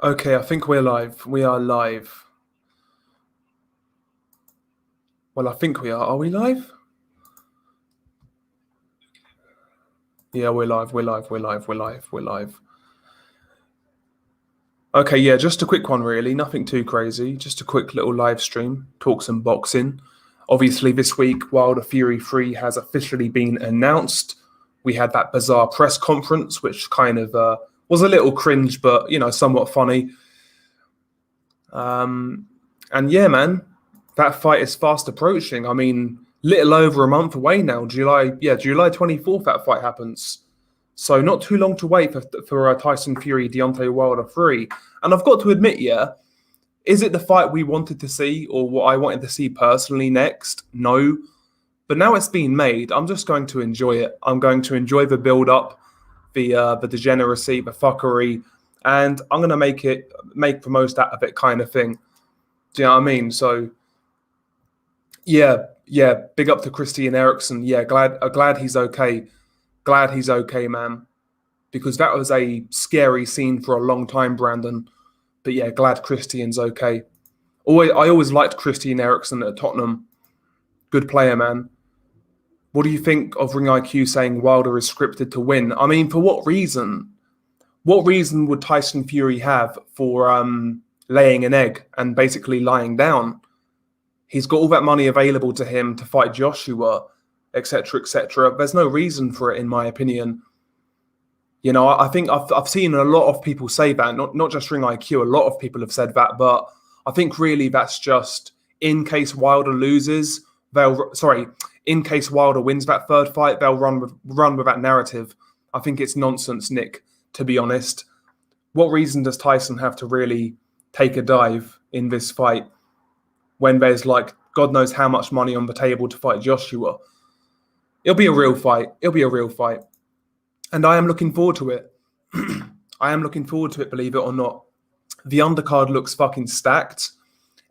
Okay, I think we're live. We are live. Well, I think we are. Are we live? Yeah, we're live. We're live. We're live. We're live. We're live. Okay, yeah, just a quick one, really. Nothing too crazy. Just a quick little live stream. Talk some boxing. Obviously, this week, Wilder Fury 3 has officially been announced. We had that bizarre press conference, which kind of was a little cringe, but, somewhat funny. And yeah, man, that fight is fast approaching. I mean, little over a month away now. July 24th, that fight happens. So not too long to wait for Tyson Fury, Deontay Wilder 3. And I've got to admit, yeah, is it the fight we wanted to see or what I wanted to see personally next? No. But now it's been made, I'm just going to enjoy it. I'm going to enjoy the build-up, the degeneracy, the fuckery, and I'm going to make the most out of it kind of thing. Do you know what I mean? So, yeah, big up to Christian Eriksen. Yeah, glad he's okay. Glad he's okay, man. Because that was a scary scene for a long time, Brandon. But yeah, glad Christian's okay. I always liked Christian Eriksen at Tottenham. Good player, man. What do you think of Ring IQ saying Wilder is scripted to win? I mean, for what reason? What reason would Tyson Fury have for laying an egg and basically lying down? He's got all that money available to him to fight Joshua, etc., etc. There's no reason for it, in my opinion. You know, I think I've seen a lot of people say that, not just Ring IQ. A lot of people have said that, but I think really that's just in case Wilder loses. In case Wilder wins that third fight, they'll run with that narrative. I think it's nonsense, Nick. To be honest, what reason does Tyson have to really take a dive in this fight when there's like God knows how much money on the table to fight Joshua? It'll be a real fight. It'll be a real fight. And I am looking forward to it. I am looking forward to it, believe it or not. The undercard looks fucking stacked.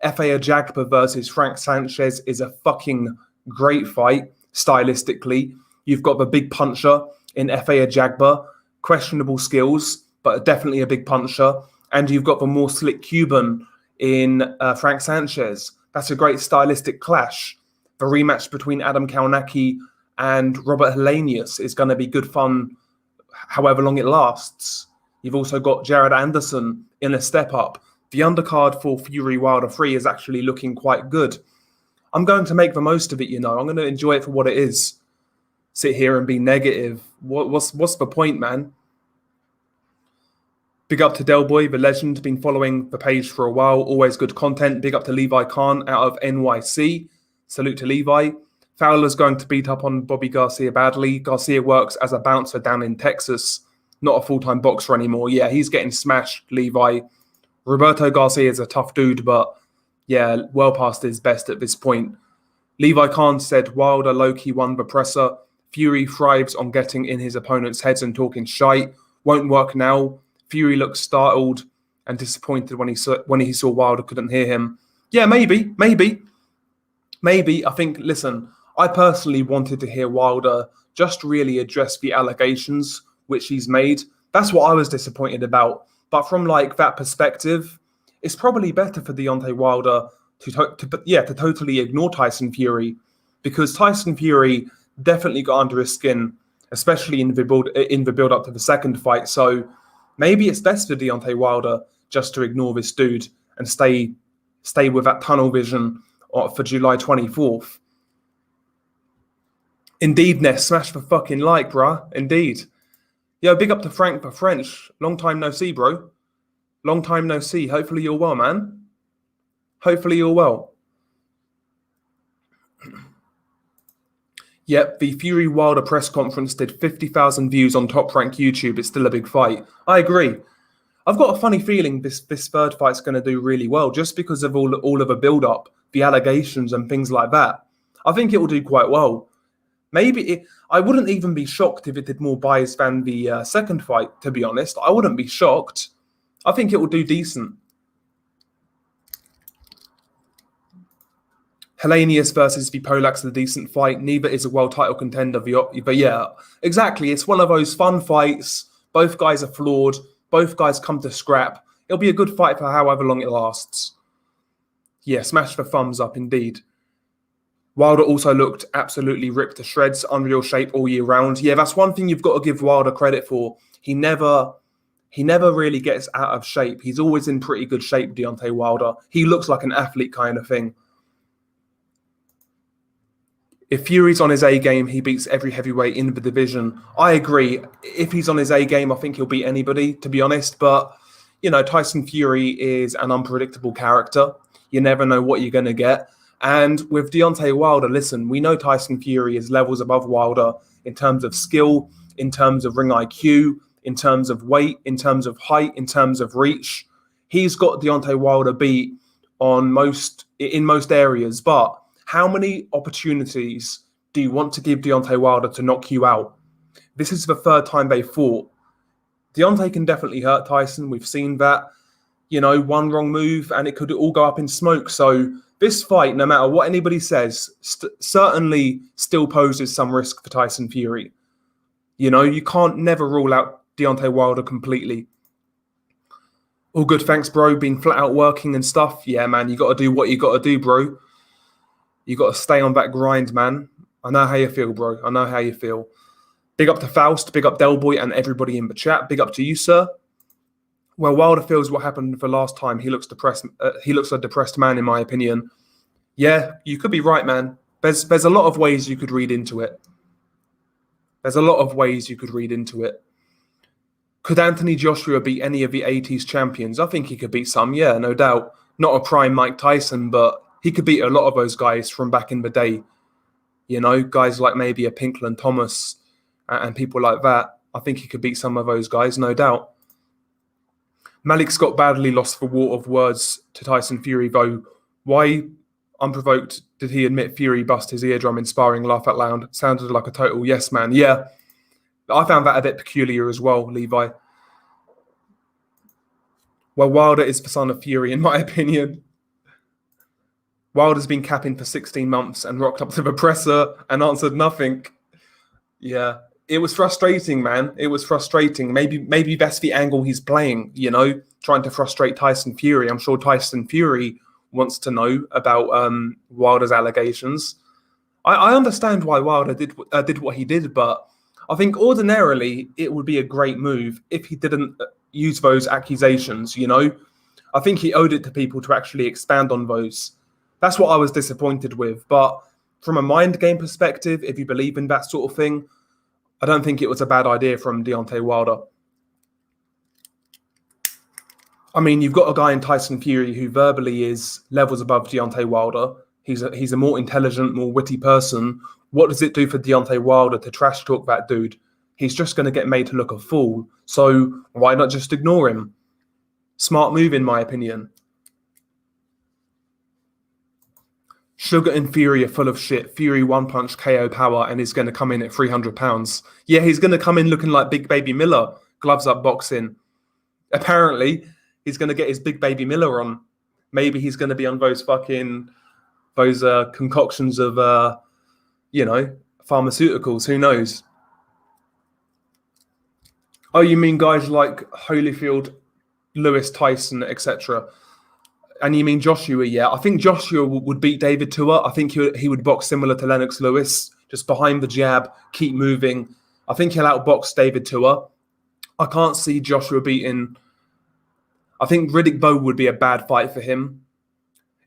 F.A. Ajagba versus Frank Sanchez is a fucking great fight, stylistically. You've got the big puncher in F.A. Ajagba, questionable skills, but definitely a big puncher. And you've got the more slick Cuban in Frank Sanchez. That's a great stylistic clash. The rematch between Adam Kalnacki and Robert Helenius is going to be good fun, however long it lasts. You've also got Jared Anderson in a step up. The undercard for Fury Wilder 3 is actually looking quite good. I'm going to make the most of it, you know. I'm going to enjoy it for what it is. Sit here and be negative. What's the point, man? Big up to Del Boy, the legend. Been following the page for a while. Always good content. Big up to Levi Khan out of NYC. Salute to Levi. Fowler's going to beat up on Bobby Garcia badly. Garcia works as a bouncer down in Texas. Not a full-time boxer anymore. Yeah, he's getting smashed, Levi. Roberto Garcia is a tough dude, but yeah, well past his best at this point. Levi Khan said Wilder low-key won the presser. Fury thrives on getting in his opponent's heads and talking shite. Won't work now. Fury looked startled and disappointed when he saw Wilder couldn't hear him. Yeah, maybe. I think, listen, I personally wanted to hear Wilder just really address the allegations which he's made. That's what I was disappointed about. But from like that perspective, it's probably better for Deontay Wilder to totally ignore Tyson Fury, because Tyson Fury definitely got under his skin, especially in the build up to the second fight. So maybe it's best for Deontay Wilder just to ignore this dude and stay with that tunnel vision for July 24th. Indeed, Ness, smash the fucking like, bruh. Indeed. Yo, big up to Frank the French. Long time no see, bro. Long time no see. Hopefully you're well, man. Hopefully you're well. Yep, the Fury Wilder press conference did 50,000 views on Top Rank YouTube. It's still a big fight. I agree. I've got a funny feeling this third fight's going to do really well just because of all of the build-up, the allegations and things like that. I think it will do quite well. I wouldn't even be shocked if it did more buys than the second fight, to be honest. I wouldn't be shocked. I think it will do decent. Helenius versus the Polak's a decent fight. Neither is a world title contender. But yeah, exactly. It's one of those fun fights. Both guys are flawed. Both guys come to scrap. It'll be a good fight for however long it lasts. Yeah, smash the thumbs up indeed. Wilder also looked absolutely ripped to shreds, unreal shape all year round. Yeah, that's one thing you've got to give Wilder credit for. He never really gets out of shape. He's always in pretty good shape, Deontay Wilder. He looks like an athlete kind of thing. If Fury's on his A game, he beats every heavyweight in the division. I agree. If he's on his A game, I think he'll beat anybody, to be honest. But, Tyson Fury is an unpredictable character. You never know what you're going to get. And with Deontay Wilder, listen, we know Tyson Fury is levels above Wilder in terms of skill, in terms of ring IQ, in terms of weight, in terms of height, in terms of reach. He's got Deontay Wilder beat in most areas. But how many opportunities do you want to give Deontay Wilder to knock you out? This is the third time they fought. Deontay can definitely hurt Tyson. We've seen that. One wrong move and it could all go up in smoke. So this fight, no matter what anybody says, certainly still poses some risk for Tyson Fury. You can't never rule out Deontay Wilder completely. All good, thanks, bro. Been flat out working and stuff. Yeah, man, you got to do what you got to do, bro. You got to stay on that grind, man. I know how you feel, bro. I know how you feel. Big up to Faust, big up Delboy and everybody in the chat. Big up to you, sir. Well, Wilder feels what happened the last time. He looks depressed. He looks a depressed man, in my opinion. Yeah, you could be right, man. There's a lot of ways you could read into it. Could Anthony Joshua beat any of the 80s champions? I think he could beat some, yeah, no doubt. Not a prime Mike Tyson, but he could beat a lot of those guys from back in the day. Guys like maybe a Pinkland Thomas and people like that. I think he could beat some of those guys, no doubt. Malik Scott badly lost the war of words to Tyson Fury, though. Why, unprovoked, did he admit Fury bust his eardrum in sparring, laugh out loud? Sounded like a total yes man. Yeah, I found that a bit peculiar as well, Levi. Well, Wilder is the son of Fury, in my opinion. Wilder's been capping for 16 months and rocked up to the presser and answered nothing. Yeah, it was frustrating, man. It was frustrating. Maybe that's the angle he's playing, trying to frustrate Tyson Fury. I'm sure Tyson Fury wants to know about Wilder's allegations. I understand why Wilder did what he did, but I think ordinarily it would be a great move if he didn't use those accusations, I think he owed it to people to actually expand on those. That's what I was disappointed with. But from a mind game perspective, if you believe in that sort of thing, I don't think it was a bad idea from Deontay Wilder. I mean, you've got a guy in Tyson Fury who verbally is levels above Deontay Wilder. He's a more intelligent, more witty person. What does it do for Deontay Wilder to trash talk that dude? He's just going to get made to look a fool. So why not just ignore him? Smart move, in my opinion. Sugar and Fury are full of shit. Fury one-punch KO power and is going to come in at 300 pounds. Yeah, he's going to come in looking like Big Baby Miller, gloves up boxing. Apparently, he's going to get his Big Baby Miller on. Maybe he's going to be on those concoctions of, pharmaceuticals. Who knows? Oh, you mean guys like Holyfield, Lewis, Tyson, etc.? And you mean Joshua? Yeah, I think Joshua would beat David Tua. I think he would box similar to Lennox Lewis, just behind the jab, keep moving. I think he'll outbox David Tua. I can't see Joshua beating. I think Riddick Bowe would be a bad fight for him.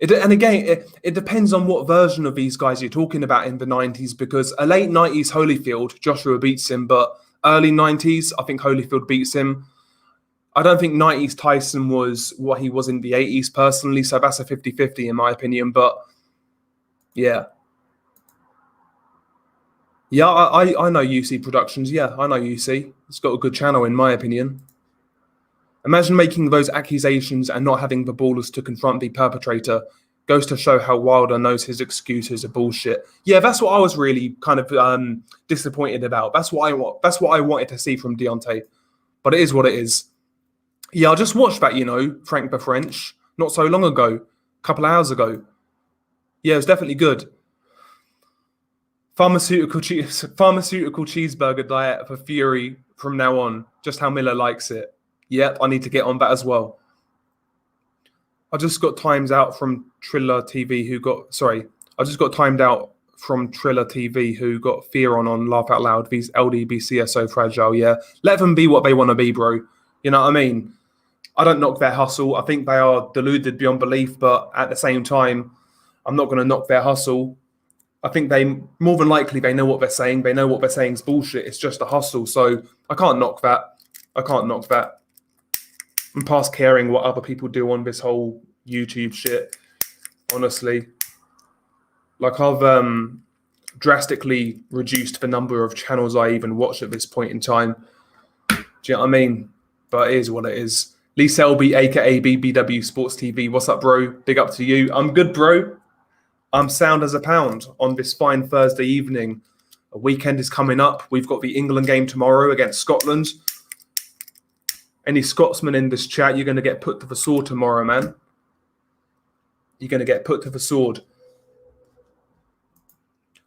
It depends on what version of these guys you're talking about in the 90s, because a late 90s Holyfield, Joshua beats him, but early 90s, I think Holyfield beats him. I don't think 90s Tyson was what he was in the 80s personally, so that's a 50-50 in my opinion, but yeah. Yeah, I know UC Productions. Yeah, I know UC. It's got a good channel in my opinion. Imagine making those accusations and not having the ballers to confront the perpetrator. Goes to show how Wilder knows his excuses are bullshit. Yeah, that's what I was really kind of disappointed about. That's what I wanted to see from Deontay, but it is what it is. Yeah, I just watched that, Frank the French, not so long ago, a couple of hours ago. Yeah, it was definitely good. Pharmaceutical cheeseburger diet for Fury from now on. Just how Miller likes it. Yep, I need to get on that as well. I just got timed out from Triller TV who got sorry. I just got timed out from Triller TV who got Fear on Laugh Out Loud. These LDBC are so fragile. Yeah, let them be what they want to be, bro. You know what I mean? I don't knock their hustle. I think they are deluded beyond belief, but at the same time, I'm not going to knock their hustle. I think they more than likely they know what they're saying. They know what they're saying is bullshit. It's just a hustle. So I can't knock that. I can't knock that. I'm past caring what other people do on this whole YouTube shit. Honestly, like I've drastically reduced the number of channels I even watch at this point in time. Do you know what I mean? But it is what it is. Lee Selby, aka BBW Sports TV. What's up, bro? Big up to you. I'm good, bro. I'm sound as a pound on this fine Thursday evening. A weekend is coming up. We've got the England game tomorrow against Scotland. Any Scotsman in this chat, you're going to get put to the sword tomorrow, man. You're going to get put to the sword.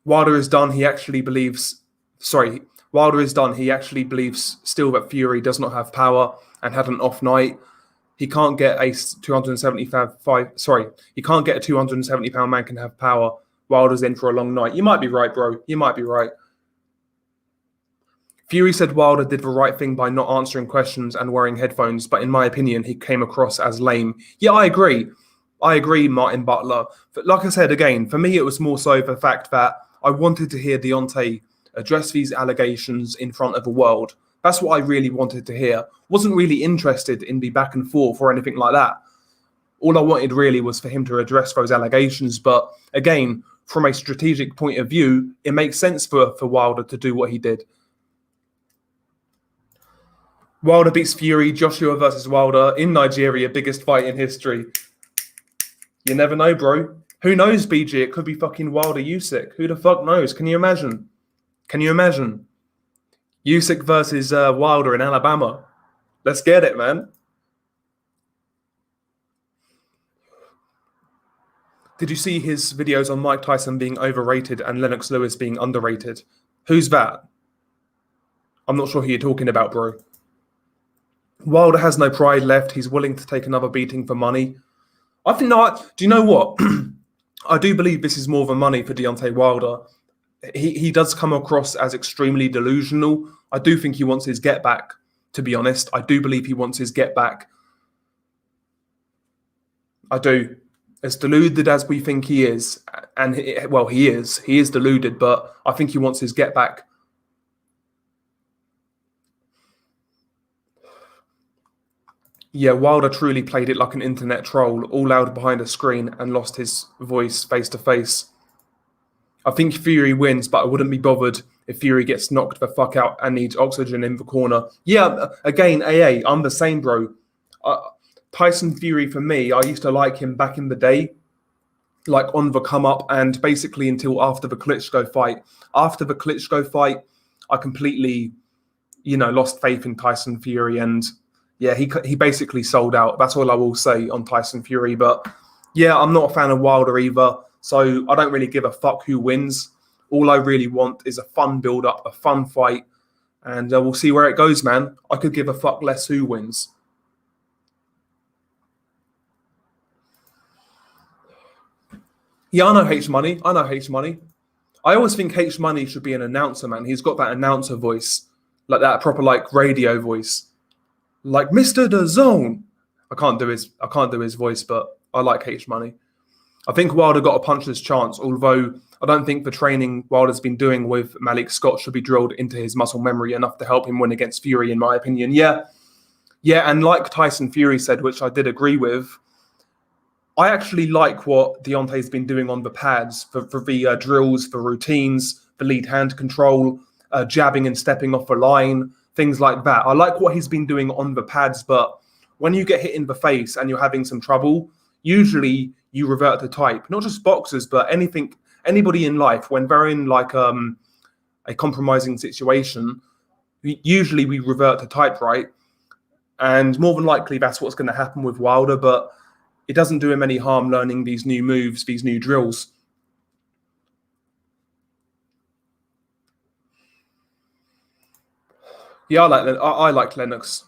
Wilder is done. He actually believes... Wilder is done. He actually believes still that Fury does not have power and had an off night. He can't get a 270-pound man can have power. Wilder's in for a long night. You might be right, bro. You might be right. Fury said Wilder did the right thing by not answering questions and wearing headphones, but in my opinion, he came across as lame. Yeah, I agree. I agree, Martin Butler. But like I said, again, for me, it was more so the fact that I wanted to hear Deontay address these allegations in front of the world. That's what I really wanted to hear. Wasn't really interested in the back and forth or anything like that. All I wanted really was for him to address those allegations. But again, from a strategic point of view, it makes sense for Wilder to do what he did. Wilder beats Fury, Joshua versus Wilder in Nigeria, biggest fight in history. You never know, bro. Who knows, BG? It could be fucking Wilder Usyk. Who the fuck knows? Can you imagine? Can you imagine? Usyk versus Wilder in Alabama. Let's get it, man. Did you see his videos on Mike Tyson being overrated and Lennox Lewis being underrated? Who's that? I'm not sure who you're talking about, bro. Wilder has no pride left. He's willing to take another beating for money. I think not. Do you know what? I do believe this is more than money for Deontay Wilder. He does come across as extremely delusional. I do think he wants his get back, to be honest. I do believe he wants his get back. I do. As deluded as we think he is, and he is deluded, but I think he wants his get back. Yeah, Wilder truly played it like an internet troll, all loud behind a screen and lost his voice face to face. I think Fury wins, but I wouldn't be bothered if Fury gets knocked the fuck out and needs oxygen in the corner. Yeah, again, AA, I'm the same, bro. Tyson Fury, for me, I used to like him back in the day, like on the come up, and basically until after the Klitschko fight. After the Klitschko fight, I completely, lost faith in Tyson Fury, and yeah, he basically sold out. That's all I will say on Tyson Fury. But yeah, I'm not a fan of Wilder either. So I don't really give a fuck who wins. All I really want is a fun build-up, a fun fight, and we'll see where it goes, man. I could give a fuck less who wins. Yeah, I know H Money. I always think H Money should be an announcer, man. He's got that announcer voice, like that proper like radio voice, like Mr. DAZN. I can't do his voice, but I like H Money. I think Wilder got a puncher's chance, although I don't think the training Wilder's been doing with Malik Scott should be drilled into his muscle memory enough to help him win against Fury, in my opinion. Yeah, and like Tyson Fury said, which I did agree with, I actually like what Deontay's been doing on the pads for the drills, for routines, for lead hand control, jabbing and stepping off a line, things like that. I like what he's been doing on the pads, but when you get hit in the face and you're having some trouble, usually you revert to type. Not just boxers, but anybody in life, when they're in like a compromising situation, usually we revert to type, right? And more than likely that's what's going to happen with Wilder, but it doesn't do him any harm learning these new moves, these new drills. Yeah, I like Lennox.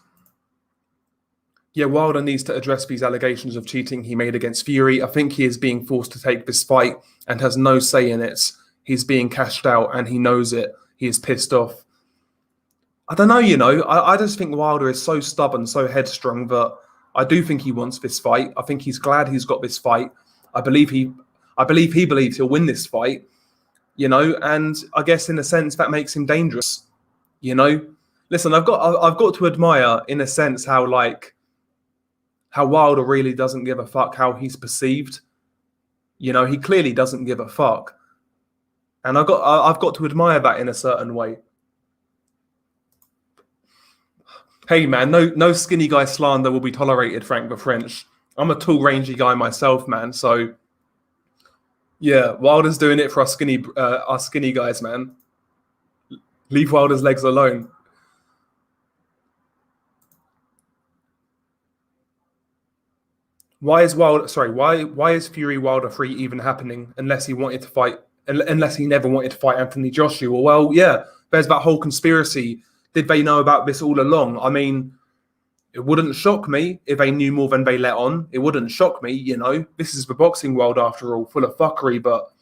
Yeah, Wilder needs to address these allegations of cheating he made against Fury. I think he is being forced to take this fight and has no say in it. He's being cashed out and he knows it. He is pissed off. I don't know, I just think Wilder is so stubborn, so headstrong that I do think he wants this fight. I think he's glad he's got this fight. I believe he believes he'll win this fight, and I guess in a sense that makes him dangerous, you know. Listen, I've got to admire in a sense how Wilder really doesn't give a fuck how he's perceived. He clearly doesn't give a fuck. And I've got to admire that in a certain way. Hey man, no skinny guy slander will be tolerated, Frank the French. I'm a tall, rangy guy myself, man. So yeah, Wilder's doing it for us skinny guys, man. Leave Wilder's legs alone. Why is Fury Wilder 3 even happening unless he never wanted to fight Anthony Joshua? Well, yeah, there's that whole conspiracy. Did they know about this all along? I mean, it wouldn't shock me if they knew more than they let on. It wouldn't shock me, This is the boxing world after all, full of fuckery, but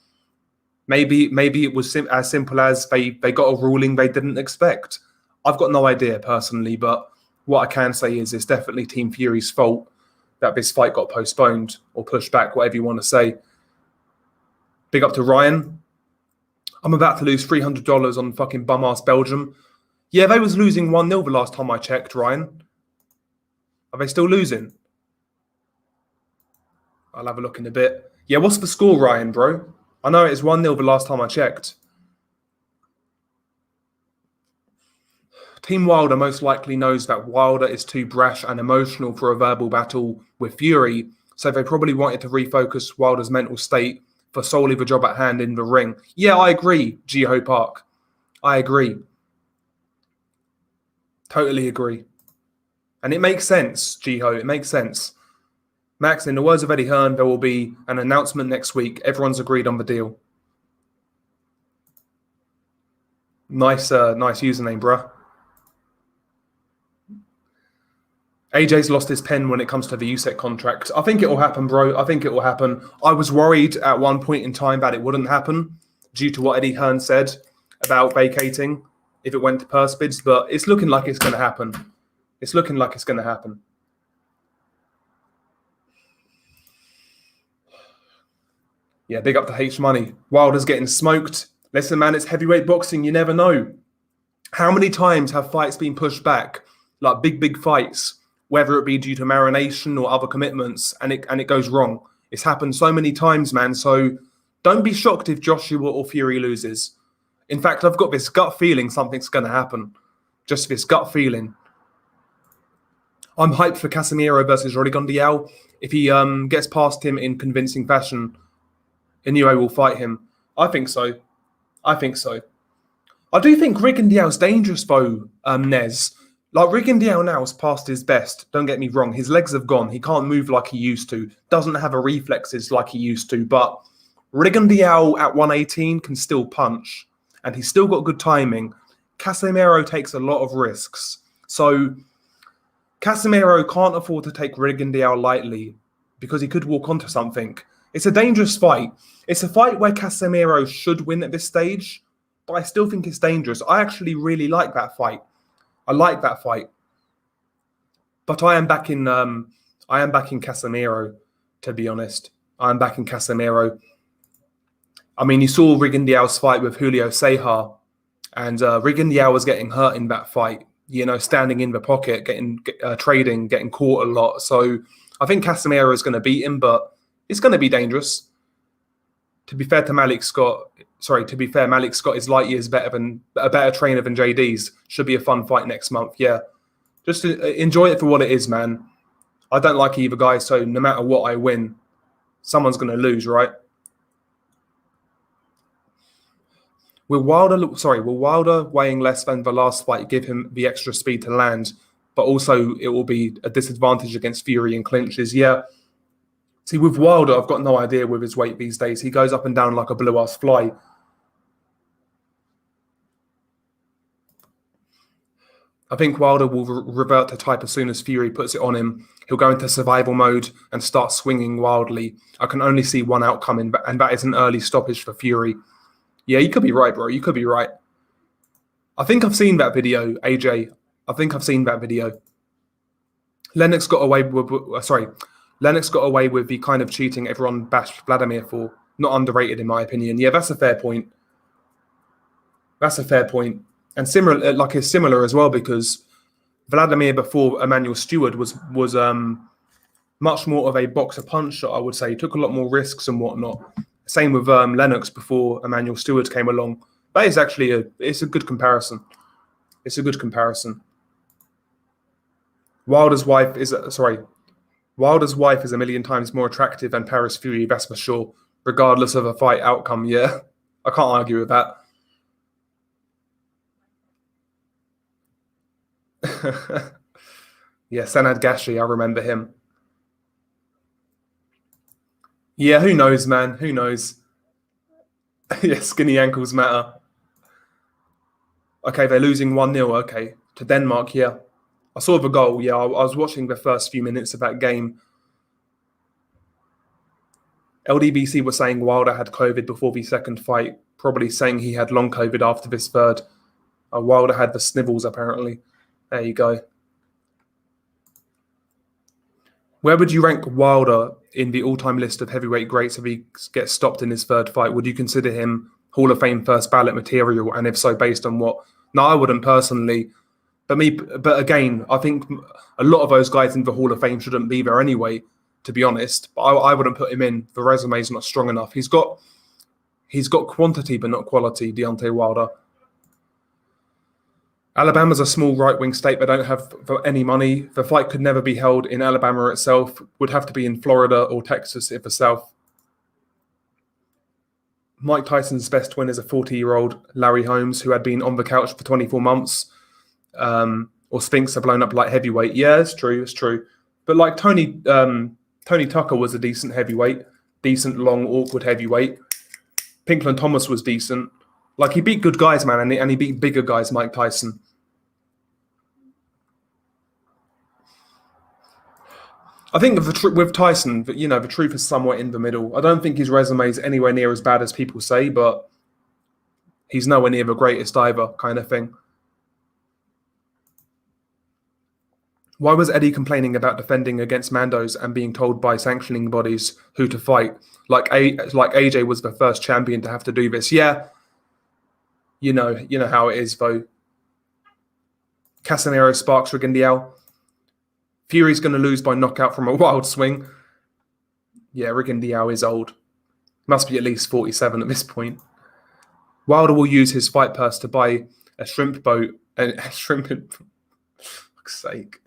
maybe it was as simple as they got a ruling they didn't expect. I've got no idea personally, but what I can say is it's definitely Team Fury's fault that this fight got postponed or pushed back, whatever you want to say. Big up to Ryan. I'm about to lose $300 on fucking bum-ass Belgium. Yeah, they was losing 1-0 the last time I checked, Ryan. Are they still losing? I'll have a look in a bit. Yeah, what's the score, Ryan, bro? I know it's 1-0 the last time I checked. Team Wilder most likely knows that Wilder is too brash and emotional for a verbal battle with Fury, so they probably wanted to refocus Wilder's mental state for solely the job at hand in the ring. Yeah, I agree, Jiho Park. I agree. Totally agree. And it makes sense, Jiho. It makes sense. Max, in the words of Eddie Hearn, there will be an announcement next week. Everyone's agreed on the deal. Nice username, bruh. AJ's lost his pen when it comes to the USEC contract. I think it will happen, bro. I think it will happen. I was worried at one point in time that it wouldn't happen due to what Eddie Hearn said about vacating if it went to purse bids, but it's looking like it's going to happen. It's looking like it's going to happen. Yeah, big up to H Money. Wilder's getting smoked. Listen, man, it's heavyweight boxing. You never know. How many times have fights been pushed back, like big fights, whether it be due to marination or other commitments, and it goes wrong? It's happened so many times, man. So don't be shocked if Joshua or Fury loses. In fact, I've got this gut feeling something's going to happen. Just this gut feeling. I'm hyped for Casemiro versus Rigondeaux. If he gets past him in convincing fashion, Inoue will fight him. I think so. I do think Rigondeaux's dangerous, though, Nez. Like, Rigondeaux now is past his best. Don't get me wrong. His legs have gone. He can't move like he used to. Doesn't have a reflexes like he used to. But Rigondeaux at 118 can still punch. And he's still got good timing. Casemiro takes a lot of risks. So Casemiro can't afford to take Rigondeaux lightly because he could walk onto something. It's a dangerous fight. It's a fight where Casemiro should win at this stage, but I still think it's dangerous. I actually really like that fight. I like that fight. But I am back in Casemiro, to be honest. I am back in Casemiro. I mean, you saw Rigondeaux's fight with Julio Ceja, and Rigondeaux was getting hurt in that fight, standing in the pocket, trading, getting caught a lot. So I think Casemiro is going to beat him, but it's going to be dangerous. To be fair, Malik Scott is light years a better trainer than JD's. Should be a fun fight next month. Yeah, just enjoy it for what it is, man. I don't like either guy, so no matter what I win, someone's going to lose, right? Will Wilder weighing less than the last fight give him the extra speed to land, but also it will be a disadvantage against Fury in clinches? Yeah. See, with Wilder, I've got no idea with his weight these days. He goes up and down like a blue-ass fly. I think Wilder will revert to type as soon as Fury puts it on him. He'll go into survival mode and start swinging wildly. I can only see one outcome, and that is an early stoppage for Fury. Yeah, you could be right, bro. You could be right. I think I've seen that video, AJ. I think I've seen that video. Lennox got away with the kind of cheating everyone bashed Vladimir for. Not underrated, in my opinion. Yeah, that's a fair point. That's a fair point. And similar as well, because Vladimir before Emmanuel Stewart was much more of a boxer puncher, I would say. He took a lot more risks and whatnot. Same with Lennox before Emmanuel Stewart came along. That is actually it's a good comparison. It's a good comparison. Wilder's wife is a million times more attractive than Paris Fury, that's for sure. Regardless of a fight outcome, yeah. I can't argue with that. Yeah, Sanad Gashi, I remember him. Yeah, who knows, man? Who knows? Yeah, skinny ankles matter. Okay, they're losing 1-0, okay. To Denmark, yeah. I saw the goal, yeah. I was watching the first few minutes of that game. LDBC was saying Wilder had COVID before the second fight, probably saying he had long COVID after this third. Wilder had the snivels, apparently. There you go. Where would you rank Wilder in the all-time list of heavyweight greats if he gets stopped in his third fight? Would you consider him Hall of Fame first ballot material? And if so, based on what? No, I wouldn't personally. But again, I think a lot of those guys in the Hall of Fame shouldn't be there anyway, to be honest. But I wouldn't put him in. The resume is not strong enough. He's got quantity, but not quality, Deontay Wilder. Alabama's a small right-wing state. They don't have any money. The fight could never be held in Alabama itself. Would have to be in Florida or Texas if the South. Mike Tyson's best win is a 40-year-old Larry Holmes who had been on the couch for 24 months. Or Spinks are blown up like heavyweight. Yeah, it's true. It's true. But like Tony Tucker was a decent heavyweight, decent long awkward heavyweight. Pinkland Thomas was decent. Like he beat good guys, man, and he beat bigger guys, Mike Tyson. I think with Tyson, the truth is somewhere in the middle. I don't think his resume is anywhere near as bad as people say, but he's nowhere near the greatest either, kind of thing. Why was Eddie complaining about defending against Mandos and being told by sanctioning bodies who to fight? Like AJ was the first champion to have to do this. Yeah, you know how it is though. Casanero sparks Rigondeaux. Fury's going to lose by knockout from a wild swing. Yeah, Rigondeaux is old. Must be at least 47 at this point. Wilder will use his fight purse to buy a shrimp boat and a shrimp. For fuck's sake.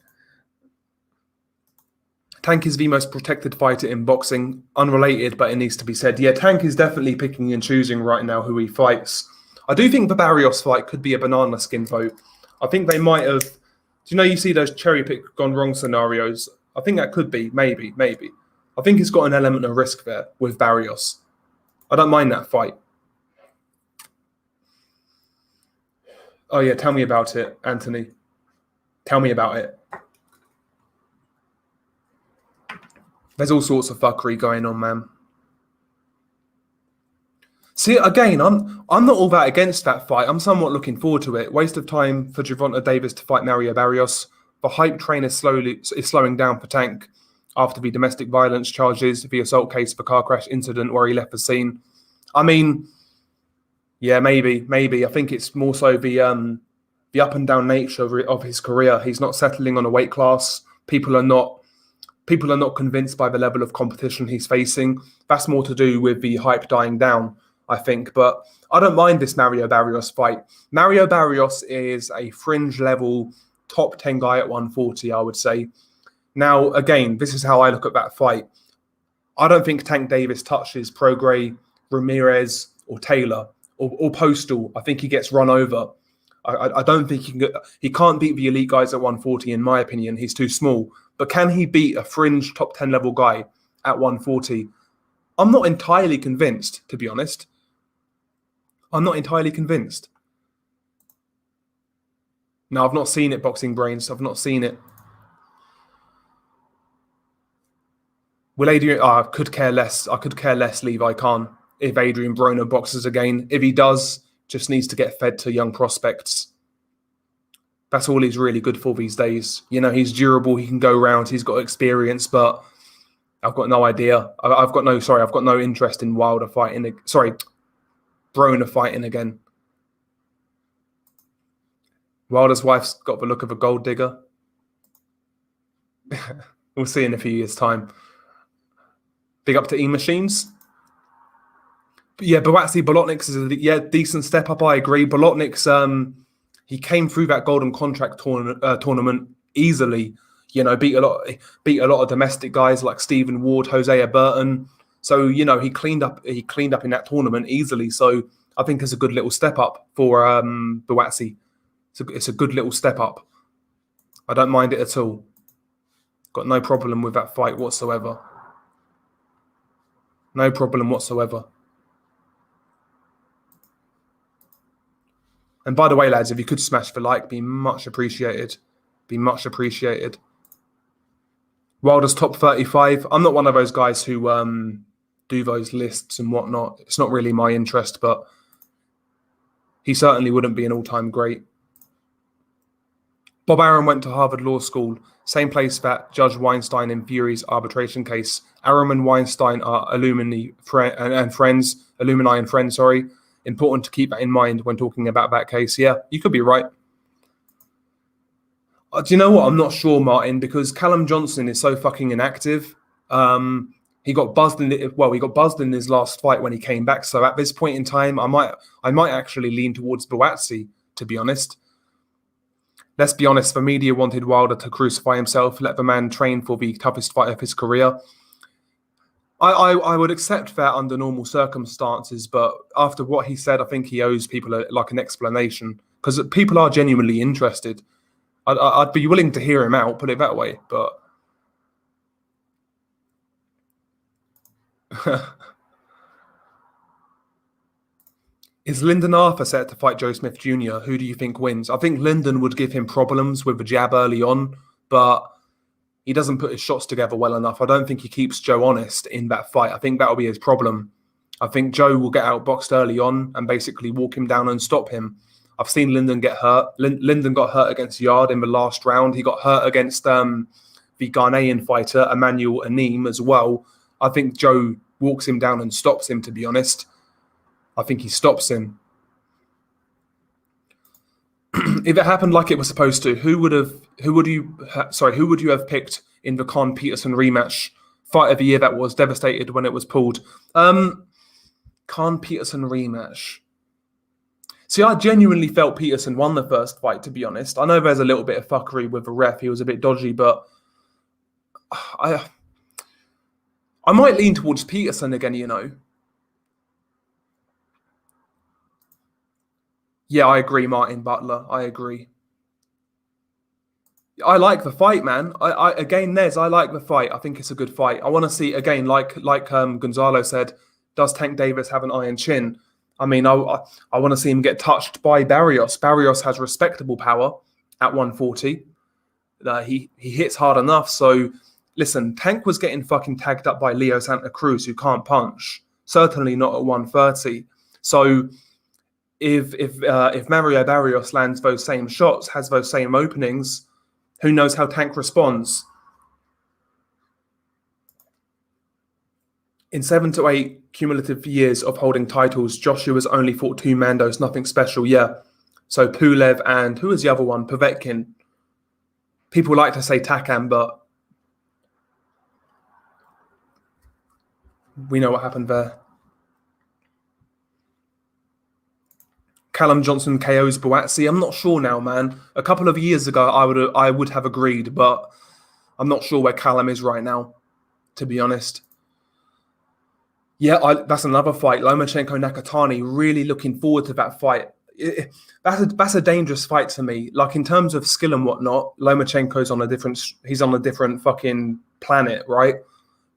Tank is the most protected fighter in boxing. Unrelated, but it needs to be said. Yeah, Tank is definitely picking and choosing right now who he fights. I do think the Barrios fight could be a banana skin vote. I think they might have... you see those cherry pick gone wrong scenarios? I think that could be, maybe. I think it's got an element of risk there with Barrios. I don't mind that fight. Oh yeah, tell me about it, Anthony. Tell me about it. There's all sorts of fuckery going on, man. See, again, I'm not all that against that fight. I'm somewhat looking forward to it. Waste of time for Gervonta Davis to fight Mario Barrios. The hype train is slowing down for Tank after the domestic violence charges, the assault case, the car crash incident where he left the scene. I mean, yeah, maybe. I think it's more so the up and down nature of his career. He's not settling on a weight class. People are not convinced by the level of competition he's facing. That's more to do with the hype dying down, I think. But I don't mind this Mario Barrios fight. Mario Barrios is a fringe level top 10 guy at 140, I would say. Now, again, this is how I look at that fight. I don't think Tank Davis touches Prograis, Ramirez, or Taylor, or Postal. I think he gets run over. I don't think he can't beat the elite guys at 140, in my opinion. He's too small. But can he beat a fringe top 10 level guy at 140? I'm not entirely convinced, to be honest. I'm not entirely convinced. No, I've not seen it, Boxing Brains. I've not seen it. Will Adrian? I could care less. I could care less, Levi Khan, if Adrian Broner boxes again. If he does, just needs to get fed to young prospects. That's all he's really good for these days. You know, he's durable. He can go round. He's got experience, but I've got no idea. I've got no interest in Wilder fighting. Sorry, Broner fighting again. Wilder's wife's got the look of a gold digger. We'll see in a few years' time. Big up to E-Machines. But yeah, Buatsi Bolotniks is a decent step up. I agree. Bolotniks, he came through that golden contract tournament easily. You know, beat a lot of domestic guys like Stephen Ward, Hosea Burton. So you know, he cleaned up in that tournament easily. So I think it's a good little step up for Buatsi. It's a good little step up. I don't mind it at all. Got no problem with that fight whatsoever. No problem whatsoever. And by the way, lads, if you could smash the like, be much appreciated. Be much appreciated. Wilder's top 35. I'm not one of those guys who do those lists and whatnot. It's not really my interest, but he certainly wouldn't be an all-time great. Bob Arum went to Harvard Law School, same place that Judge Weinstein in Fury's arbitration case. Arum and Weinstein are alumni and friends. Important to keep that in mind when talking about that case. Yeah, you could be right. Do you know what? I'm not sure, Martin, because Callum Johnson is so fucking inactive. He got buzzed in his last fight when he came back. So at this point in time, I might actually lean towards Buatsi, to be honest. Let's be honest, the media wanted Wilder to crucify himself, let the man train for the toughest fight of his career. I would accept that under normal circumstances, but after what he said, I think he owes people an explanation, because people are genuinely interested. I'd be willing to hear him out, put it that way, but is Lyndon Arthur set to fight Joe Smith Jr.? Who do you think wins? I think Lyndon would give him problems with the jab early on, but he doesn't put his shots together well enough. I don't think he keeps Joe honest in that fight. I think that'll be his problem. I think Joe will get outboxed early on and basically walk him down and stop him. I've seen Lyndon get hurt. Lyndon got hurt against Yard in the last round. He got hurt against the Ghanaian fighter, Emmanuel Anim, as well. I think Joe walks him down and stops him, to be honest. I think he stops him. If it happened like it was supposed to, who would you have picked in the Khan Peterson rematch, fight of the year that was devastated when it was pulled? Khan Peterson rematch. See, I genuinely felt Peterson won the first fight, to be honest. I know there's a little bit of fuckery with the ref. He was a bit dodgy, but I might lean towards Peterson again, you know. Yeah, I agree, Martin Butler. I agree. I like the fight, man. Nez, I like the fight. I think it's a good fight. I want to see, again, like Gonzalo said, does Tank Davis have an iron chin? I mean, I want to see him get touched by Barrios. Barrios has respectable power at 140. He hits hard enough. So, listen, Tank was getting fucking tagged up by Leo Santa Cruz, who can't punch. Certainly not at 130. So, if Mario Barrios lands those same shots, has those same openings, who knows how Tank responds? In 7 to 8 cumulative years of holding titles, Joshua's only fought 2 Mandos, nothing special, yeah. So Pulev and, who was the other one? Povetkin. People like to say Takam, but we know what happened there. Callum Johnson KOs Buatsi. I'm not sure now, man. A couple of years ago, I would have agreed, but I'm not sure where Callum is right now, to be honest. Yeah, that's another fight. Lomachenko-Nakatani, really looking forward to that fight. That's a dangerous fight to me. Like, in terms of skill and whatnot, Lomachenko's on a different fucking planet, right?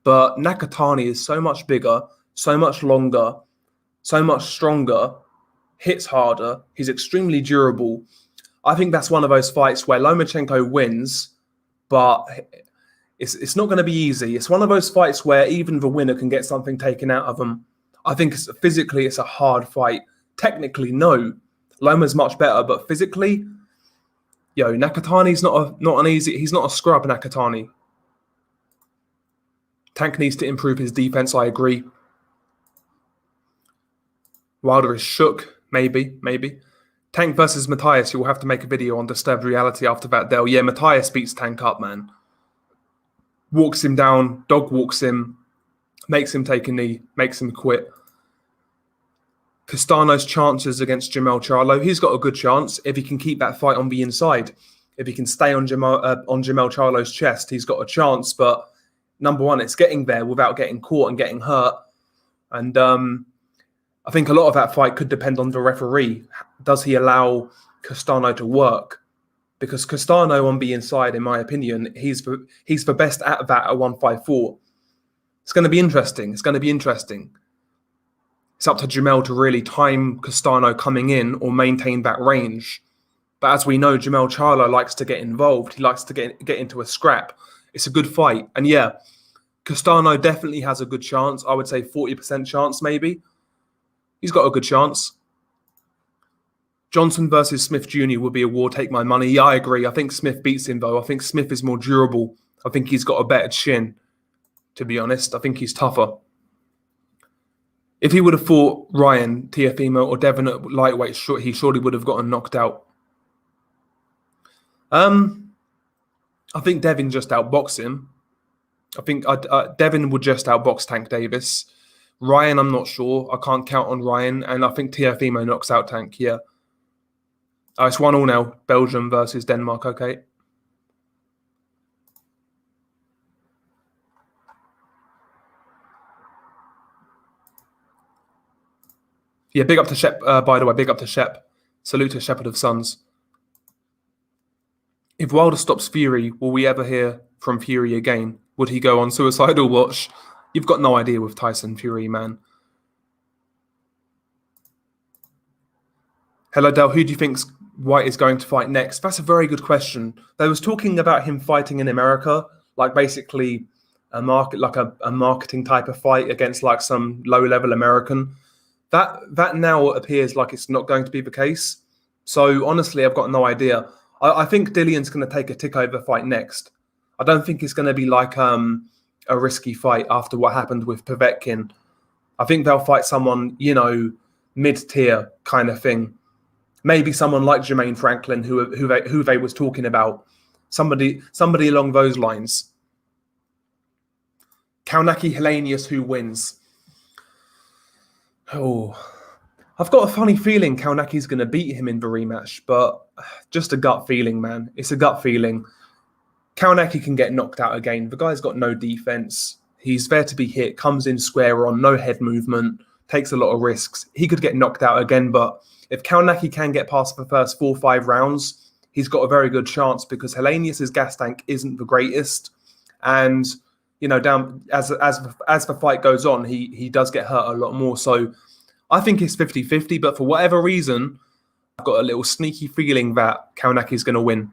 But Nakatani is so much bigger, so much longer, so much stronger, hits harder. He's extremely durable. I think that's one of those fights where Lomachenko wins, but it's not going to be easy. It's one of those fights where even the winner can get something taken out of them. I think physically it's a hard fight. Technically, no. Loma's much better, but physically, Nakatani's not an easy. He's not a scrub, Nakatani. Tank needs to improve his defense. I agree. Wilder is shook. Maybe. Tank versus Matthias. You'll have to make a video on Disturbed Reality after that, Del. Yeah, Matthias beats Tank up, man. Walks him down, dog walks him, makes him take a knee, makes him quit. Castano's chances against Jamel Charlo, he's got a good chance if he can keep that fight on the inside. If he can stay on Jamel Charlo's chest, he's got a chance. But number one, it's getting there without getting caught and getting hurt. And I think a lot of that fight could depend on the referee. Does he allow Castano to work? Because Castano on the inside, in my opinion, he's the best at that at 154. It's going to be interesting. It's up to Jamel to really time Castano coming in or maintain that range. But as we know, Jamel Charlo likes to get involved. He likes to get into a scrap. It's a good fight. And yeah, Castano definitely has a good chance. I would say 40% chance maybe. He's got a good chance. Johnson versus Smith Jr. would be a war, take my money. Yeah, I agree. I think Smith beats him, though. I think Smith is more durable. I think he's got a better chin, to be honest. I think he's tougher. If he would have fought Ryan, Teofimo, or Devin at lightweight, he surely would have gotten knocked out. I think Devin just outboxed him. I think Devin would just outbox Tank Davis. Ryan, I'm not sure. I can't count on Ryan. And I think Teofimo knocks out Tank, yeah. It's 1-1 now. Belgium versus Denmark, okay. Yeah, big up to Shep, by the way. Big up to Shep. Salute to Shepherd of Sons. If Wilder stops Fury, will we ever hear from Fury again? Would he go on suicidal watch? You've got no idea with Tyson Fury, man. Hello, Del. Who do you think White is going to fight next? That's a very good question. They was talking about him fighting in America, like basically a marketing type of fight against like some low-level American. That now appears like it's not going to be the case. So honestly, I've got no idea. I think Dillian's going to take a tick-over fight next. I don't think it's going to be like a risky fight after what happened with Povetkin. I think they'll fight someone, mid-tier kind of thing. Maybe someone like Jermaine Franklin, who they was talking about, somebody along those lines. Kaunaki Helenius, who wins? Oh, I've got a funny feeling Kaunaki's going to beat him in the rematch, but just a gut feeling, man. It's a gut feeling. Kaunaki can get knocked out again. The guy's got no defense. He's there to be hit, comes in square on, no head movement, takes a lot of risks. He could get knocked out again, but if Kaunaki can get past the first 4 or 5 rounds, he's got a very good chance because Helenius's gas tank isn't the greatest. And, down as the fight goes on, he does get hurt a lot more. So I think it's 50-50, but for whatever reason, I've got a little sneaky feeling that Kaunaki's going to win.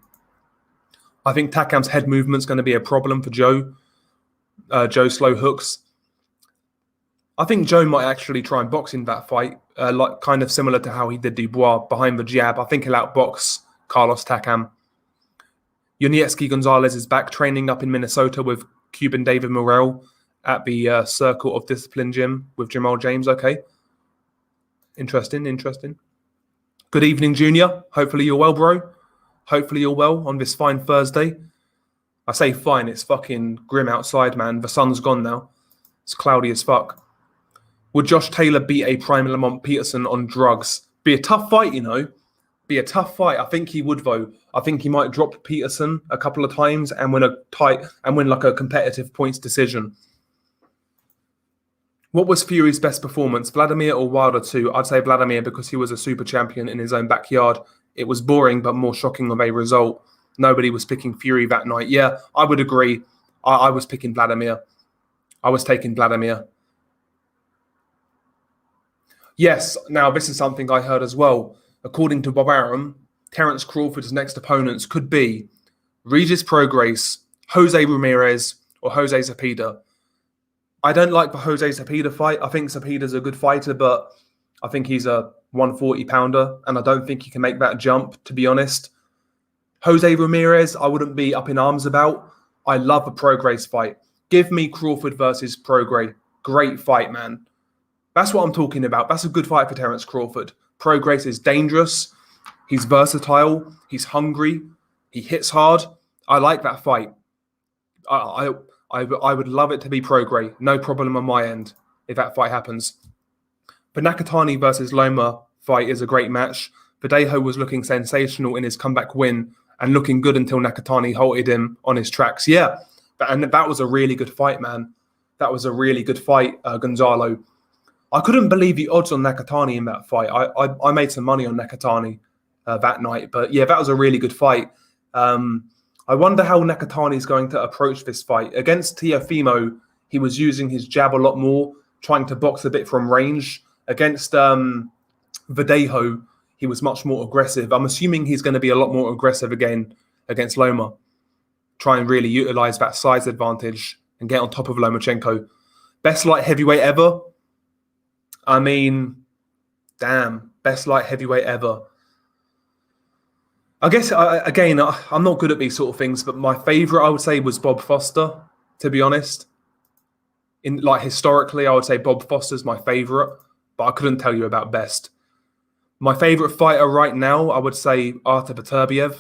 I think Takam's head movement's going to be a problem for Joe. Joe slow hooks. I think Joe might actually try and box in that fight, like kind of similar to how he did Dubois behind the jab. I think he'll outbox Carlos Takam. Yuniecki Gonzalez is back training up in Minnesota with Cuban David Morrell at the Circle of Discipline gym with Jamal James. Okay. Interesting. Good evening, Junior. Hopefully you're well, bro. Hopefully you're well on this fine Thursday. I say fine, it's fucking grim outside, man. The sun's gone now. It's cloudy as fuck. Would Josh Taylor beat a Prime Lamont Peterson on drugs? Be a tough fight, Be a tough fight. I think he would, though. I think he might drop Peterson a couple of times and win like a competitive points decision. What was Fury's best performance, Vladimir or Wilder 2? I'd say Vladimir because he was a super champion in his own backyard. It was boring but more shocking of a result. Nobody was picking Fury that night. Yeah, I would agree. I was picking Vladimir. I was taking Vladimir. Yes, now this is something I heard as well. According to Bob Arum, Terence Crawford's next opponents could be Regis Prograis, Jose Ramirez, or Jose Zepeda. I don't like the Jose Zepeda fight. I think Zepeda's a good fighter, but I think he's a 140-pounder, and I don't think he can make that jump, to be honest. Jose Ramirez, I wouldn't be up in arms about. I love the Prograis fight. Give me Crawford versus Prograis. Great fight, man. That's what I'm talking about. That's a good fight for Terence Crawford. Prograis is dangerous. He's versatile. He's hungry. He hits hard. I like that fight. I would love it to be Prograis. No problem on my end if that fight happens. The Nakatani versus Loma fight is a great match. Verdejo was looking sensational in his comeback win and looking good until Nakatani halted him on his tracks. Yeah, and that was a really good fight, man. That was a really good fight, Gonzalo. I couldn't believe the odds on Nakatani in that fight. I made some money on Nakatani that night. But yeah, that was a really good fight. I wonder how Nakatani is going to approach this fight. Against Teofimo, he was using his jab a lot more, trying to box a bit from range. Against Verdejo, he was much more aggressive. I'm assuming he's going to be a lot more aggressive again against Loma. Try and really utilize that size advantage and get on top of Lomachenko. Best light heavyweight ever? I mean, damn, best light heavyweight ever. I guess, again, I'm not good at these sort of things, but my favourite, I would say, was Bob Foster, to be honest. Historically, I would say Bob Foster's my favourite, but I couldn't tell you about best. My favourite fighter right now, I would say Artur Beterbiev.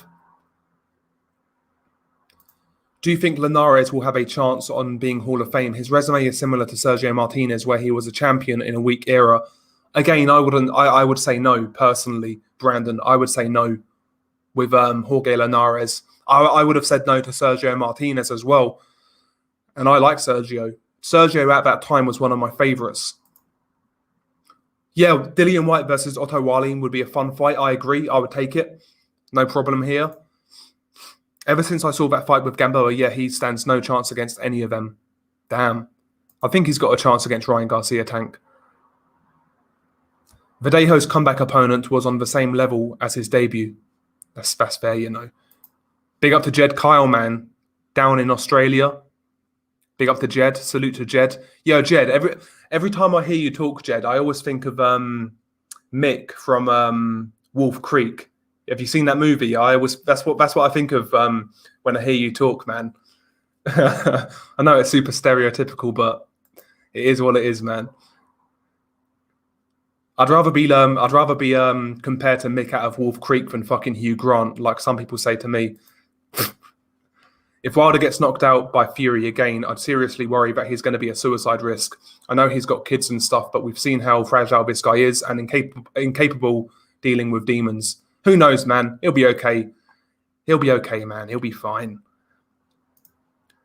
Do you think Linares will have a chance on being Hall of Fame? His resume is similar to Sergio Martinez, where he was a champion in a weak era. Again, I would say no, personally, Brandon. I would say no with Jorge Linares. I would have said no to Sergio Martinez as well. And I like Sergio. Sergio at that time was one of my favourites. Yeah, Dillian White versus Otto Wallin would be a fun fight. I agree. I would take it. No problem here. Ever since I saw that fight with Gamboa, yeah, he stands no chance against any of them. Damn. I think he's got a chance against Ryan Garcia Tank. Verdejo's comeback opponent was on the same level as his debut. That's fair, you know. Big up to Jed Kyle, man. Down in Australia. Big up to Jed. Salute to Jed. Yo, Jed, every time I hear you talk, Jed, I always think of Mick from Wolf Creek. Have you seen that movie? That's what I think of when I hear you talk, man. I know it's super stereotypical, but it is what it is, man. I'd rather be compared to Mick out of Wolf Creek than fucking Hugh Grant, like some people say to me. If Wilder gets knocked out by Fury again, I'd seriously worry that he's going to be a suicide risk. I know he's got kids and stuff, but we've seen how fragile this guy is and incapable dealing with demons. Who knows, man? He'll be okay. He'll be okay, man. He'll be fine.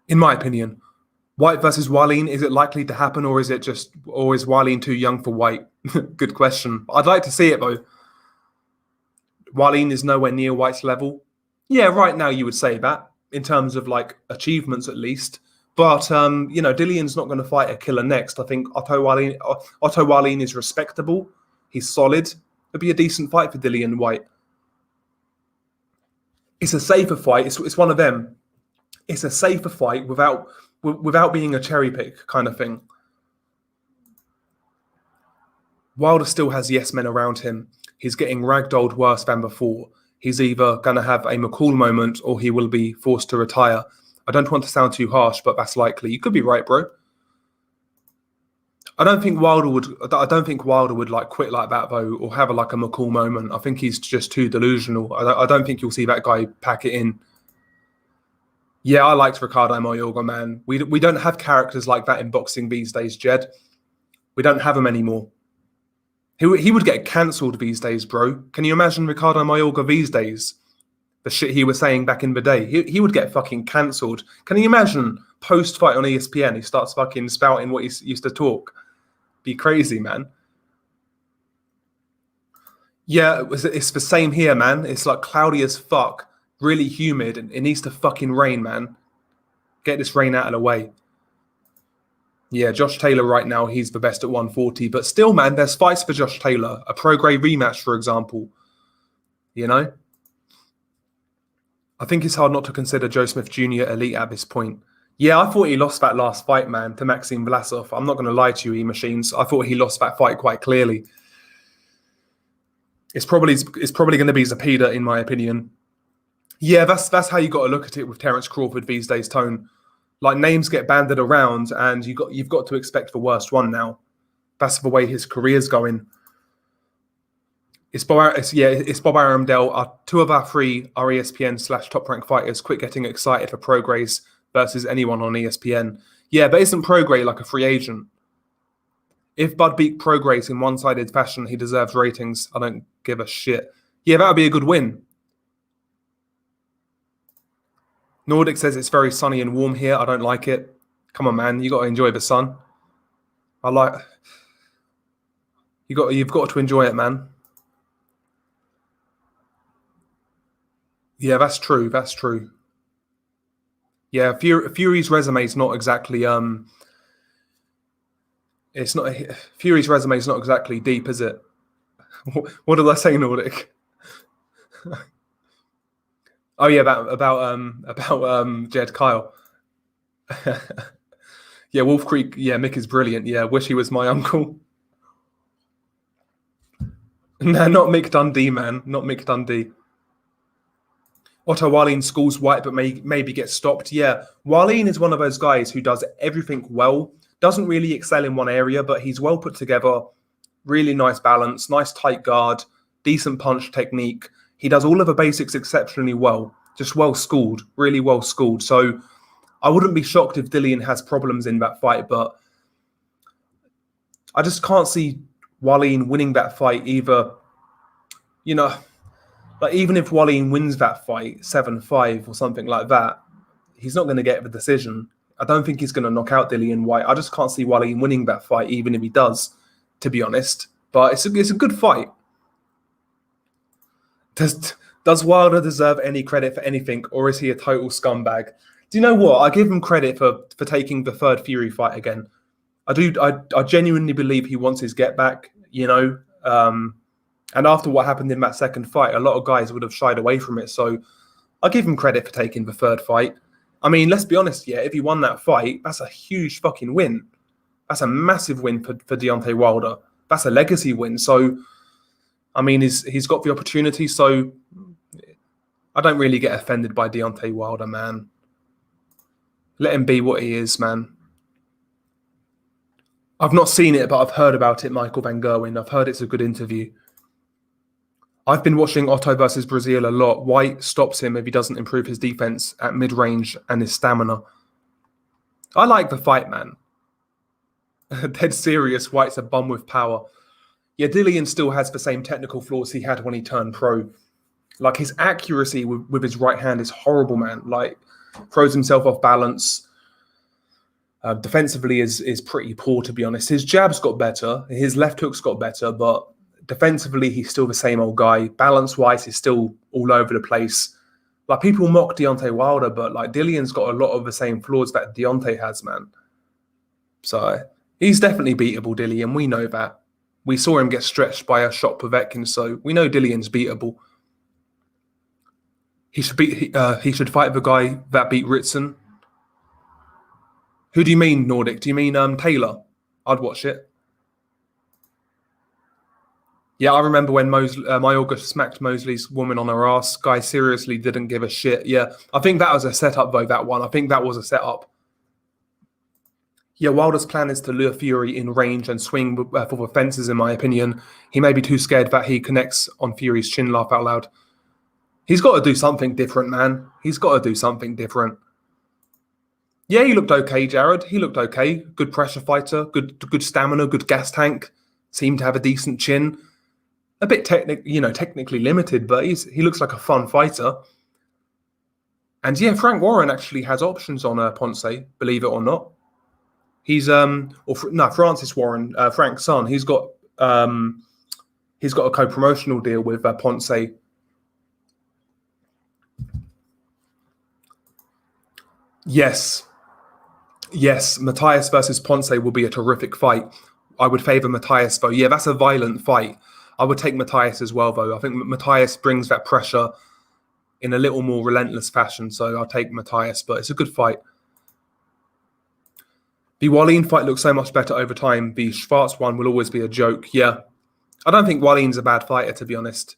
In my opinion, White versus Wallin, is it likely to happen, or is Wallin too young for White? Good question. I'd like to see it though. Wallin is nowhere near White's level. Yeah, right now you would say that in terms of like achievements at least. But Dillian's not going to fight a killer next. I think Otto Wallin is respectable. He's solid. It'd be a decent fight for Dillian White. It's a safer fight. It's one of them. It's a safer fight without being a cherry pick kind of thing. Wilder still has yes men around him. He's getting ragdolled worse than before. He's either going to have a McCall moment or he will be forced to retire. I don't want to sound too harsh, but that's likely. You could be right, bro. I don't think Wilder would like quit like that though, or have a McCall moment. I think he's just too delusional. I don't think you'll see that guy pack it in. Yeah, I liked Ricardo Mayorga, man. We don't have characters like that in boxing these days, Jed. We don't have them anymore. He would get cancelled these days, bro. Can you imagine Ricardo Mayorga these days? The shit he was saying back in the day. He would get fucking cancelled. Can you imagine post-fight on ESPN, he starts fucking spouting what he used to talk? Be crazy, man. Yeah, it's the same here, man. It's like cloudy as fuck. Really humid, and it needs to fucking rain, man. Get this rain out of the way. Yeah, Josh Taylor right now, he's the best at 140. But still, man, there's fights for Josh Taylor. A Prograis rematch, for example. You know? I think it's hard not to consider Joe Smith Jr. elite at this point. Yeah, I thought he lost that last fight, man, to Maxim Vlasov. I'm not going to lie to you, E-Machines. I thought he lost that fight quite clearly. It's probably going to be Zepeda, in my opinion. Yeah, that's how you got to look at it with Terence Crawford these days, Tone. Like, names get banded around, and you've got to expect the worst one now. That's the way his career's going. It's Bob Aramdale. Two of our three are ESPN/Top Rank fighters. Quit getting excited for Prograis versus anyone on ESPN. Yeah, but isn't Prograis like a free agent? If Bud beat Prograis in one-sided fashion, he deserves ratings. I don't give a shit. Yeah, that would be a good win. Nordic says it's very sunny and warm here. I don't like it. Come on, man. You got to enjoy the sun. You've got to enjoy it, man. Yeah, that's true. That's true. Yeah, Fury's resume is not exactly Fury's resume is not exactly deep, is it? What did I say, Nordic? Oh yeah, about Jed Kyle. Yeah, Wolf Creek. Yeah, Mick is brilliant. Yeah, wish he was my uncle. No, not Mick Dundee, man. Not Mick Dundee. Otto Wallin schools White, but maybe gets stopped. Yeah, Wallin is one of those guys who does everything well. Doesn't really excel in one area, but he's well put together. Really nice balance, nice tight guard, decent punch technique. He does all of the basics exceptionally well. Just well schooled, really well schooled. So I wouldn't be shocked if Dillian has problems in that fight, but I just can't see Wallin winning that fight either. You know, like even if Wallin wins that fight 7-5 or something like that, he's not going to get the decision. I don't think he's going to knock out Dillian White. I just can't see Wallin winning that fight, even if he does, to be honest. But it's a good fight. Does Wilder deserve any credit for anything, or is he a total scumbag? Do you know what? I give him credit for taking the third Fury fight again. I do. I genuinely believe he wants his get back, you know. And after what happened in that second fight, a lot of guys would have shied away from it. So I give him credit for taking the third fight. I mean, let's be honest, yeah, if he won that fight, that's a huge fucking win. That's a massive win for Deontay Wilder. That's a legacy win. So, I mean, he's got the opportunity. So I don't really get offended by Deontay Wilder, man. Let him be what he is, man. I've not seen it, but I've heard about it, Michael Van Gerwen. I've heard it's a good interview. I've been watching Otto versus Brazil a lot. White stops him if he doesn't improve his defense at mid-range and his stamina. I like the fight, man. Dead serious, White's a bum with power. Yeah, Dillian still has the same technical flaws he had when he turned pro. Like, his accuracy with his right hand is horrible, man. Like, throws himself off balance. Defensively is pretty poor, to be honest. His jab's got better. His left hook's got better, but defensively, he's still the same old guy. Balance-wise, he's still all over the place. Like, people mock Deontay Wilder, but, like, Dillian's got a lot of the same flaws that Deontay has, man. So, he's definitely beatable, Dillian. We know that. We saw him get stretched by a shot Povetkin, so we know Dillian's beatable. He should fight the guy that beat Ritson. Who do you mean, Nordic? Do you mean Taylor? I'd watch it. Yeah, I remember when Mayorga smacked Mosley's woman on her ass. Guy seriously didn't give a shit. Yeah, I think that was a setup, though, that one. I think that was a setup. Yeah, Wilder's plan is to lure Fury in range and swing for the fences, in my opinion. He may be too scared that he connects on Fury's chin, laugh out loud. He's got to do something different, man. He's got to do something different. Yeah, he looked okay, Jared. He looked okay. Good pressure fighter, good stamina, good gas tank. Seemed to have a decent chin. A bit technically limited, but he looks like a fun fighter. And yeah, Frank Warren actually has options on Ponce, believe it or not. He's Francis Warren, Frank's son. He's got a co-promotional deal with Ponce. Yes, Matthias versus Ponce will be a terrific fight. I would favour Matthias, though. Yeah, that's a violent fight. I would take Matthias as well, though. I think Matthias brings that pressure. in a little more relentless fashion. So I'll take Matthias, but it's a good fight. The Wallin fight looks so much better over time. The Schwarz one will always be a joke. Yeah. I don't think Wallin's a bad fighter, to be honest.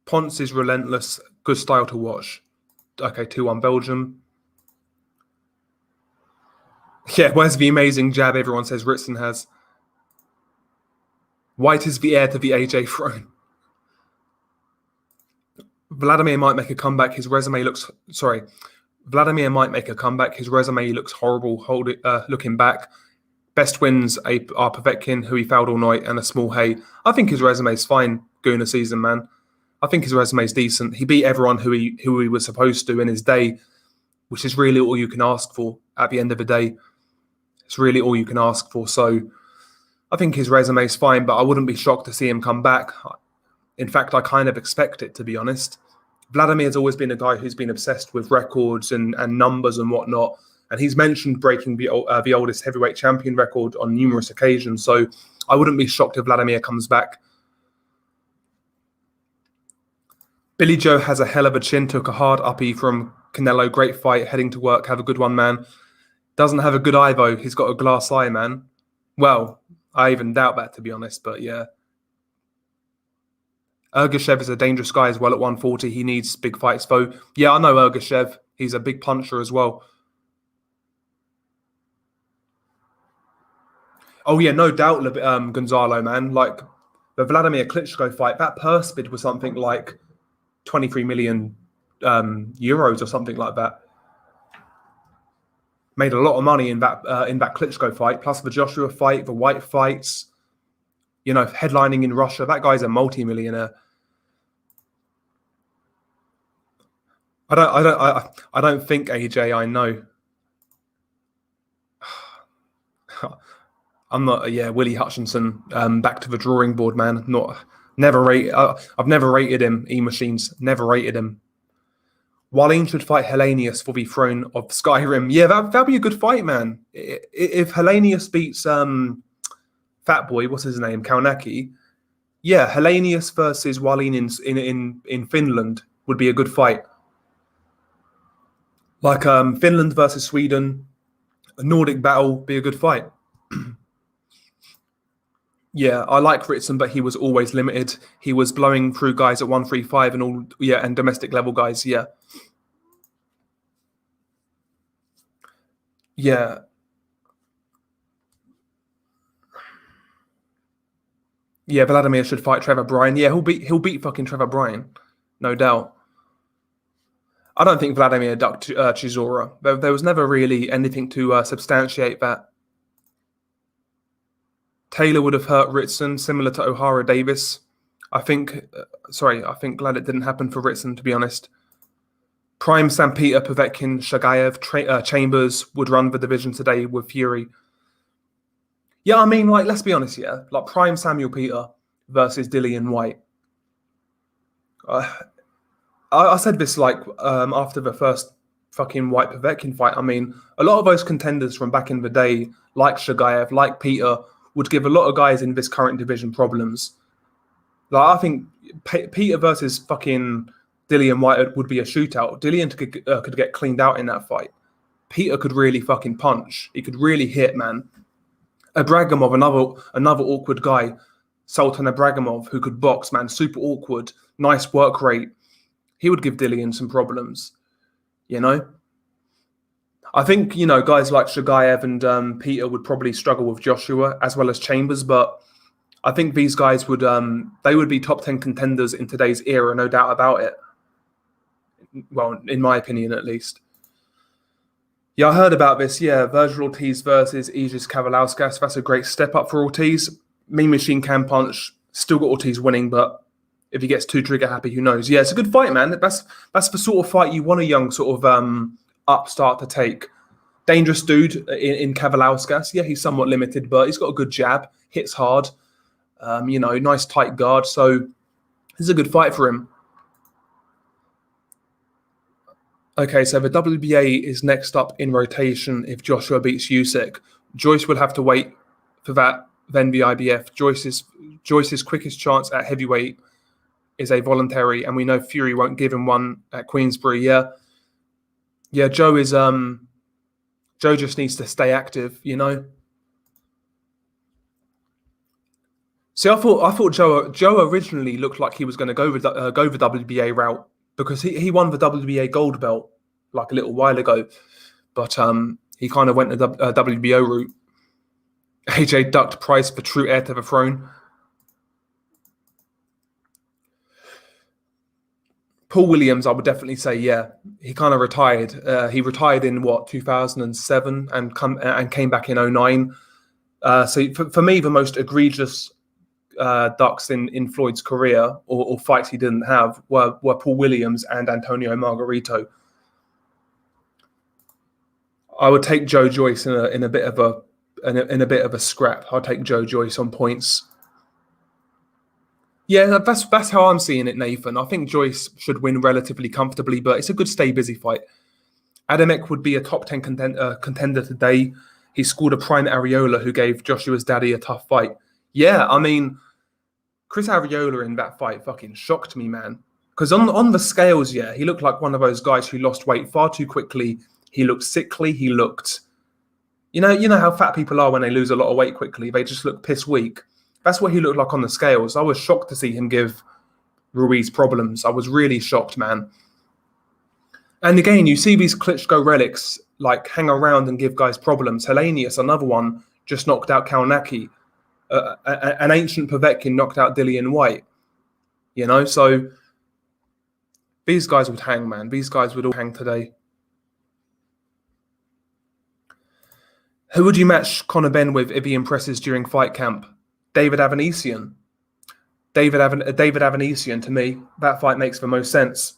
Ponce is relentless. Good style to watch. Okay, 2-1 Belgium. Yeah, where's the amazing jab everyone says Ritson has? White is the heir to the AJ throne. Vladimir might make a comeback. His resume looks... Sorry. Vladimir might make a comeback. His resume looks horrible looking back. Best wins are Povetkin, who he fouled all night, and a small Hay. I think his resume's fine during the season, man. I think his resume's decent. He beat everyone who he was supposed to in his day, which is really all you can ask for at the end of the day. It's really all you can ask for. So I think his resume's fine, but I wouldn't be shocked to see him come back. In fact, I kind of expect it, to be honest. Vladimir's always been a guy who's been obsessed with records and numbers and whatnot. And he's mentioned breaking the oldest heavyweight champion record on numerous occasions. So I wouldn't be shocked if Vladimir comes back. Billy Joe has a hell of a chin. Took a hard uppie from Canelo. Great fight. Heading to work. Have a good one, man. Doesn't have a good eye, though. He's got a glass eye, man. Well, I even doubt that, to be honest. But yeah. Ergashev is a dangerous guy as well at 140. He needs big fights, though. Yeah, I know Ergashev. He's a big puncher as well. Oh, yeah, no doubt, Gonzalo, man. Like, the Vladimir Klitschko fight, that purse bid was something like 23 million euros or something like that. Made a lot of money in that Klitschko fight, plus the Joshua fight, the White fights. You know, headlining in Russia. That guy's a multi-millionaire. I don't think AJ. I know. I'm not. Yeah, Willie Hutchinson. Back to the drawing board, man. Never rate. I've never rated him. E-Machines. Never rated him. Wallin should fight Hellenius for the throne of Skyrim. Yeah, that'd be a good fight, man. If Hellenius beats Fat Boy, what's his name, Kaunaki. Yeah, Hellenius versus Wallin in Finland would be a good fight. Like Finland versus Sweden, a Nordic battle be a good fight. Yeah, I like Ritson, but he was always limited. He was blowing through guys at 135 and all, yeah, and domestic level guys, yeah. Yeah. Yeah, Vladimir should fight Trevor Bryan. Yeah, he'll beat fucking Trevor Bryan, no doubt. I don't think Vladimir ducked Chisora. There was never really anything to substantiate that. Taylor would have hurt Ritson, similar to O'Hara Davis. I think glad it didn't happen for Ritson, to be honest. Prime St. Peter, Povetkin, Shagayev, Chambers would run the division today with Fury. Yeah, I mean, like, let's be honest, yeah. Like, Prime Samuel Peter versus Dillian White. I said this, like, after the first fucking White Povetkin fight. I mean, a lot of those contenders from back in the day, like Shagayev, like Peter, would give a lot of guys in this current division problems. Like, I think Peter versus fucking Dillian White would be a shootout. Dillian could get cleaned out in that fight. Peter could really fucking punch. He could really hit, man. Abragimov, another awkward guy. Sultan Abragimov, who could box, man. Super awkward. Nice work rate. He would give Dillian some problems, you know? I think, you know, guys like Shagayev and Peter would probably struggle with Joshua as well as Chambers, but I think these guys would they would be top 10 contenders in today's era, no doubt about it. Well, in my opinion, at least. Yeah, I heard about this. Yeah, Virgil Ortiz versus Aegis Kavalauskas. That's a great step up for Ortiz. Mean Machine can punch. Still got Ortiz winning, but if he gets too trigger happy, who knows? Yeah, it's a good fight, man. That's the sort of fight you want a young sort of upstart to take. Dangerous dude in Kavalauskas. Yeah, he's somewhat limited, but he's got a good jab. Hits hard. You know, nice tight guard. So this is a good fight for him. Okay, so the WBA is next up in rotation if Joshua beats Usyk. Joyce will have to wait for that, then the IBF. Joyce's quickest chance at heavyweight is a voluntary, and we know Fury won't give him one at Queensbury. Yeah. Joe is Joe just needs to stay active, you know. See, I thought Joe originally looked like he was going to go the WBA route because he won the WBA gold belt like a little while ago, but he kind of went the WBO route. AJ ducked Price for true heir to the throne. Paul Williams, I would definitely say, yeah, he kind of retired. He retired in 2007 and came back in 2009. So for me, the most egregious ducks in Floyd's career or fights he didn't have were Paul Williams and Antonio Margarito. I would take Joe Joyce in a bit of a scrap. I'll take Joe Joyce on points. Yeah, that's how I'm seeing it, Nathan. I think Joyce should win relatively comfortably, but it's a good stay busy fight. Adamek would be a top 10 contender today. He scored a prime Areola who gave Joshua's daddy a tough fight. Yeah, I mean, Chris Areola in that fight fucking shocked me, man. Because on the scales, yeah, he looked like one of those guys who lost weight far too quickly. He looked sickly. He looked, you know how fat people are when they lose a lot of weight quickly. They just look piss weak. That's what he looked like on the scales. I was shocked to see him give Ruiz problems. I was really shocked, man. And again, you see these Klitschko relics like hang around and give guys problems. Hellenius, another one, just knocked out Kalnacki. An ancient Povetkin knocked out Dillian White. You know, so these guys would hang, man. These guys would all hang today. Who would you match Conor Benn with if he impresses during fight camp? David Avanesian. David Avanesian, to me, that fight makes the most sense.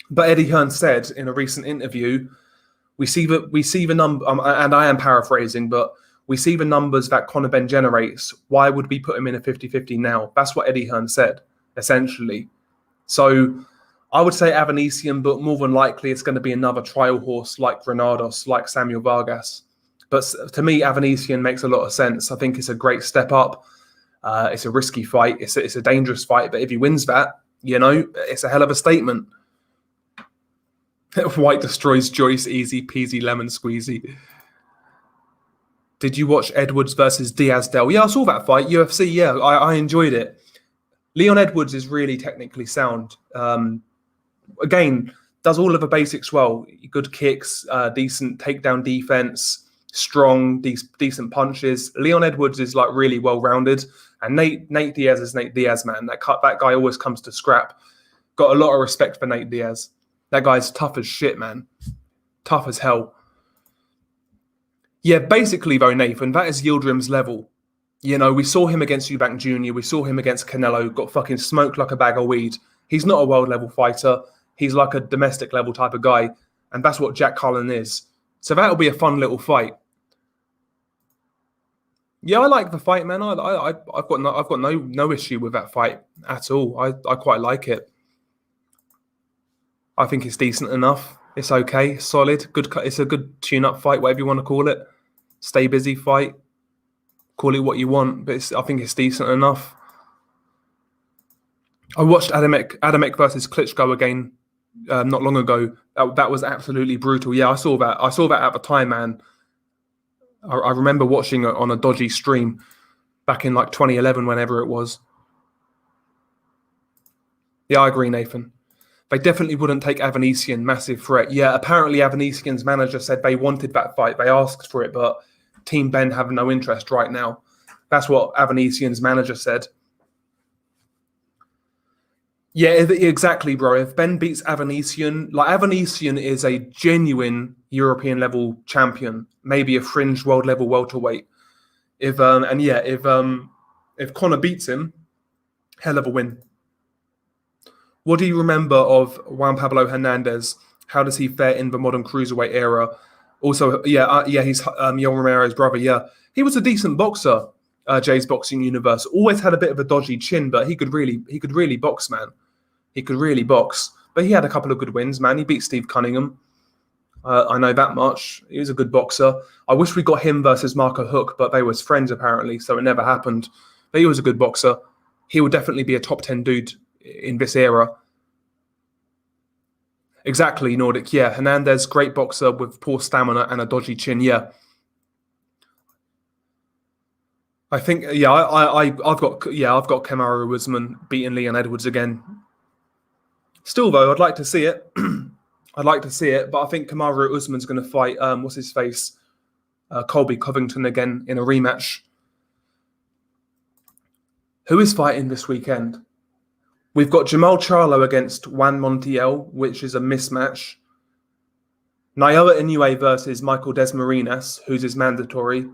But Eddie Hearn said in a recent interview, we see the number, and I am paraphrasing, but we see the numbers that Conor Benn generates. Why would we put him in a 50-50 now? That's what Eddie Hearn said, essentially. So I would say Avanesian, but more than likely it's going to be another trial horse like Granados, like Samuel Vargas. But to me, Avanesian makes a lot of sense. I think it's a great step up. It's a risky fight. It's a dangerous fight. But if he wins that, you know, it's a hell of a statement. White destroys Joyce, easy peasy lemon squeezy. Did you watch Edwards versus Diaz-Del? Yeah, I saw that fight. UFC, yeah, I enjoyed it. Leon Edwards is really technically sound. Again, does all of the basics well. Good kicks, decent takedown defense, strong, decent punches. Leon Edwards is like really well-rounded. And Nate Diaz is Nate Diaz, man. That guy always comes to scrap. Got a lot of respect for Nate Diaz. That guy's tough as shit, man. Tough as hell. Yeah, basically, though, Nathan, that is Yildirim's level. You know, we saw him against Eubank Jr. We saw him against Canelo. Got fucking smoked like a bag of weed. He's not a world-level fighter. He's like a domestic-level type of guy. And that's what Jack Cullen is. So that'll be a fun little fight. Yeah, I like the fight, man. I've got no issue with that fight at all. I quite like it. I think it's decent enough. It's okay, it's solid, good. It's a good tune-up fight, whatever you want to call it. Stay busy fight. Call it what you want, but I think it's decent enough. I watched Adamek versus Klitschko again not long ago. That was absolutely brutal. Yeah, I saw that. I saw that at the time, man. I remember watching it on a dodgy stream back in like 2011, whenever it was. Yeah, I agree, Nathan. They definitely wouldn't take Avanesian, massive threat. Yeah, apparently Avanesian's manager said they wanted that fight. They asked for it, but Team Ben have no interest right now. That's what Avanesian's manager said. Yeah, exactly, bro. If Ben beats Avanesian, like Avanesian is a genuine European level champion, maybe a fringe world level welterweight. If Conor beats him, hell of a win. What do you remember of Juan Pablo Hernandez? How does he fare in the modern cruiserweight era? Also, he's Yoel Romero's brother. Yeah, he was a decent boxer. Jay's Boxing Universe always had a bit of a dodgy chin, but he could really box, man. He could really box. But he had a couple of good wins, man. He beat Steve Cunningham. I know that much. He was a good boxer. I wish we got him versus Marco Huck, but they was friends apparently, so it never happened. But he was a good boxer. He would definitely be a top 10 dude in this era. Exactly, Nordic. Yeah, Hernandez, great boxer with poor stamina and a dodgy chin. Yeah, I think. Yeah, I've got Kamaru Usman beating Leon Edwards again. Still though, I'd like to see it. I'd like to see it, but I think Kamaru Usman's going to fight. What's his face? Colby Covington again in a rematch. Who is fighting this weekend? We've got Jamal Charlo against Juan Montiel, which is a mismatch. Naoya Inoue versus Michael Desmarinas, who's his mandatory.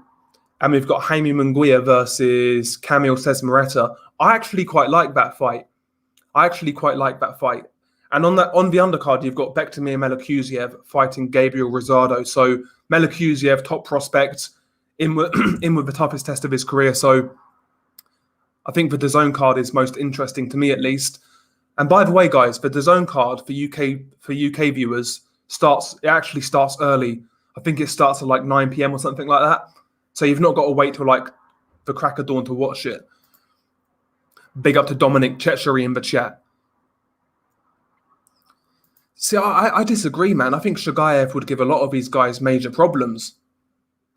And we've got Jaime Munguia versus Camille Cesmaretta. I actually quite like that fight. And on the undercard, you've got Bektamir Melikuziev fighting Gabriel Rosado. So Melikuziev, top prospect, in with the toughest test of his career. So I think the DAZN card is most interesting to me, at least. And by the way, guys, the DAZN card for UK viewers actually starts early. I think it starts at like 9 p.m. or something like that. So you've not got to wait till like the crack of dawn to watch it. Big up to Dominic Chechery in the chat. See, I disagree, man. I think Shagayev would give a lot of these guys major problems.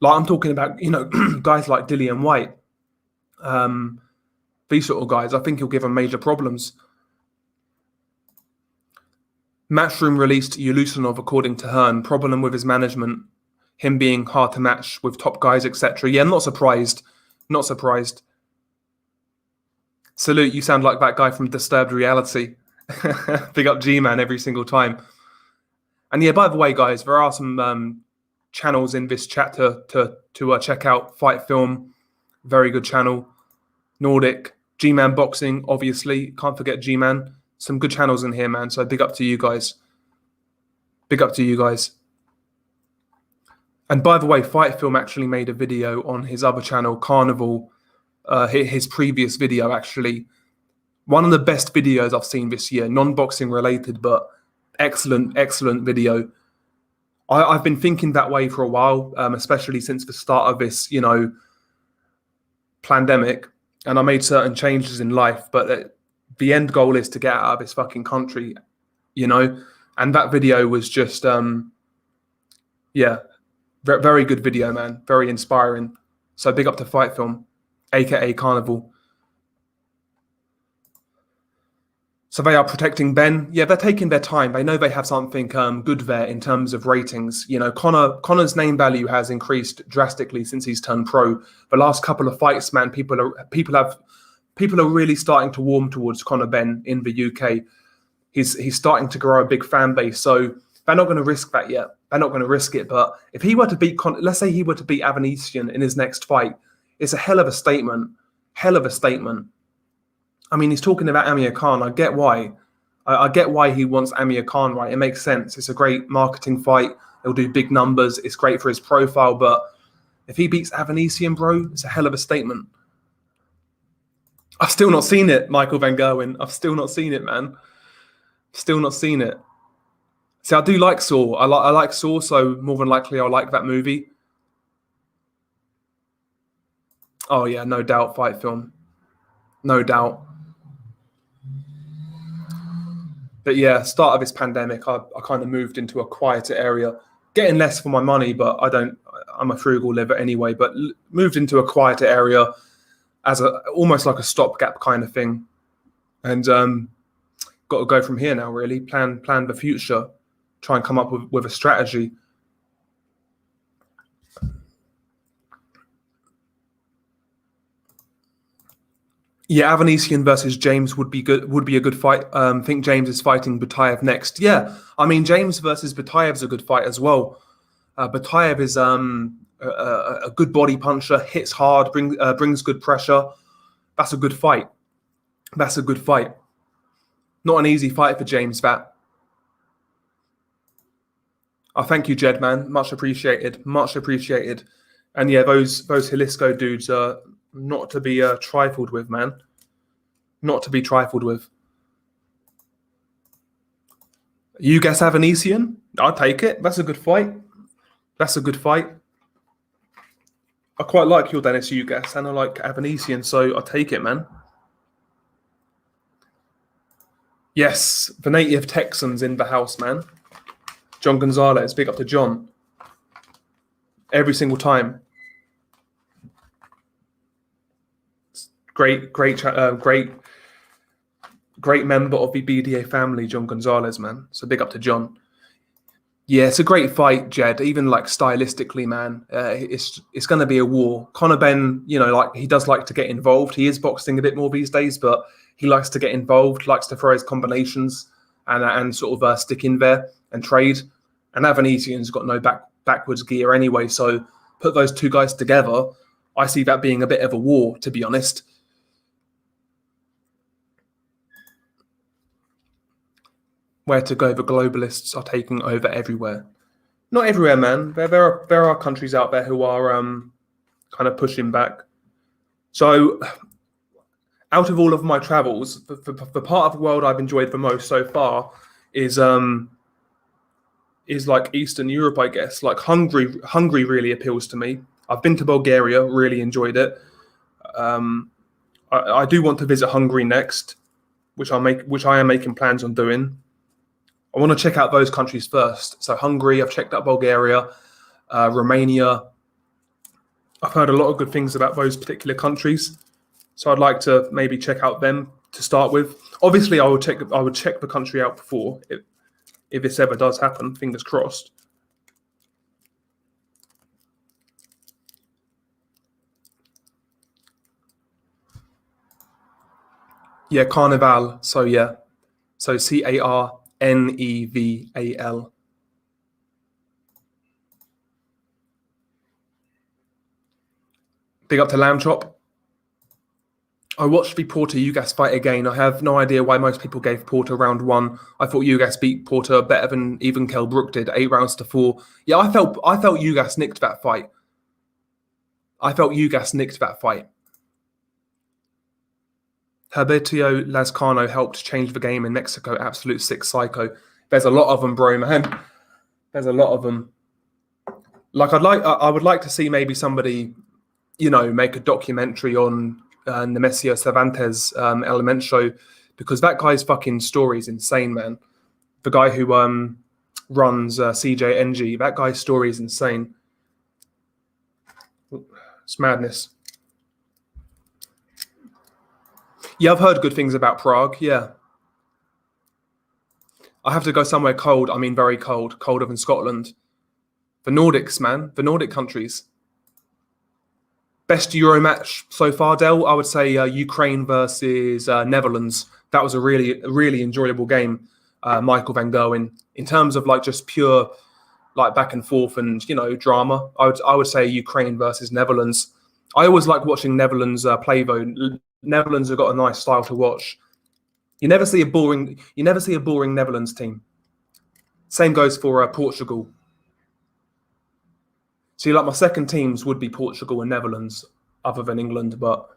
Like I'm talking about, guys like Dillian White. These sort of guys, I think he'll give them major problems. Matchroom released Yulusanov according to Hearn. Problem with his management. Him being hard to match with top guys, etc. Yeah, not surprised. Not surprised. Salute, you sound like that guy from Disturbed Reality. Big up G-Man every single time. And yeah, by the way, guys, there are some channels in this chat to check out. Fight Film, very good channel. Nordic, G-Man Boxing, obviously. Can't forget G-Man. Some good channels in here, man. So big up to you guys. Big up to you guys. And by the way, Fight Film actually made a video on his other channel, Carnival, his previous video, actually. One of the best videos I've seen this year, non-boxing related, but excellent, excellent video. I've been thinking that way for a while, especially since the start of this, pandemic. And I made certain changes in life, but the end goal is to get out of this fucking country, And that video was just, very good video, man. Very inspiring. So big up to Fight Film, aka Carnival. So they are protecting Ben. Yeah, they're taking their time. They know they have something good there in terms of ratings. Conor's name value has increased drastically since he's turned pro. The last couple of fights, man, people are really starting to warm towards Conor Benn in the UK. He's starting to grow a big fan base. So they're not going to risk that yet. They're not going to risk it. But if he were to beat, let's say he were to beat Avanesian in his next fight, it's a hell of a statement. Hell of a statement. I mean, he's talking about Amir Khan. I get why. I get why he wants Amir Khan, right? It makes sense. It's a great marketing fight. It'll do big numbers. It's great for his profile. But if he beats Avanesian, bro, it's a hell of a statement. I've still not seen it, Michael Van Gerwen. I've still not seen it, man. Still not seen it. See, I do like Saw. I like Saw, so more than likely I'll like that movie. Oh, yeah, no doubt, Fight Film. No doubt. But yeah, start of this pandemic, I kind of moved into a quieter area, getting less for my money, but I'm a frugal liver anyway, but moved into a quieter area as almost like a stopgap kind of thing. And got to go from here now, really. Plan the future, try and come up with a strategy. Yeah, Avanesian versus James would be good. Would be a good fight. I think James is fighting Butayev next. Yeah, I mean James versus Butayev is a good fight as well. Butayev is a good body puncher, hits hard, brings good pressure. That's a good fight. That's a good fight. Not an easy fight for James. That. Oh, thank you, Jed, man. Much appreciated. Much appreciated. And yeah, those Jalisco dudes are not to be trifled with, man. Not to be trifled with. You guess Avanesian? I'll take it. That's a good fight. That's a good fight. I quite like your Dennis Ugas, and I like Avanesian, so I'll take it, man. Yes, the native Texans in the house, man. John Gonzalez, big up to John. Every single time. Great member of the BDA family, John Gonzalez, man. So big up to John. Yeah, it's a great fight, Jed. Even like stylistically, man, it's going to be a war. Conor Benn, like he does like to get involved. He is boxing a bit more these days, but he likes to get involved, likes to throw his combinations and sort of stick in there and trade. And Avanesian's got no backwards gear anyway, so put those two guys together. I see that being a bit of a war, to be honest. Where to go, the globalists are taking over everywhere. Not everywhere, man. There are countries out there who are kind of pushing back. So, out of all of my travels, the part of the world I've enjoyed the most so far is like Eastern Europe, I guess. Like Hungary really appeals to me. I've been to Bulgaria, really enjoyed it. I do want to visit Hungary next, which I am making plans on doing. I want to check out those countries first. So Hungary, I've checked out Bulgaria, Romania. I've heard a lot of good things about those particular countries. So I'd like to maybe check out them to start with. Obviously, I would check the country out before if this ever does happen. Fingers crossed. Yeah, Carnival. So yeah, so Carneval. Big up to Lamb Chop. I watched the Porter Ugas fight again. I have no idea why most people gave Porter round one. I thought Ugas beat Porter better than even Kell Brook did, 8 rounds to 4. Yeah, I felt Ugas nicked that fight. Herberto Lazcano helped change the game in Mexico. Absolute sick psycho. There's a lot of them, bro, man. There's a lot of them. Like I would like to see maybe somebody, make a documentary on Nemesio Cervantes Element Show, because that guy's fucking story is insane, man. The guy who runs CJNG, that guy's story is insane. It's madness. Yeah, I've heard good things about Prague, yeah. I have to go somewhere cold. I mean, very cold. Colder than Scotland. The Nordics, man. The Nordic countries. Best Euro match so far, Del? I would say Ukraine versus Netherlands. That was a really enjoyable game, Michael van Gerwen. In terms of like just pure like back and forth and, drama, I would say Ukraine versus Netherlands. I always like watching Netherlands play, though. Netherlands have got a nice style to watch. You never see a boring Netherlands team. Same goes for Portugal. See, like my second teams would be Portugal and Netherlands, other than England. But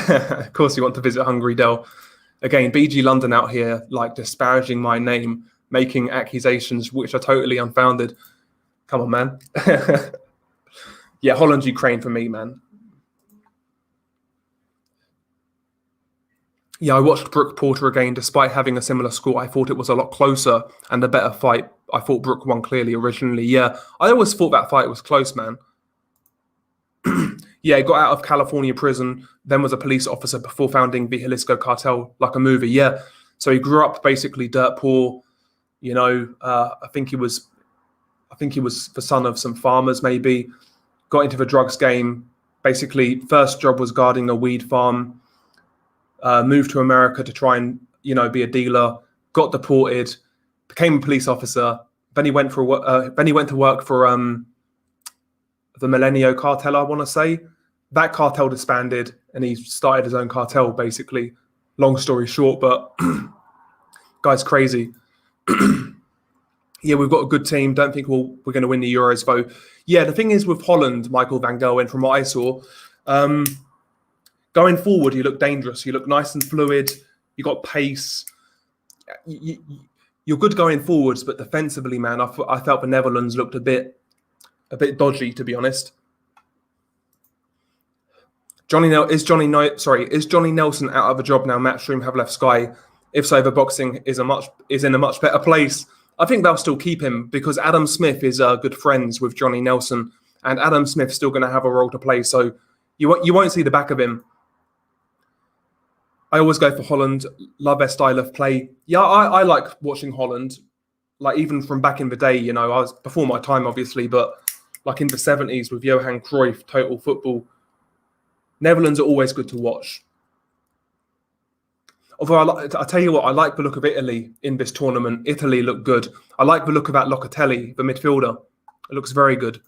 of course, you want to visit Hungary, Del. Again, BG London out here, like disparaging my name, making accusations which are totally unfounded. Come on, man. Yeah, Holland, Ukraine for me, man. Yeah, I watched Brooke Porter again. Despite having a similar score, I thought it was a lot closer and a better fight. I thought Brooke won clearly originally. Yeah, I always thought that fight was close, man. Yeah, he got out of California prison, then was a police officer before founding the Jalisco cartel, like a movie. Yeah, so he grew up basically dirt poor. I think he was the son of some farmers, maybe. Got into the drugs game. Basically, first job was guarding a weed farm. Moved to America to try and be a dealer. Got deported, became a police officer. Then he went to work for the Millennium cartel, I want to say. That cartel disbanded, and he started his own cartel. Basically, long story short, but guy's crazy. Yeah, we've got a good team. Don't think we're going to win the Euros, though. Yeah, the thing is with Holland, Michael van Gerwen, from what I saw. Going forward, you look dangerous. You look nice and fluid. You got pace. You're good going forwards, but defensively, man, I felt the Netherlands looked a bit dodgy, to be honest. Is Johnny Nelson out of a job now? Matchroom have left Sky. If so, the boxing is in a much better place. I think they'll still keep him because Adam Smith is good friends with Johnny Nelson, and Adam Smith's still going to have a role to play. So you won't see the back of him. I always go for Holland. Love their style of play. Yeah, I like watching Holland. Like even from back in the day, I was before my time, obviously, but like in the 70s with Johan Cruyff, total football. Netherlands are always good to watch. Although I tell you what, I like the look of Italy in this tournament. Italy look good. I like the look of that Locatelli, the midfielder. It looks very good.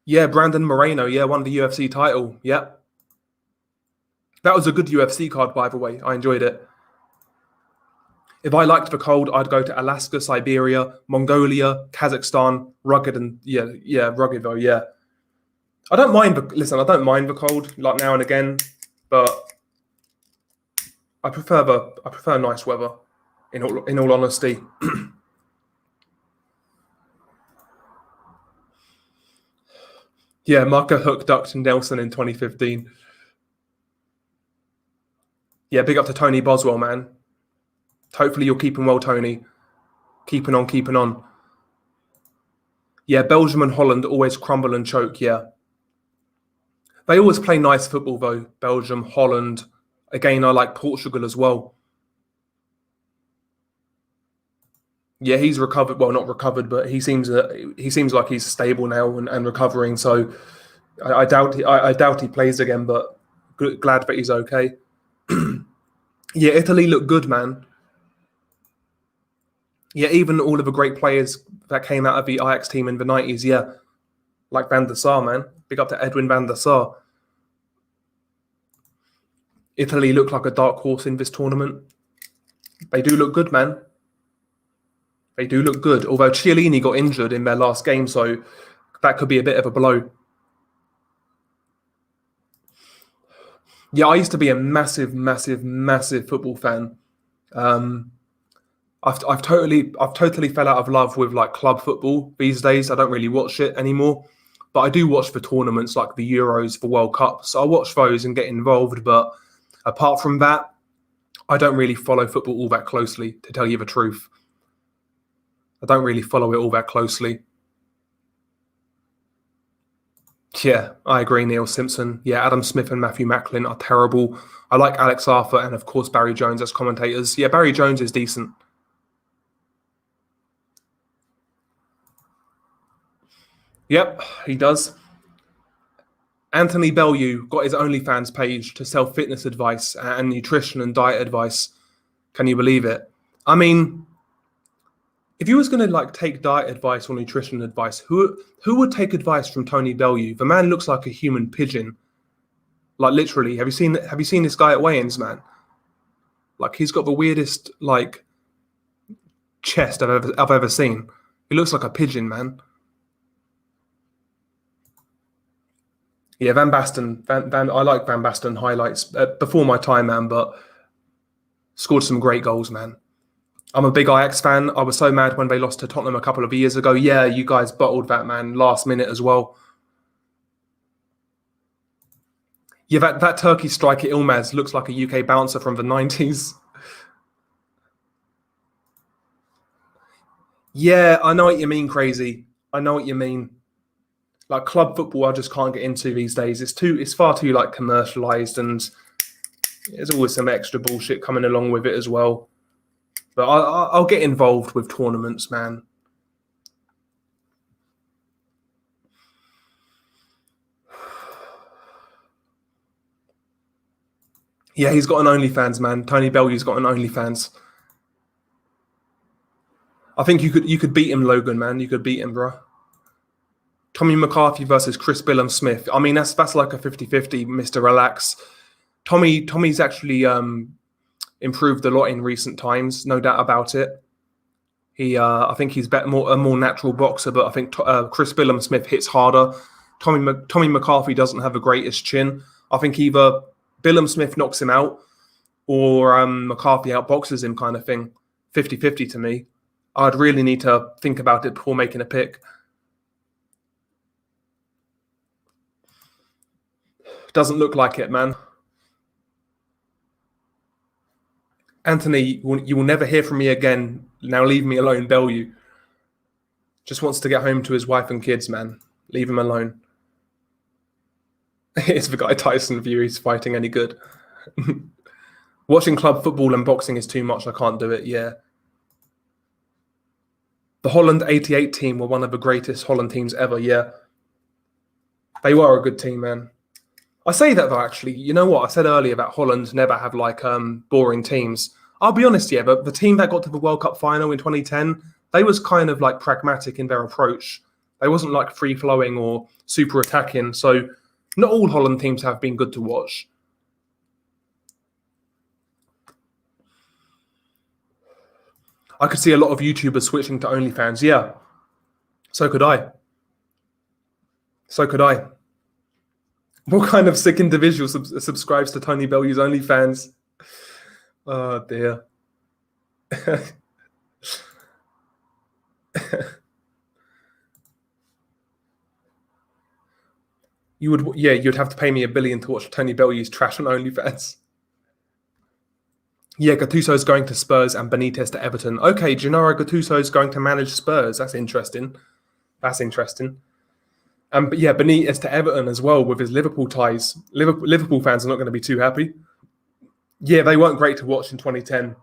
Yeah, Brandon Moreno. Yeah, won the UFC title. Yeah. That was a good UFC card, by the way. I enjoyed it. If I liked the cold, I'd go to Alaska, Siberia, Mongolia, Kazakhstan, rugged and rugged though. Yeah, I don't mind. Listen, I don't mind the cold, like now and again, but I prefer nice weather. In all honesty. Yeah, Marco Hook ducked Nelson in 2015. Yeah, big up to Tony Boswell, man. Hopefully you're keeping well, Tony. Keeping on, keeping on. Yeah, Belgium and Holland always crumble and choke, yeah. They always play nice football, though. Belgium, Holland. Again, I like Portugal as well. Yeah, he's recovered. Well, not recovered, but he seems like he's stable now and recovering. So I doubt he plays again, but glad that he's okay. Yeah, Italy look good, man. Yeah, even all of the great players that came out of the Ajax team in the 90s, yeah. Like Van der Sar, man. Big up to Edwin van der Sar. Italy look like a dark horse in this tournament. They do look good, man. They do look good. Although Chiellini got injured in their last game, so that could be a bit of a blow. Yeah, I used to be a massive, massive, massive football fan. Um, I've totally fell out of love with like club football these days. I don't really watch it anymore, but I do watch the tournaments like the Euros, the World Cup. So I watch those and get involved. But apart from that, I don't really follow football all that closely, to tell you the truth. I don't really follow it all that closely. Yeah, I agree, Neil Simpson. Yeah, Adam Smith and Matthew Macklin are terrible. I like Alex Arthur and, of course, Barry Jones as commentators. Yeah, Barry Jones is decent. Yep, he does. Anthony Bellew got his OnlyFans page to sell fitness advice and nutrition and diet advice. Can you believe it? I mean, if you was going to like take diet advice or nutrition advice, who would take advice from Tony Bellew? The man looks like a human pigeon. Like literally, have you seen this guy at weigh-ins, man? Like he's got the weirdest like chest I've ever seen. He looks like a pigeon, man. Yeah, Van Basten. I like Van Basten highlights before my time, man, but scored some great goals, man. I'm a big Ajax fan. I was so mad when they lost to Tottenham a couple of years ago. Yeah, you guys bottled that, man, last minute as well. Yeah, that Turkey striker Ilmaz looks like a UK bouncer from the 90s. Yeah, I know what you mean, crazy. I know what you mean. Like club football, I just can't get into these days. It's far too like commercialized, and there's always some extra bullshit coming along with it as well. But I'll get involved with tournaments, man. Yeah, he's got an OnlyFans, man. Tony Bellew's got an OnlyFans. I think you could beat him, Logan, man. You could beat him, bro. Tommy McCarthy versus Chris Billum Smith. I mean, that's like a 50-50, Mr. Relax. Tommy's actually improved a lot in recent times, no doubt about it. I think he's a more natural boxer, but I think Chris Billum Smith hits harder. Tommy McCarthy doesn't have the greatest chin. I think either Billum Smith knocks him out or McCarthy outboxes him, kind of thing. 50-50 to me. I'd really need to think about it before making a pick. Doesn't look like it, man. Anthony, you will never hear from me again. Now leave me alone, Bellew. Just wants to get home to his wife and kids, man. Leave him alone. It's the guy Tyson view. He's fighting any good. Watching club football and boxing is too much. I can't do it. Yeah. The Holland 88 team were one of the greatest Holland teams ever. Yeah. They were a good team, man. I say that though, actually. You know what? I said earlier that Holland never have like boring teams. I'll be honest, yeah, but the team that got to the World Cup final in 2010, they was kind of like pragmatic in their approach. They wasn't like free-flowing or super attacking. So not all Holland teams have been good to watch. I could see a lot of YouTubers switching to OnlyFans. Yeah, so could I. So could I. What kind of sick individual subscribes to Tony Bellew's OnlyFans? Oh, dear. You'd have to pay me $1 billion to watch Tony Bellew's trash on OnlyFans. Yeah, Gattuso's going to Spurs and Benitez to Everton. Okay, Gennaro Gattuso's going to manage Spurs. That's interesting. But yeah, Benitez to Everton as well with his Liverpool ties. Liverpool fans are not going to be too happy. Yeah, they weren't great to watch in 2010.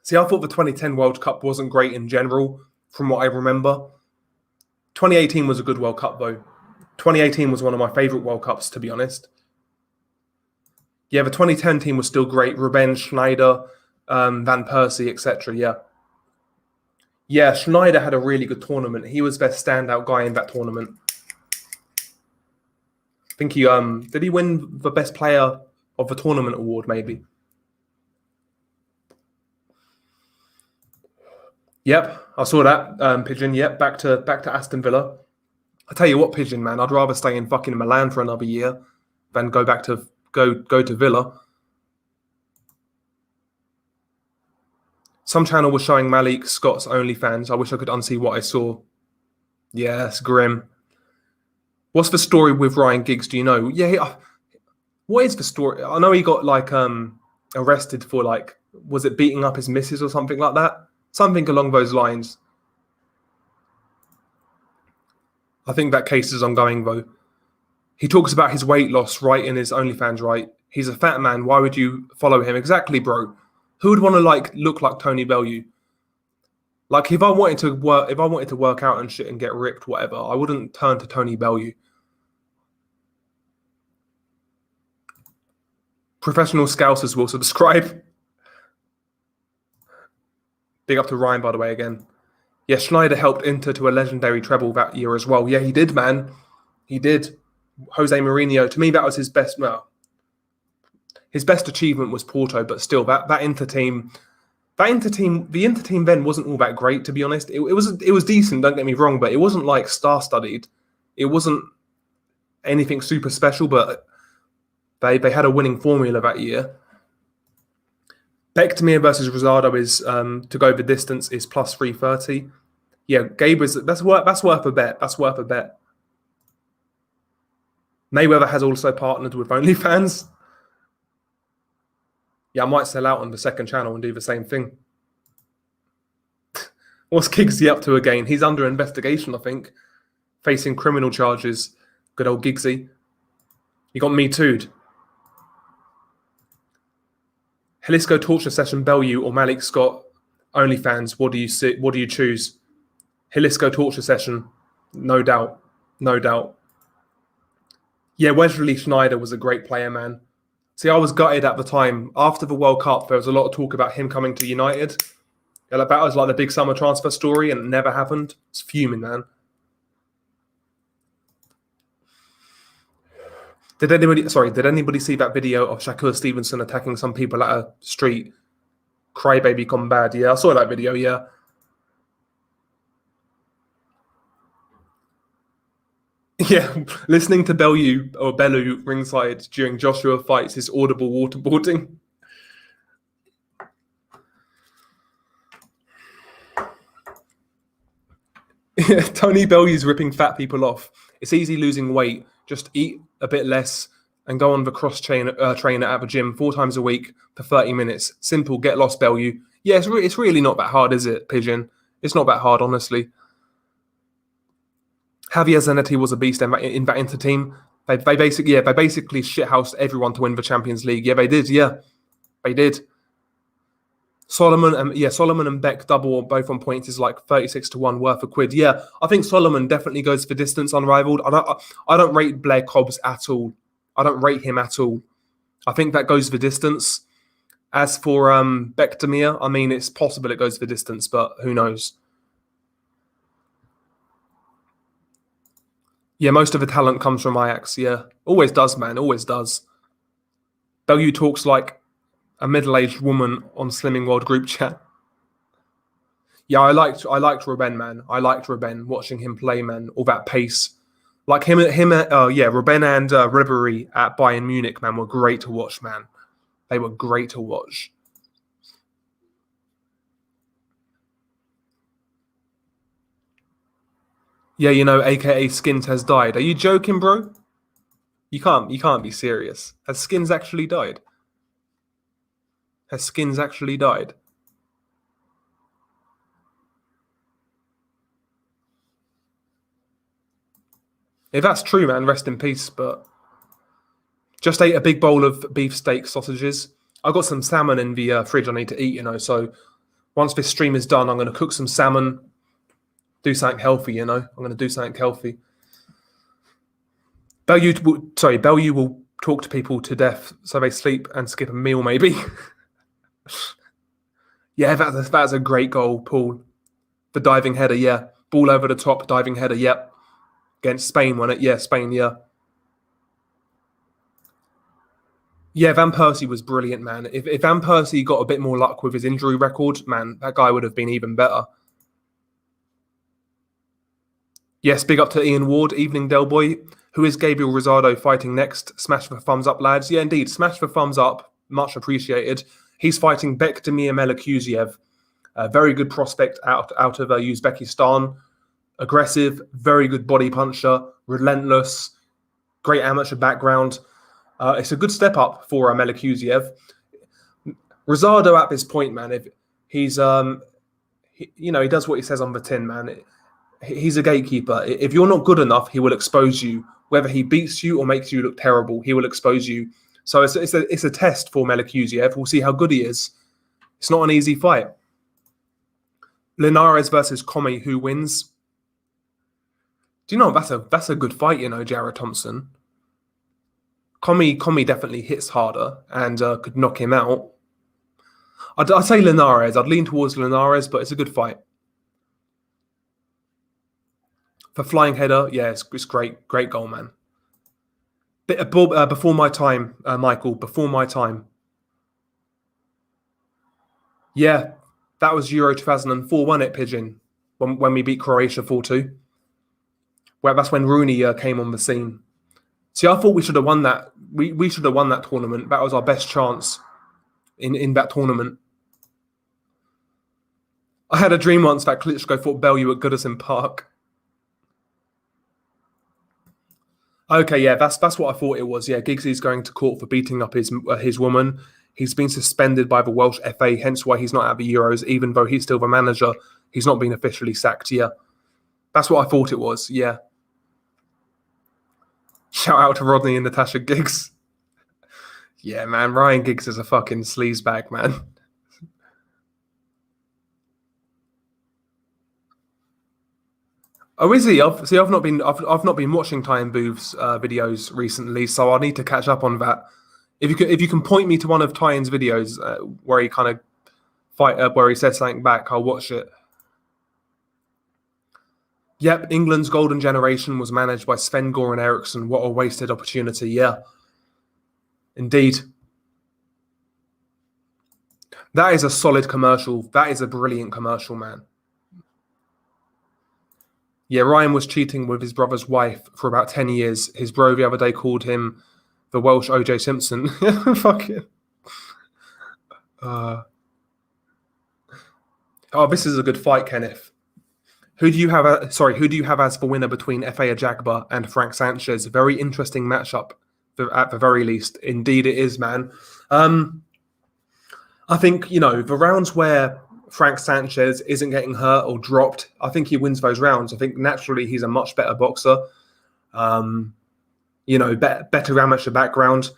See, I thought the 2010 World Cup wasn't great in general, from what I remember. 2018 was a good World Cup, though. 2018 was one of my favourite World Cups, to be honest. Yeah, the 2010 team was still great. Ruben, Schneider, Van Persie, etc. Yeah. Yeah, Schneider had a really good tournament. He was their standout guy in that tournament. I think he did he win the best player of the tournament award, maybe? Yep, I saw that, Pigeon. Yep, back to Aston Villa. I tell you what, Pigeon, man, I'd rather stay in fucking Milan for another year than go back to go to Villa. Some channel was showing Malik Scott's OnlyFans. I wish I could unsee what I saw. Yeah, it's grim. What's the story with Ryan Giggs? Do you know? Yeah, what is the story? I know he got like arrested for like, was it beating up his missus or something like that? Something along those lines. I think that case is ongoing though. He talks about his weight loss right in his OnlyFans, right? He's a fat man. Why would you follow him? Exactly, bro. Who would want to like look like Tony Bellew? Like if I wanted to work out and shit and get ripped, whatever, I wouldn't turn to Tony Bellew. Professional scousers will subscribe. Big up to Ryan, by the way, again. Yeah, Schneider helped Inter to a legendary treble that year as well. Yeah, he did, man. He did. Jose Mourinho, to me, that was his best. Well, his best achievement was Porto, but still, the Inter team then wasn't all that great, to be honest. It was decent. Don't get me wrong, but it wasn't like star-studded. It wasn't anything super special, but they had a winning formula that year. Bektemir versus Rosado is to go the distance is plus 330. Yeah, Gabe is that's worth a bet. That's worth a bet. Mayweather has also partnered with OnlyFans. Yeah, I might sell out on the second channel and do the same thing. What's Giggsy up to again? He's under investigation, I think, facing criminal charges. Good old Giggsy. He got Me Too'd. Jalisco torture session, Bellew or Malik Scott, OnlyFans. What do you choose? Jalisco torture session, no doubt, no doubt. Yeah, Wesley Schneider was a great player, man. See, I was gutted at the time. After the World Cup, there was a lot of talk about him coming to United. Yeah, that was like the big summer transfer story, and it never happened. It's fuming, man. Did anybody see that video of Shakur Stevenson attacking some people at a street? Crybaby gone bad. Yeah, I saw that video, yeah. Yeah, listening to Bellew ringside during Joshua fights is audible waterboarding. Tony Bellew's ripping fat people off. It's easy losing weight. Just eat a bit less and go on the trainer at the gym 4 times a week for 30 minutes. Simple, get lost, Bellew. Yeah, it's really not that hard, is it, Pigeon? It's not that hard, honestly. Javier Zanetti was a beast in that Inter team. They basically shithoused everyone to win the Champions League. Yeah, they did. Yeah, they did. Solomon and Beck double both on points is like 36-1 worth a quid. Yeah, I think Solomon definitely goes for distance unrivaled. I don't rate Blair Cobbs at all. I don't rate him at all. I think that goes for distance. As for Beck Demir, I mean, it's possible it goes for distance, but who knows? Yeah, most of the talent comes from Ajax. Yeah, always does, man. Always does. Bellew talks like a middle-aged woman on Slimming World group chat. Yeah, I liked Ruben, man. I liked Ruben, watching him play, man. All that pace, like Ruben and Ribery at Bayern Munich, man, were great to watch, man. They were great to watch. Yeah, AKA Skins has died. Are you joking, bro? You can't be serious. Has Skins actually died? Has Skins actually died? If that's true, man, rest in peace. But just ate a big bowl of beefsteak sausages. I got some salmon in the fridge I need to eat, So once this stream is done, I'm going to cook some salmon, do something healthy, I'm going to do something healthy. Bellew will talk to people to death so they sleep and skip a meal, maybe. Yeah, that's a great goal, Paul. The diving header, yeah. Ball over the top, diving header, yep. Against Spain, wasn't it? Yeah, Spain, yeah. Yeah, Van Persie was brilliant, man. If Van Persie got a bit more luck with his injury record, man, that guy would have been even better. Yes, big up to Ian Ward, evening Del Boy. Who is Gabriel Rosado fighting next? Smash the thumbs up, lads. Yeah, indeed, smash the thumbs up. Much appreciated. He's fighting Bekdemir Melekuziev, a very good prospect out of Uzbekistan. Aggressive, very good body puncher, relentless, great amateur background. It's a good step up for Melekuziev. Rosado at this point, man, if he's he does what he says on the tin, man. He's a gatekeeper. If you're not good enough, he will expose you. Whether he beats you or makes you look terrible, he will expose you. So it's a test for Melekuziev. We'll see how good he is. It's not an easy fight. Linares versus Commey, who wins? Do you know that's a good fight? Jared Thompson. Commey definitely hits harder and could knock him out. I'd say Linares. I'd lean towards Linares, but it's a good fight. For flying header, yeah, it's great. Great goal, man. Before my time, Michael, before my time. Yeah, that was Euro 2004, wasn't it, Pigeon? When we beat Croatia 4-2. Well, that's when Rooney came on the scene. See, I thought we should have won that. We should have won that tournament. That was our best chance in that tournament. I had a dream once that Klitschko fought Bellew at Goodison Park. Okay, yeah, that's what I thought it was. Yeah, Giggsy's going to court for beating up his woman. He's been suspended by the Welsh FA, hence why he's not at the Euros, even though he's still the manager. He's not been officially sacked. Yeah, that's what I thought it was. Yeah. Shout out to Rodney and Natasha Giggs. Yeah, man, Ryan Giggs is a fucking sleazebag, man. Oh, is he? I've not been watching Time Booth's videos recently, so I need to catch up on that. If you can point me to one of Tyan's videos where he kind of where he said something back, I'll watch it. Yep, England's golden generation was managed by Sven-Goran Eriksson. What a wasted opportunity, yeah. Indeed. That is a solid commercial. That is a brilliant commercial, man. Yeah, Ryan was cheating with his brother's wife for about 10 years. His bro the other day called him the Welsh O.J. Simpson. Fuck it. Oh, this is a good fight, Kenneth. Who do you have as the winner between Efe Ajagba and Frank Sanchez? Very interesting matchup at the very least. Indeed, it is, man. I think, the rounds where Frank Sanchez isn't getting hurt or dropped, I think he wins those rounds. I think naturally he's a much better boxer. Better amateur background.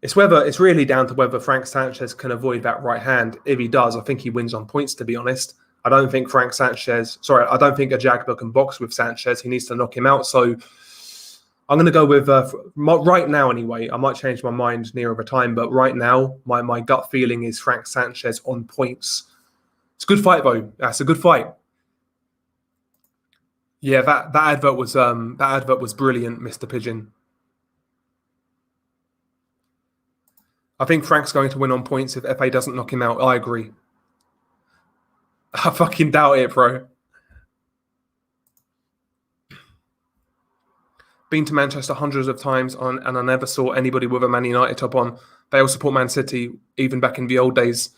It's really down to whether Frank Sanchez can avoid that right hand. If he does, I think he wins on points, to be honest. I don't think a Jagba can box with Sanchez. He needs to knock him out. So I'm going to go with, right now anyway, I might change my mind nearer the time, but right now, my gut feeling is Frank Sanchez on points. It's a good fight, though. That's a good fight. Yeah, that advert was brilliant, Mr. Pigeon. I think Frank's going to win on points if FA doesn't knock him out. I agree. I fucking doubt it, bro. Been to Manchester hundreds of times and I never saw anybody with a Man United top on. They all support Man City, even back in the old days.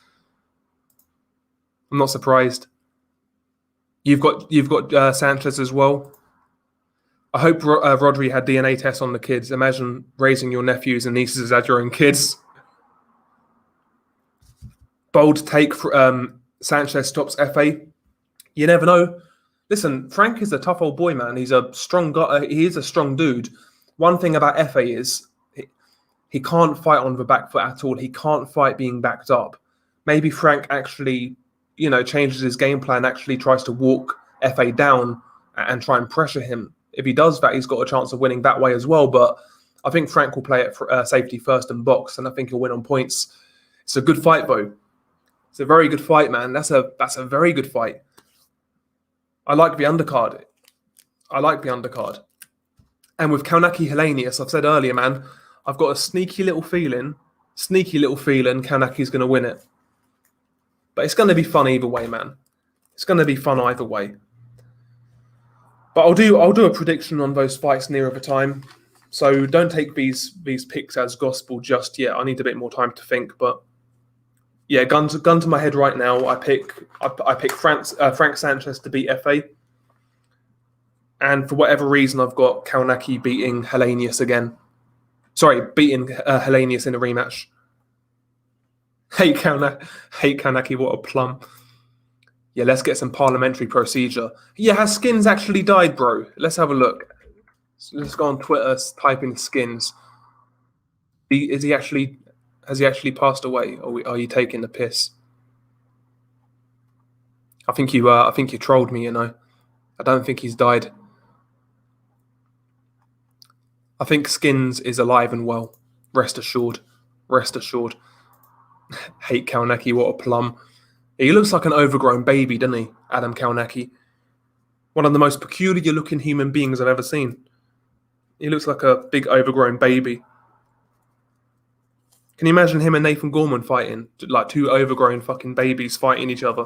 I'm not surprised. You've got Sanchez as well. I hope Rodri had DNA tests on the kids. Imagine raising your nephews and nieces as your own kids. Bold take. Sanchez stops FA. You never know. Listen, Frank is a tough old boy, man. He's a strong guy. He is a strong dude. One thing about FA is he can't fight on the back foot at all. He can't fight being backed up. Maybe Frank actually, changes his game plan, actually tries to walk FA down and try and pressure him. If he does that, he's got a chance of winning that way as well. But I think Frank will play it for safety first and box, and I think he'll win on points. It's a good fight, though. It's a very good fight, man. That's a very good fight. I like the undercard. And with Kaunaki Helenius, I've said earlier, man, I've got a sneaky little feeling Kaunaki's going to win it. But it's going to be fun either way, man. It's going to be fun either way. But I'll do a prediction on those fights nearer the time. So don't take these picks as gospel just yet. I need a bit more time to think, but yeah, gun to my head right now. I pick Frank Sanchez to beat FA, and for whatever reason, I've got Kaunaki beating Helenius again. Sorry, beating Helenius in a rematch. Hate Kaunaki, what a plum. Yeah, let's get some parliamentary procedure. Yeah, has Skins actually died, bro? Let's have a look. Let's go on Twitter, type in Skins. Has he actually passed away, or are you taking the piss? I think you trolled me. I don't think he's died. I think Skins is alive and well. Rest assured. Hate Kaunaki, what a plum. He looks like an overgrown baby, doesn't he, Adam Kaunaki? One of the most peculiar-looking human beings I've ever seen. He looks like a big overgrown baby. Can you imagine him and Nathan Gorman fighting? Like two overgrown fucking babies fighting each other.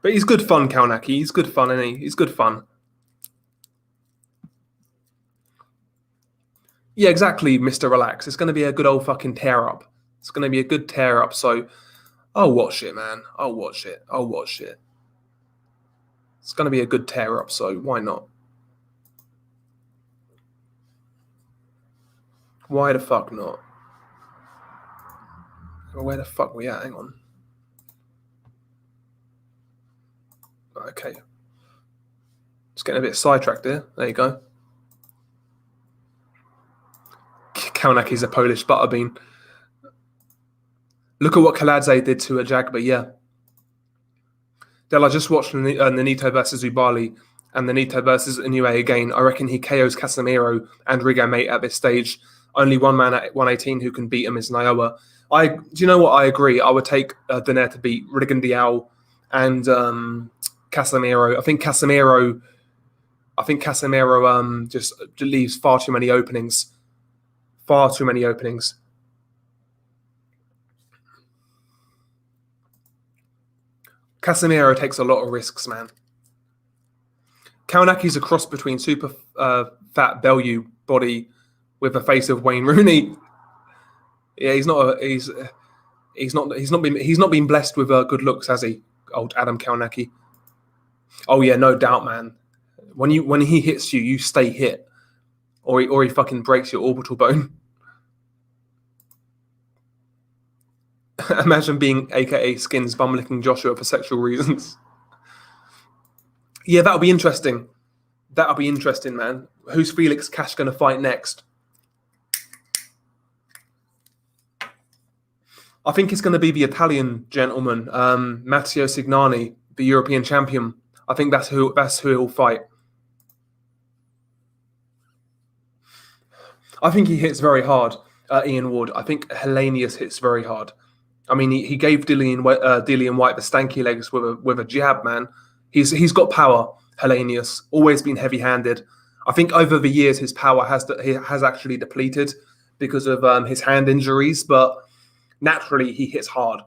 But he's good fun, Kaunaki. He's good fun, isn't he? He's good fun. Yeah, exactly, Mr. Relax. It's going to be a good old fucking tear-up. It's going to be a good tear-up, so I'll watch it, man. I'll watch it. It's going to be a good tear-up, so why not? Why the fuck not? Where the fuck are we at? Hang on. Okay. Just getting a bit sidetracked there. There you go. Kaunaki's a Polish butterbean. Look at what Kaladze did to Jagba, yeah. Del, I just watched Nonito versus Ubali and Nonito versus Inoue again. I reckon he KOs Casemiro and Rigo Mate at this stage. Only one man at 118 who can beat him is Naoya. Do you know what? I agree. I would take Donaire to beat Rigan Diao and Casemiro. I think Casemiro just leaves far too many openings. Casemiro takes a lot of risks, man. Kaunaki's a cross between super fat Bellew body with a face of Wayne Rooney. Yeah, he's not been blessed with good looks, has he? Old Adam Kaunaki. Oh yeah, no doubt, man. When he hits you, you stay hit, or he fucking breaks your orbital bone. Imagine being AKA Skins bum licking Joshua for sexual reasons. Yeah, that'll be interesting. That'll be interesting, man. Who's Felix Cash going to fight next? I think it's going to be the Italian gentleman, Matteo Signani, the European champion. I think that's who he'll fight. I think he hits very hard, Ian Ward. I think Hellenius hits very hard. I mean, he gave Dillian White the stanky legs with a jab, man. He's got power. Hellenius always been heavy-handed. I think over the years his power has actually depleted because of his hand injuries, but naturally he hits hard.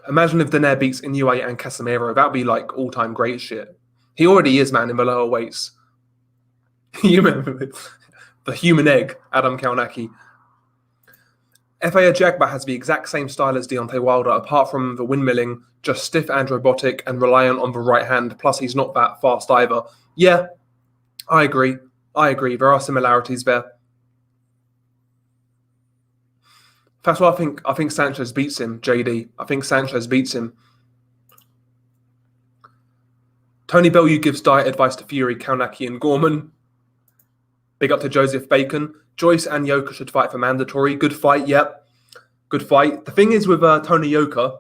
Imagine if Daenerys beats Inoue and Casemiro. That'd be like all-time great shit. He already is, man, in the lower weights. You remember the human egg, Adam Kalnacki. F.A. Ajagba has the exact same style as Deontay Wilder, apart from the windmilling, just stiff and robotic and reliant on the right hand, plus he's not that fast either. Yeah, I agree. There are similarities there. That's why I think Sanchez beats him, JD. I think Sanchez beats him. Tony Bellew gives diet advice to Fury, Kalnacki and Gorman. Big up to Joseph Bacon. Joyce and Yoka should fight for mandatory. Good fight, yep. Good fight. The thing is with Tony Yoka,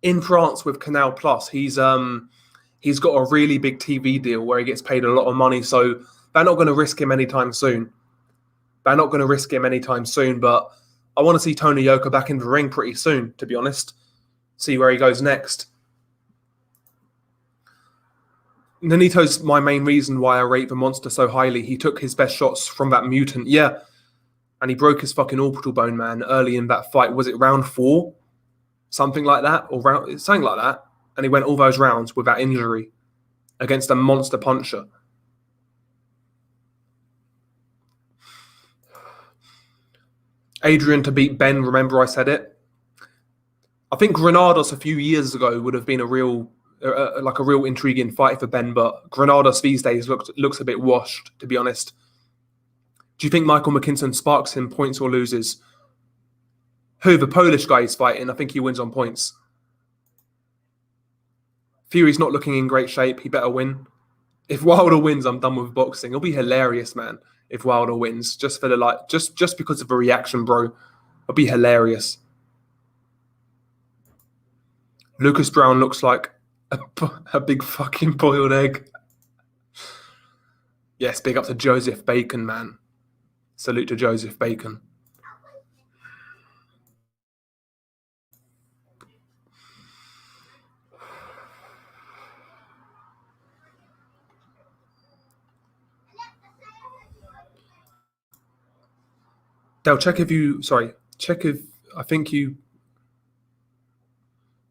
in France with Canal Plus, he's got a really big TV deal where he gets paid a lot of money, so they're not going to risk him anytime soon. But I want to see Tony Yoka back in the ring pretty soon, to be honest. See where he goes next. Nonito's my main reason why I rate the monster so highly. He took his best shots from that mutant, yeah. And he broke his fucking orbital bone, man, early in that fight. Was it round 4? Something like that? Something like that. And he went all those rounds with that injury against a monster puncher. Adrian to beat Ben, remember I said it? I think Granados a few years ago would have been a real intriguing fight for Ben, but Granados these days looks a bit washed, to be honest. Do you think Michael McKinson sparks him, points or loses? Who, the Polish guy he's fighting? I think he wins on points. Fury's not looking in great shape. He better win. If Wilder wins, I'm done with boxing. It'll be hilarious, man. If Wilder wins, just because of the reaction, bro, it'll be hilarious. Lucas Brown looks like a big fucking boiled egg. Yes, big up to Joseph Bacon, man. Salute to Joseph Bacon. They'll check if you. Sorry, check if I think you.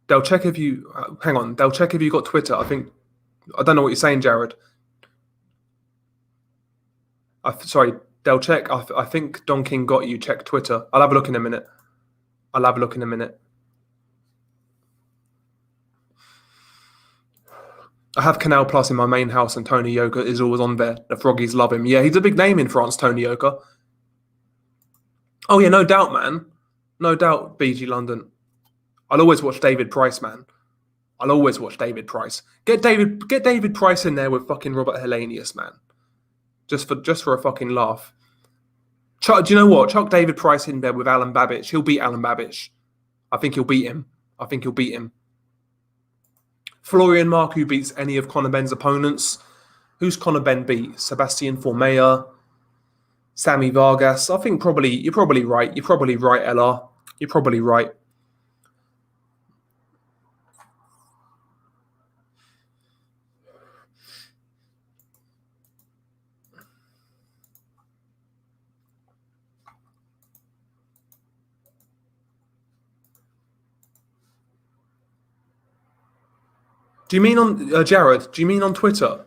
They'll check if you. Hang on. They'll check if you got Twitter. I don't know what you're saying, Jared. Sorry. They'll check. I think Don King got you. Check Twitter. I'll have a look in a minute. I have Canal Plus in my main house, and Tony Yoka is always on there. The Froggies love him. Yeah, he's a big name in France, Tony Yoka. Oh yeah, no doubt, man. No doubt, BG London. I'll always watch David Price, man. I'll always watch David Price. Get David Price in there with fucking Robert Hellenius, man. Just for a fucking laugh. Do you know what? Chuck David Price in there with Alan Babich. He'll beat Alan Babich. I think he'll beat him. Florian Marku beats any of Conor Benn's opponents. Who's Conor Benn beat? Sebastian Formella, Sammy Vargas. I think you're probably right. You're probably right, LR. You're probably right. Do you mean on Jared? Do you mean on Twitter?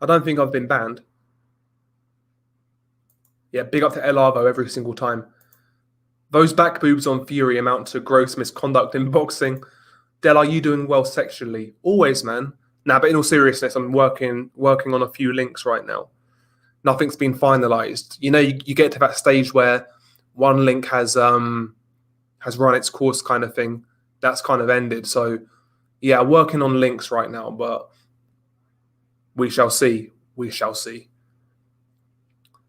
I don't think I've been banned. Yeah, big up to El Arvo every single time. Those back boobs on Fury amount to gross misconduct in boxing. Del, are you doing well sexually? Always, man. Nah, but in all seriousness, I'm working on a few links right now. Nothing's been finalized. You know, you get to that stage where one link has run its course, kind of thing. That's kind of ended. So yeah, working on links right now, but we shall see. We shall see.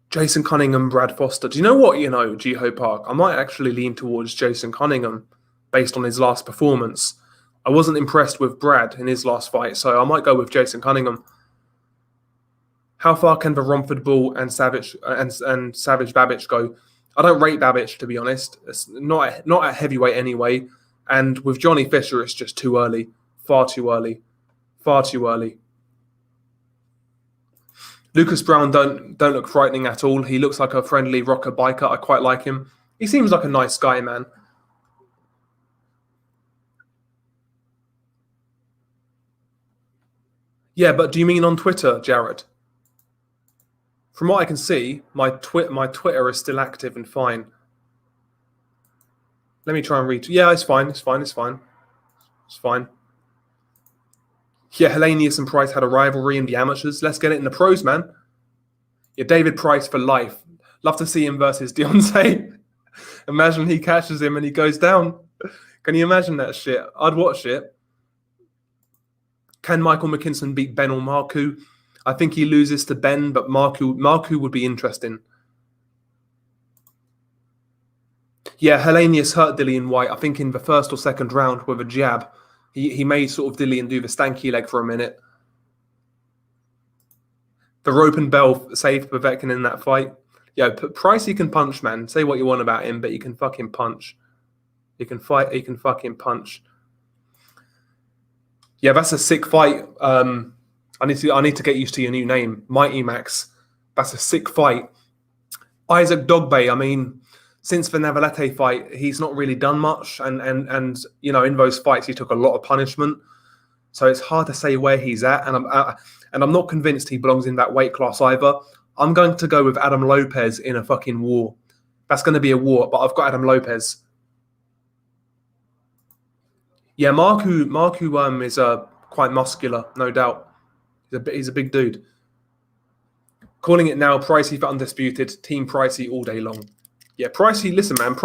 Jason Cunningham, Brad Foster. Do you know what? You know, Jiho Park. I might actually lean towards Jason Cunningham based on his last performance. I wasn't impressed with Brad in his last fight, so I might go with Jason Cunningham. How far can the Romford Bull and Savage Babbage go? I don't rate Babbage, to be honest. It's not at heavyweight anyway. And with Johnny Fisher, it's just too early. Far too early. Far too early. Lucas Brown don't look frightening at all. He looks like a friendly rocker biker. I quite like him. He seems like a nice guy, man. Yeah, but do you mean on Twitter, Jared? From what I can see, my Twitter is still active and fine. Let me try and read. Yeah, it's fine. It's fine. It's fine. It's fine. Yeah, Hellenius and Price had a rivalry in the amateurs. Let's get it in the pros, man. Yeah, David Price for life. Love to see him versus Deontay. Imagine he catches him and he goes down. Can you imagine that shit? I'd watch it. Can Michael McKinson beat Ben or Marku? I think he loses to Ben, but Marku would be interesting. Yeah, Hellenius hurt Dillian White, I think in the first or second round with a jab. He made sort of Dillian do the stanky leg for a minute. The rope and bell saved Povetkin in that fight. Yeah, Pricey can punch, man. Say what you want about him, but he can fucking punch. He can fight. He can fucking punch. Yeah, that's a sick fight. I need to get used to your new name, Mighty Max. That's a sick fight. Isaac Dogbe. I mean, since the Navalete fight, he's not really done much, and you know, in those fights, he took a lot of punishment. So it's hard to say where he's at, and I'm not convinced he belongs in that weight class either. I'm going to go with Adam Lopez in a fucking war. That's going to be a war, but I've got Adam Lopez. Yeah, Marku is quite muscular, no doubt. He's a big dude. Calling it now, Pricey for undisputed. Team Pricey all day long. Yeah, Pricey. Listen, man,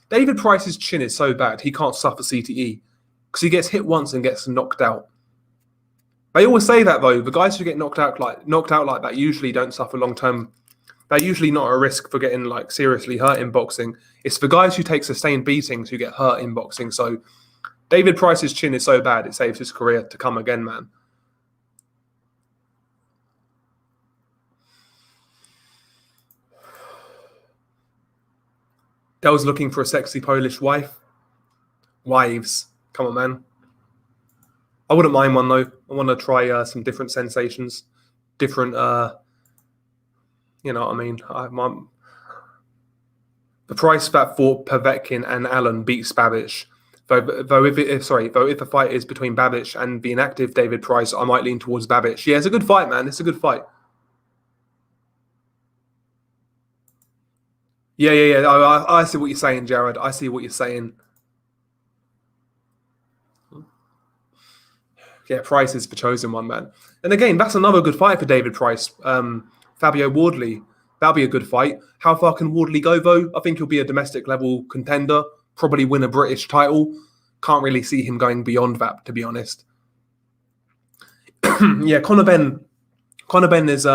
David Price's chin is so bad he can't suffer CTE because he gets hit once and gets knocked out. They always say that though. The guys who get knocked out like that usually don't suffer long term. They're usually not at risk for getting like seriously hurt in boxing. It's the guys who take sustained beatings who get hurt in boxing. So David Price's chin is so bad it saves his career to come again, man. Dell's looking for a sexy Polish wife. Wives. Come on, man. I wouldn't mind one, though. I want to try some different sensations. Different, you know what I mean? The price that for Povetkin and Allen beats Babbage. Though if the fight is between Babbage and the inactive David Price, I might lean towards Babbage. Yeah, it's a good fight, man. It's a good fight. Yeah. I see what you're saying, Jared. I see what you're saying. Yeah, Price is the chosen one, man. And again, that's another good fight for David Price. Fabio Wardley, that'll be a good fight. How far can Wardley go, though? I think he'll be a domestic level contender, probably win a British title. Can't really see him going beyond that, to be honest. Yeah, Conor Ben is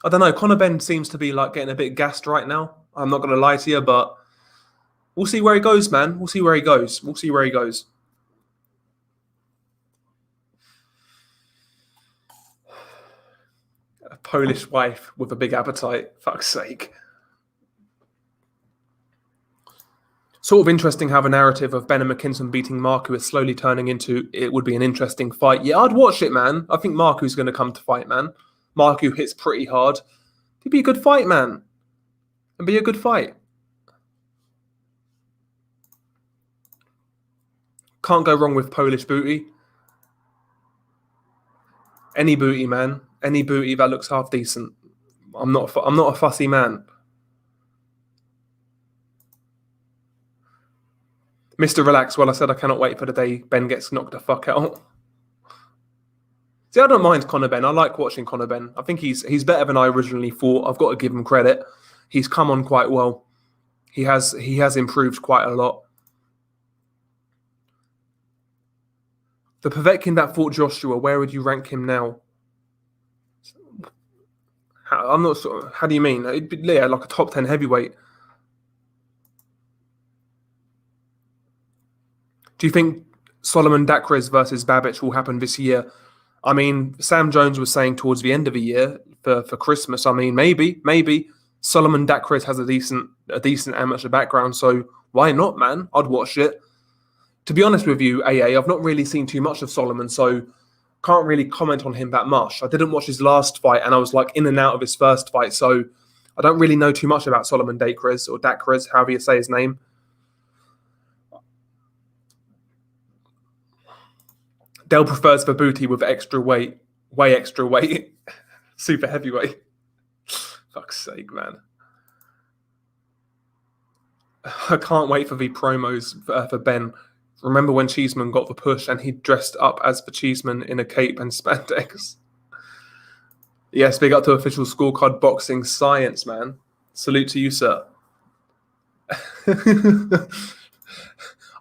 I don't know. Conor Ben seems to be like getting a bit gassed right now. I'm not going to lie to you, but we'll see where he goes, man. We'll see where he goes. We'll see where he goes. A Polish wife with a big appetite. Fuck's sake. Sort of interesting how the narrative of Ben and McKinson beating Marku is slowly turning into it would be an interesting fight. Yeah, I'd watch it, man. I think Marku's going to come to fight, man. Marku hits pretty hard. It'd be a good fight, man. It'd be a good fight. Can't go wrong with Polish booty. Any booty, man. Any booty that looks half decent. I'm not a fussy man. Mr. Relax. Well, I said I cannot wait for the day Ben gets knocked the fuck out. See, I don't mind Conor Benn. I like watching Conor Benn. I think he's better than I originally thought. I've got to give him credit. He's come on quite well. He has improved quite a lot. The Povetkin that fought Joshua, where would you rank him now? I'm not sure. How do you mean? Yeah, like a top 10 heavyweight. Do you think Solomon Dakres versus Babic will happen this year? I mean, Sam Jones was saying towards the end of the year for Christmas. I mean, maybe Solomon Dakres has a decent amateur background, so why not, man? I'd watch it. To be honest with you, AA, I've not really seen too much of Solomon, so can't really comment on him that much. I didn't watch his last fight, and I was like in and out of his first fight, so I don't really know too much about Solomon Dakres, or Dakres, however you say his name. Dell prefers the booty with extra weight, way extra weight, super heavyweight. Fuck's sake, man. I can't wait for the promos for Ben. Remember when Cheeseman got the push and he dressed up as the Cheeseman in a cape and spandex? Yes, big up to official scorecard boxing science, man. Salute to you, sir.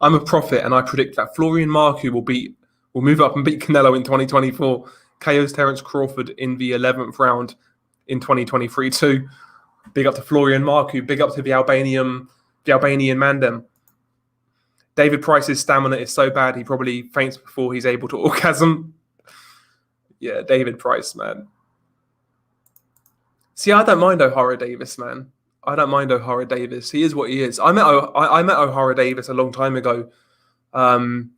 I'm a prophet and I predict that Florian Marku will move up and beat Canelo in 2024. KO's Terence Crawford in the 11th round in 2023 too. Big up to Florian Marku. Big up to the Albanian Mandem. David Price's stamina is so bad he probably faints before he's able to orgasm. Yeah, David Price, man. See, I don't mind O'Hara Davis, man. I don't mind O'Hara Davis. He is what he is. I met O'Hara Davis a long time ago. And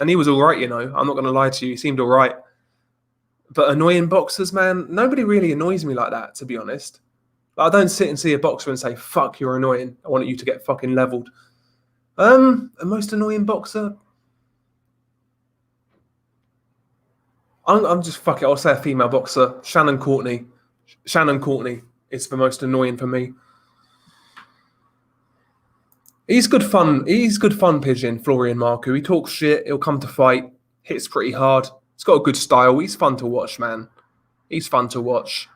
he was all right, you know. I'm not going to lie to you. He seemed all right. But annoying boxers, man, nobody really annoys me like that, to be honest. I don't sit and see a boxer and say, fuck, you're annoying. I want you to get fucking leveled. A most annoying boxer? I'm just, fuck it, I'll say a female boxer. Shannon Courtney. Shannon Courtney is the most annoying for me. He's good fun, Pigeon, Florian Marku. He talks shit, he'll come to fight, hits pretty hard. He's got a good style. He's fun to watch, man. He's fun to watch.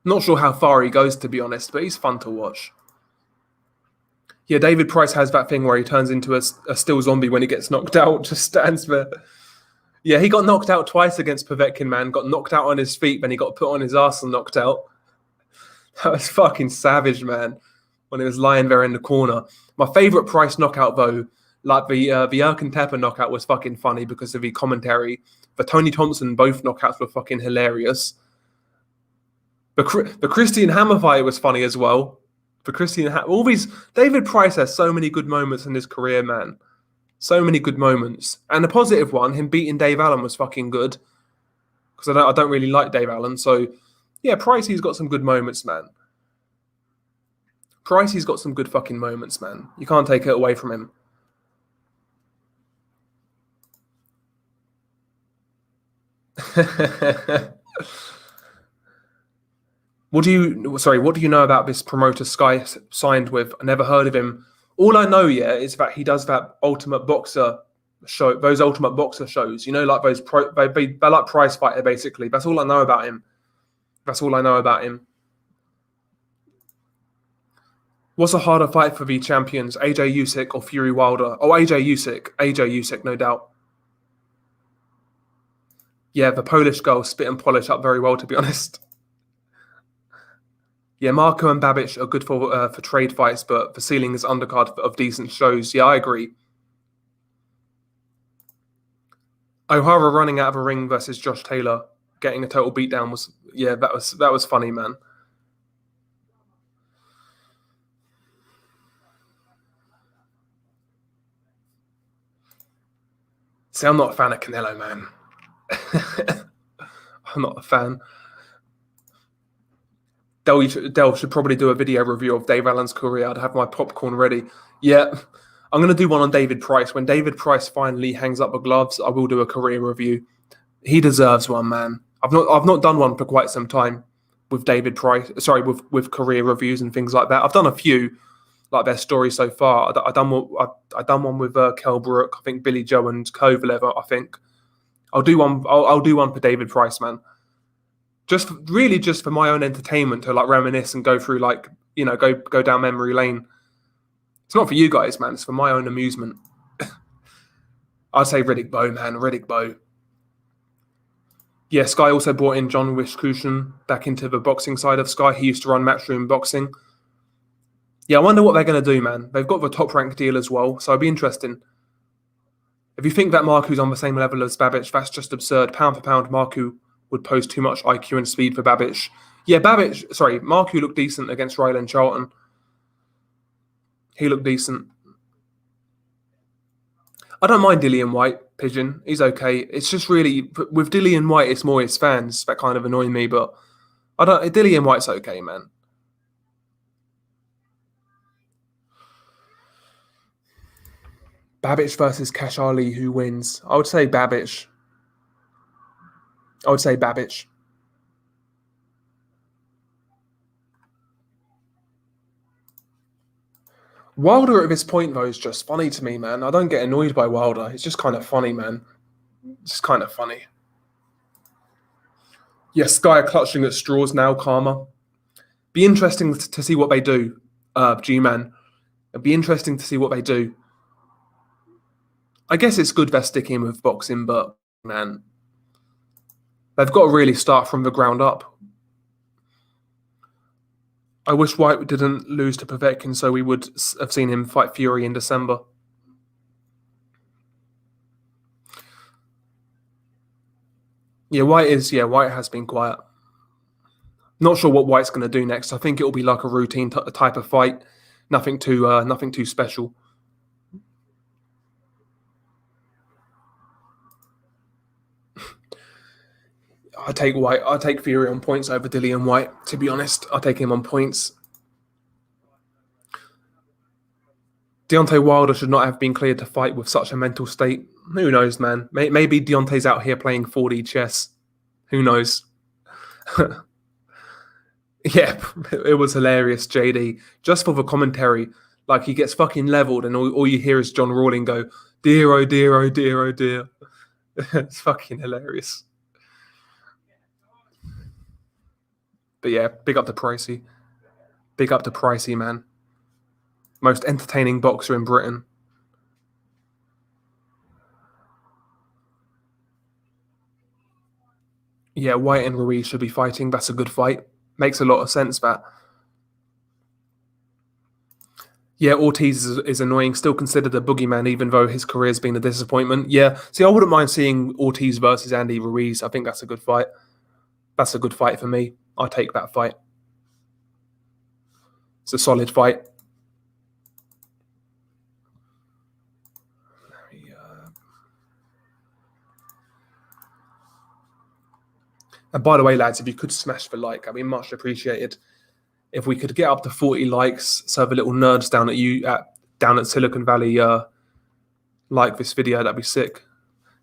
Not sure how far he goes, to be honest, but he's fun to watch. Yeah, David Price has that thing where he turns into a still zombie when he gets knocked out, just stands there. Yeah, he got knocked out twice against Povetkin, man. Got knocked out on his feet, then he got put on his ass and knocked out. That was fucking savage, man, when he was lying there in the corner. My favourite Price knockout, though, like the Erkin Tepper knockout was fucking funny because of the commentary. The Tony Thompson both knockouts were fucking hilarious. The Christian Hammer fight was funny as well. David Price has so many good moments in his career, man. So many good moments. And the positive one, him beating Dave Allen, was fucking good. Because I don't really like Dave Allen. So, yeah, Pricey's got some good moments, man. Pricey's got some good fucking moments, man. You can't take it away from him. What do you know about this promoter Sky signed with? I never heard of him. All I know, is that he does that Ultimate Boxer show, those Ultimate Boxer shows. You know, like those they like Prize Fighter, basically. That's all I know about him. What's a harder fight for the champions, AJ Usyk or Fury Wilder? Oh, AJ Usyk, no doubt. Yeah, the Polish girl spit and polish up very well, to be honest. Yeah, Marco and Babic are good for trade fights, but the ceiling is undercard of decent shows. Yeah, I agree. O'Hara running out of a ring versus Josh Taylor, getting a total beatdown that was funny, man. See, I'm not a fan of Canelo, man. I'm not a fan. Del should probably do a video review of Dave Allen's career. I'd have my popcorn ready. Yeah, I'm going to do one on David Price. When David Price finally hangs up the gloves, I will do a career review. He deserves one, man. I've not done one for quite some time with David Price. Sorry, with career reviews and things like that. I've done a few, like their story so far. I done one with Kell Brook. I think Billy Joe and Kovalev. I think I'll do one. I'll do one for David Price, man. Just for my own entertainment to like reminisce and go through like go down memory lane. It's not for you guys, man. It's for my own amusement. I'd say Riddick Bowe, man. Riddick Bowe. Yeah, Sky also brought in John Wiskushin back into the boxing side of Sky. He used to run Matchroom Boxing. Yeah, I wonder what they're going to do, man. They've got the top rank deal as well, so it'd be interesting. If you think that Marku's on the same level as Babic, that's just absurd. Pound for pound, Marku would pose too much IQ and speed for Babic. Yeah, Marku looked decent against Ryland Charlton. He looked decent. I don't mind Dillian White, Pigeon. He's okay. It's just really, with Dillian White, it's more his fans that kind of annoy me, but Dillian White's okay, man. Babic versus Cash Ali, who wins? I would say Babic. Wilder at this point, though, is just funny to me, man. I don't get annoyed by Wilder. It's just kind of funny, man. It's just kind of funny. Yes, Sky are clutching at straws now, Karma. Be interesting to see what they do, G-Man. It'd be interesting to see what they do. I guess it's good they're sticking with boxing, but, man, they've got to really start from the ground up. I wish White didn't lose to Povetkin, so we would have seen him fight Fury in December. Yeah, White has been quiet. Not sure what White's going to do next. I think it will be like a routine type of fight. Nothing too special. I take Fury on points over Dillian White, to be honest. I take him on points. Deontay Wilder should not have been cleared to fight with such a mental state. Who knows, man? Maybe Deontay's out here playing 4D chess. Who knows? Yeah, it was hilarious, JD. Just for the commentary, like he gets fucking leveled and all you hear is John Rawling go, dear, oh dear, oh dear, oh dear. It's fucking hilarious. But yeah, big up to Pricey. Big up to Pricey, man. Most entertaining boxer in Britain. Yeah, White and Ruiz should be fighting. That's a good fight. Makes a lot of sense, that. Yeah, Ortiz is annoying. Still considered a boogeyman, even though his career's been a disappointment. Yeah, see, I wouldn't mind seeing Ortiz versus Andy Ruiz. I think that's a good fight. That's a good fight for me. I take that fight. It's a solid fight. And by the way, lads, if you could smash the like, I'd be much appreciated. If we could get up to 40 likes, so the little nerds down at Silicon Valley like this video, that'd be sick.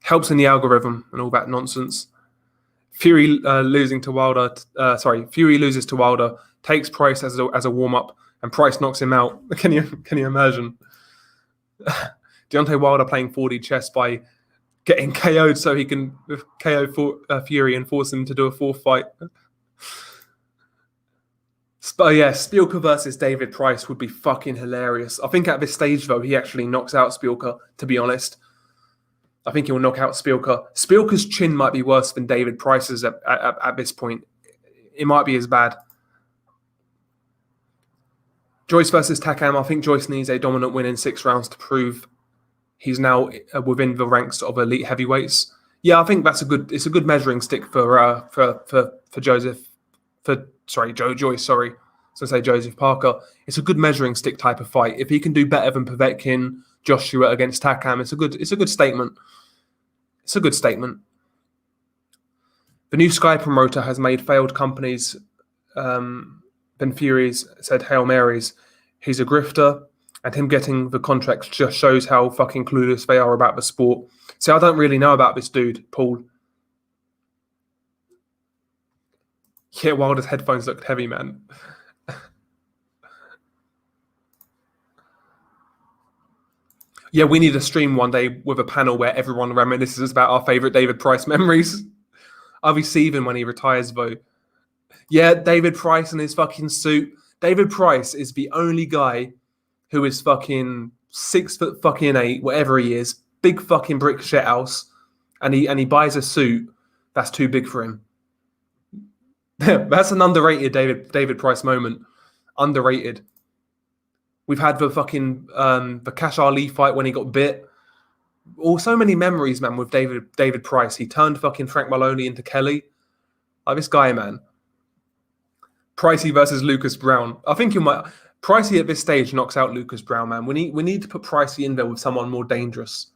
Helps in the algorithm and all that nonsense. Fury losing to Wilder. Fury loses to Wilder, takes Price as a warm up, and Price knocks him out. Can you imagine? Deontay Wilder playing 4D chess by getting KO'd so he can KO Fury and force him to do a fourth fight. But yeah, Spielka versus David Price would be fucking hilarious. I think at this stage, though, he actually knocks out Spielka, to be honest. I think he'll knock out Spielka. Spielka's chin might be worse than David Price's at this point. It might be as bad. Joyce versus Takam. I think Joyce needs a dominant win in 6 rounds to prove he's now within the ranks of elite heavyweights. Yeah, I think it's a good measuring stick for Joe Joyce. Sorry, so say Joseph Parker. It's a good measuring stick type of fight. If he can do better than Povetkin, Joshua against Takam, it's a good statement. It's a good statement. The new Sky promoter has made failed companies. Ben Fury's said Hail Marys. He's a grifter, and him getting the contracts just shows how fucking clueless they are about the sport. See, I don't really know about this dude, Paul. Yeah, Wilder's headphones looked heavy, man. Yeah, we need a stream one day with a panel where everyone reminisces about our favorite David Price memories. I'll be seething when he retires, though. Yeah, David Price in his fucking suit. David Price is the only guy who is fucking 6 foot fucking 8, whatever he is, big fucking brick shit house, and he buys a suit that's too big for him. That's an underrated David Price moment. Underrated. We've had the fucking the Cash Ali fight when he got bit. So many memories, man, with David Price. He turned fucking Frank Maloney into Kelly. Like this guy, man. Pricey versus Lucas Brown. I think you might. Pricey at this stage knocks out Lucas Brown, man. We need to put Pricey in there with someone more dangerous.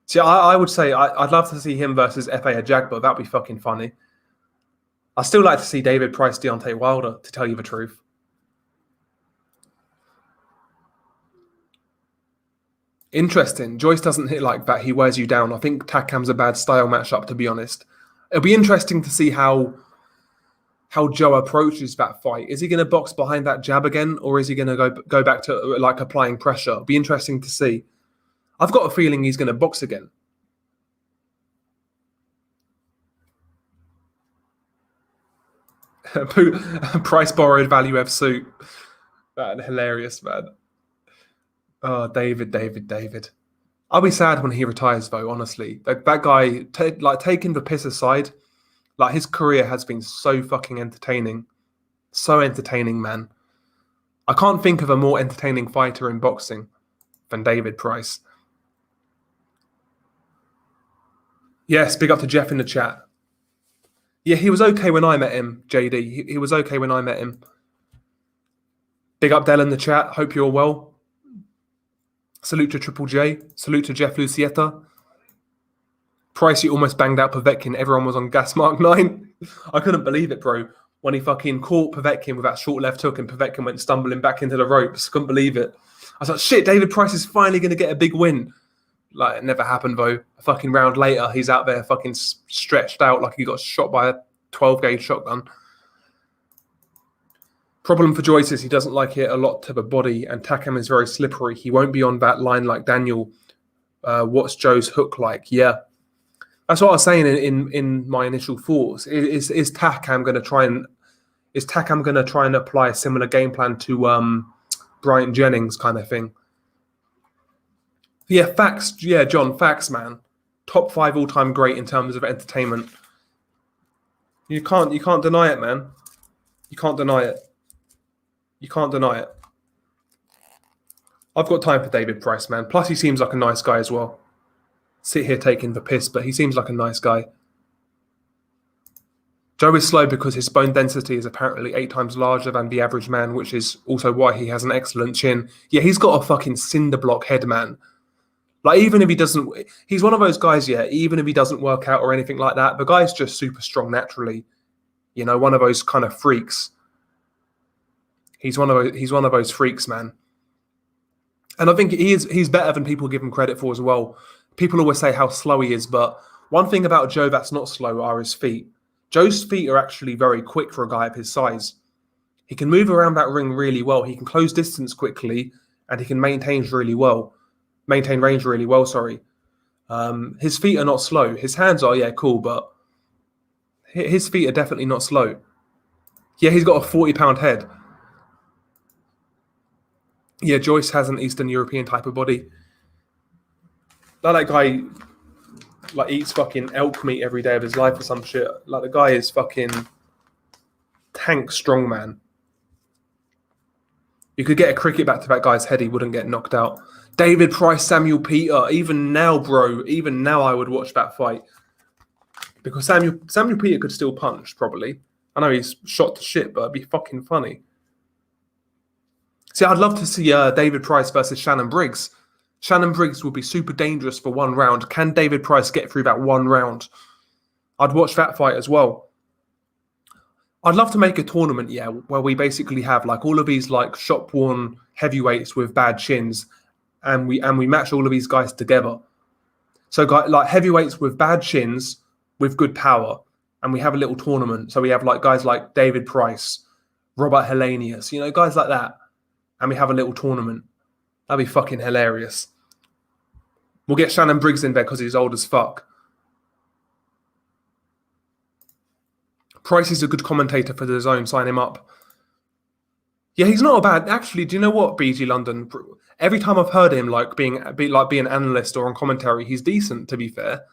See, I would say I'd love to see him versus F.A. Ajagba. That'd be fucking funny. I still like to see David Price, Deontay Wilder, to tell you the truth. Interesting. Joyce doesn't hit like that. He wears you down. I think Takam's a bad style matchup, to be honest. It'll be interesting to see how Joe approaches that fight. Is he going to box behind that jab again, or is he going to go back to like applying pressure? It'll be interesting to see. I've got a feeling he's going to box again. Price borrowed value F suit. Man, hilarious, man. Oh, David. I'll be sad when he retires, though. Honestly, that guy, taking the piss aside, like his career has been so fucking entertaining, man. I can't think of a more entertaining fighter in boxing than David Price. Yes, big up to Jeff in the chat. Yeah, he was okay when I met him, JD. He was okay when I met him. Big up Del in the chat. Hope you're well. Salute to Triple J. Salute to Jeff Lucietta. Pricey almost banged out Povetkin. Everyone was on gas mark 9. I couldn't believe it, bro. When he fucking caught Povetkin with that short left hook and Povetkin went stumbling back into the ropes. Couldn't believe it. I was like, shit, David Price is finally going to get a big win. Like, it never happened, though. A fucking round later, he's out there fucking stretched out like he got shot by a 12-gauge shotgun. Problem for Joyce is he doesn't like it a lot to the body, and Takam is very slippery. He won't be on that line like Daniel. What's Joe's hook like? Yeah. That's what I was saying in my initial thoughts. Is Takam going to try and apply a similar game plan to Bryant Jennings kind of thing? Yeah, facts. Yeah, John, facts, man. Top 5 all-time great in terms of entertainment. You can't deny it, man. You can't deny it. You can't deny it. I've got time for David Price, man. Plus, he seems like a nice guy as well. Sit here taking the piss, but he seems like a nice guy. Joe is slow because his bone density is apparently 8 times larger than the average man, which is also why he has an excellent chin. Yeah, he's got a fucking cinder block head, man. Like, even if he doesn't... He's one of those guys, yeah, even if he doesn't work out or anything like that, the guy's just super strong naturally. You know, one of those kind of freaks. He's one of those freaks, man. And I think he's better than people give him credit for as well. People always say how slow he is, but one thing about Joe that's not slow are his feet. Joe's feet are actually very quick for a guy of his size. He can move around that ring really well. He can close distance quickly, and he can maintain range really well. His feet are not slow. His hands are, yeah, cool, but his feet are definitely not slow. Yeah, he's got a 40-pound head. Yeah, Joyce has an Eastern European type of body. Like that guy, like, eats fucking elk meat every day of his life or some shit. Like, the guy is fucking tank strong, man. You could get a cricket bat to that guy's head, he wouldn't get knocked out. David Price, Samuel Peter. Even now, bro, I would watch that fight. Because Samuel Peter could still punch, probably. I know he's shot to shit, but it'd be fucking funny. See, I'd love to see David Price versus Shannon Briggs. Shannon Briggs would be super dangerous for one round. Can David Price get through that one round? I'd watch that fight as well. I'd love to make a tournament, yeah, where we basically have like all of these like shop-worn heavyweights with bad chins, and we match all of these guys together. So like heavyweights with bad chins with good power, and we have a little tournament. So we have like guys like David Price, Robert Helenius, you know, guys like that. And we have a little tournament. That'd be fucking hilarious. We'll get Shannon Briggs in there because he's old as fuck. Price is a good commentator for the Zone. Sign him up. Yeah, he's not a bad. Actually, do you know what, BG London? Every time I've heard him being an analyst or on commentary, he's decent. To be fair,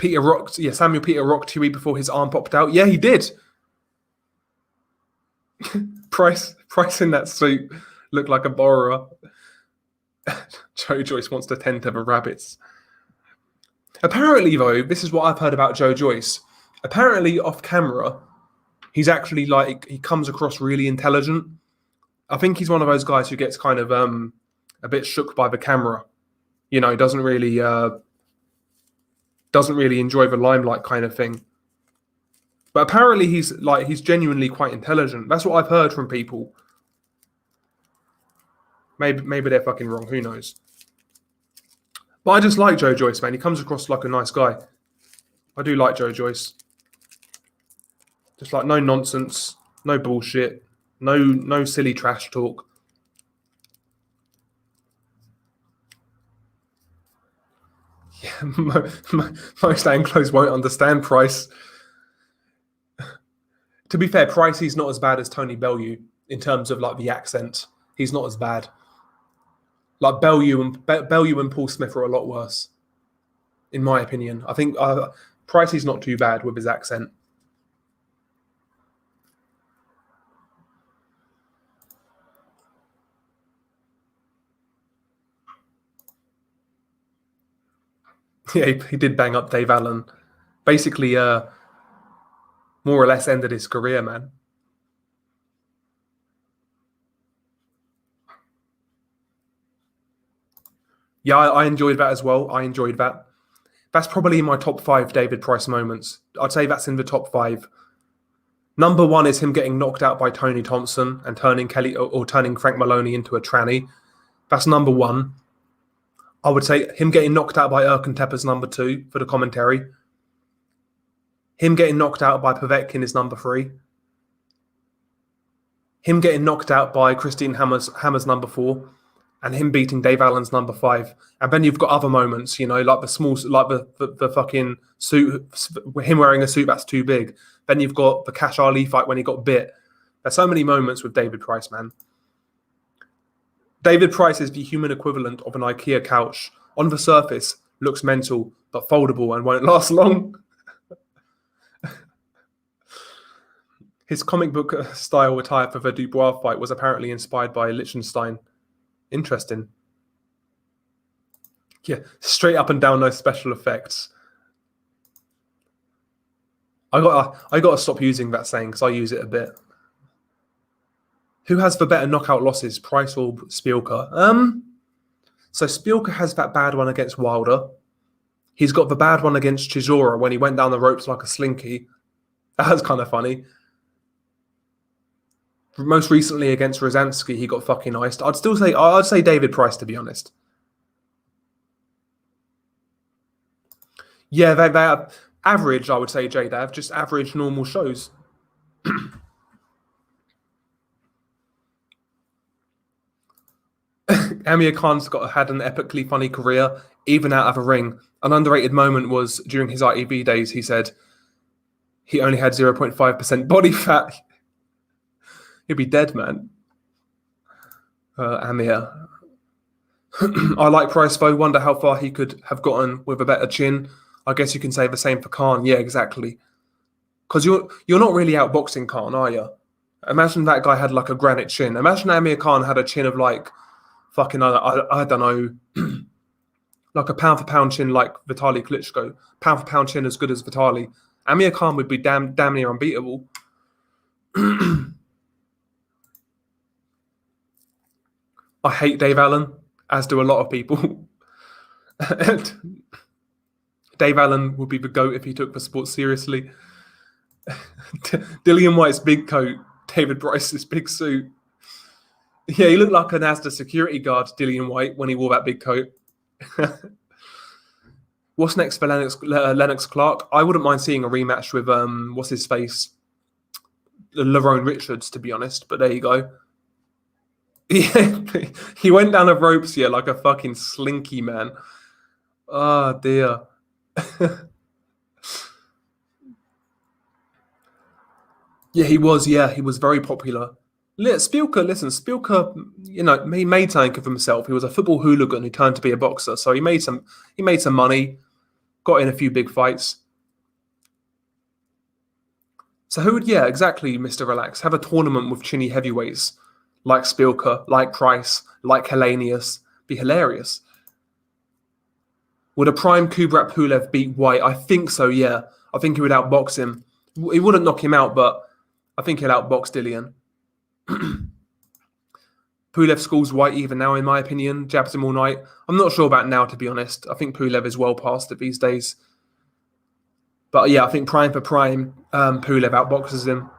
Samuel Peter rocked Huey before his arm popped out. Yeah, he did. Price in that suit looked like a borrower. Joe Joyce wants to tend to the rabbits. Apparently, though, this is what I've heard about Joe Joyce. Apparently, off camera, he's actually he comes across really intelligent. I think he's one of those guys who gets kind of a bit shook by the camera. You know, doesn't really enjoy the limelight kind of thing. But apparently he's genuinely quite intelligent. That's what I've heard from people. Maybe they're fucking wrong. Who knows? But I just like Joe Joyce, man. He comes across like a nice guy. I do like Joe Joyce. Just like no nonsense, no bullshit, no silly trash talk. Yeah, most Anglos won't understand Price. To be fair, Pricey's not as bad as Tony Bellew in terms of the accent. He's not as bad. Like Bellew and Paul Smith are a lot worse, in my opinion. I think Pricey's not too bad with his accent. Yeah, he did bang up Dave Allen. Basically, more or less ended his career, man. Yeah, I enjoyed that as well. I enjoyed that. That's probably in my top 5 David Price moments. I'd say that's in the top 5. Number 1 is him getting knocked out by Tony Thompson and turning Frank Maloney into a tranny. That's number 1. I would say him getting knocked out by Erkenteper's number 2 for the commentary. Him getting knocked out by Povetkin is number 3. Him getting knocked out by Christine Hammer's number 4. And him beating Dave Allen's number 5. And then you've got other moments, you know, like the fucking suit, him wearing a suit that's too big. Then you've got the Cash Ali fight when he got bit. There's so many moments with David Price, man. David Price is the human equivalent of an IKEA couch. On the surface, looks mental, but foldable and won't last long. His comic book style attire for the Dubois fight was apparently inspired by Liechtenstein. Interesting. Yeah, straight up and down, no special effects. I gotta stop using that saying because I use it a bit. Who has the better knockout losses, Price or Spielka? So Spielka has that bad one against Wilder. He's got the bad one against Chisora when he went down the ropes like a slinky. That was kind of funny. Most recently against Rosansky, he got fucking iced. I'd say David Price, to be honest. Yeah, they have average, I would say, Jay. They have just average, normal shows. Amir Khan's had an epically funny career, even out of a ring. An underrated moment was during his ITV days. He said he only had 0.5% body fat. He'd be dead, man. Amir. I like Price, though. Wonder how far he could have gotten with a better chin. I guess you can say the same for Khan. Yeah, exactly. Because you're not really outboxing Khan, are you? Imagine that guy had like a granite chin. Imagine Amir Khan had a chin of like fucking, I don't know, like a pound for pound chin like Vitaly Klitschko. Pound for pound chin as good as Vitaly. Amir Khan would be damn near unbeatable. I hate Dave Allen, as do a lot of people. Dave Allen would be the GOAT if he took the sport seriously. Dillian White's big coat, David Price's big suit. Yeah, he looked like an Asda security guard, Dillian White, when he wore that big coat. What's next for Lennox Clark? I wouldn't mind seeing a rematch with, what's his face? Lerone Richards, to be honest, but there you go. Yeah, he went down the ropes here like a fucking slinky, man. Oh dear. Yeah, he was. Yeah, he was very popular. Spielker, listen, Spielker, he made something of himself. He was a football hooligan who turned to be a boxer. So he made some money, got in a few big fights. So who would, yeah, exactly, Mr. Relax, have a tournament with chinny heavyweights like Spielker, like Price, like Hellenius? Be hilarious. Would a prime Kubrat Pulev beat White? I think so, yeah. I think he would outbox him. He wouldn't knock him out, but I think he'll outbox Dillian. Pulev schools White even now, in my opinion. Jabs him all night. I'm not sure about now, to be honest. I think Pulev is well past it these days. But yeah, I think prime for prime, Pulev outboxes him.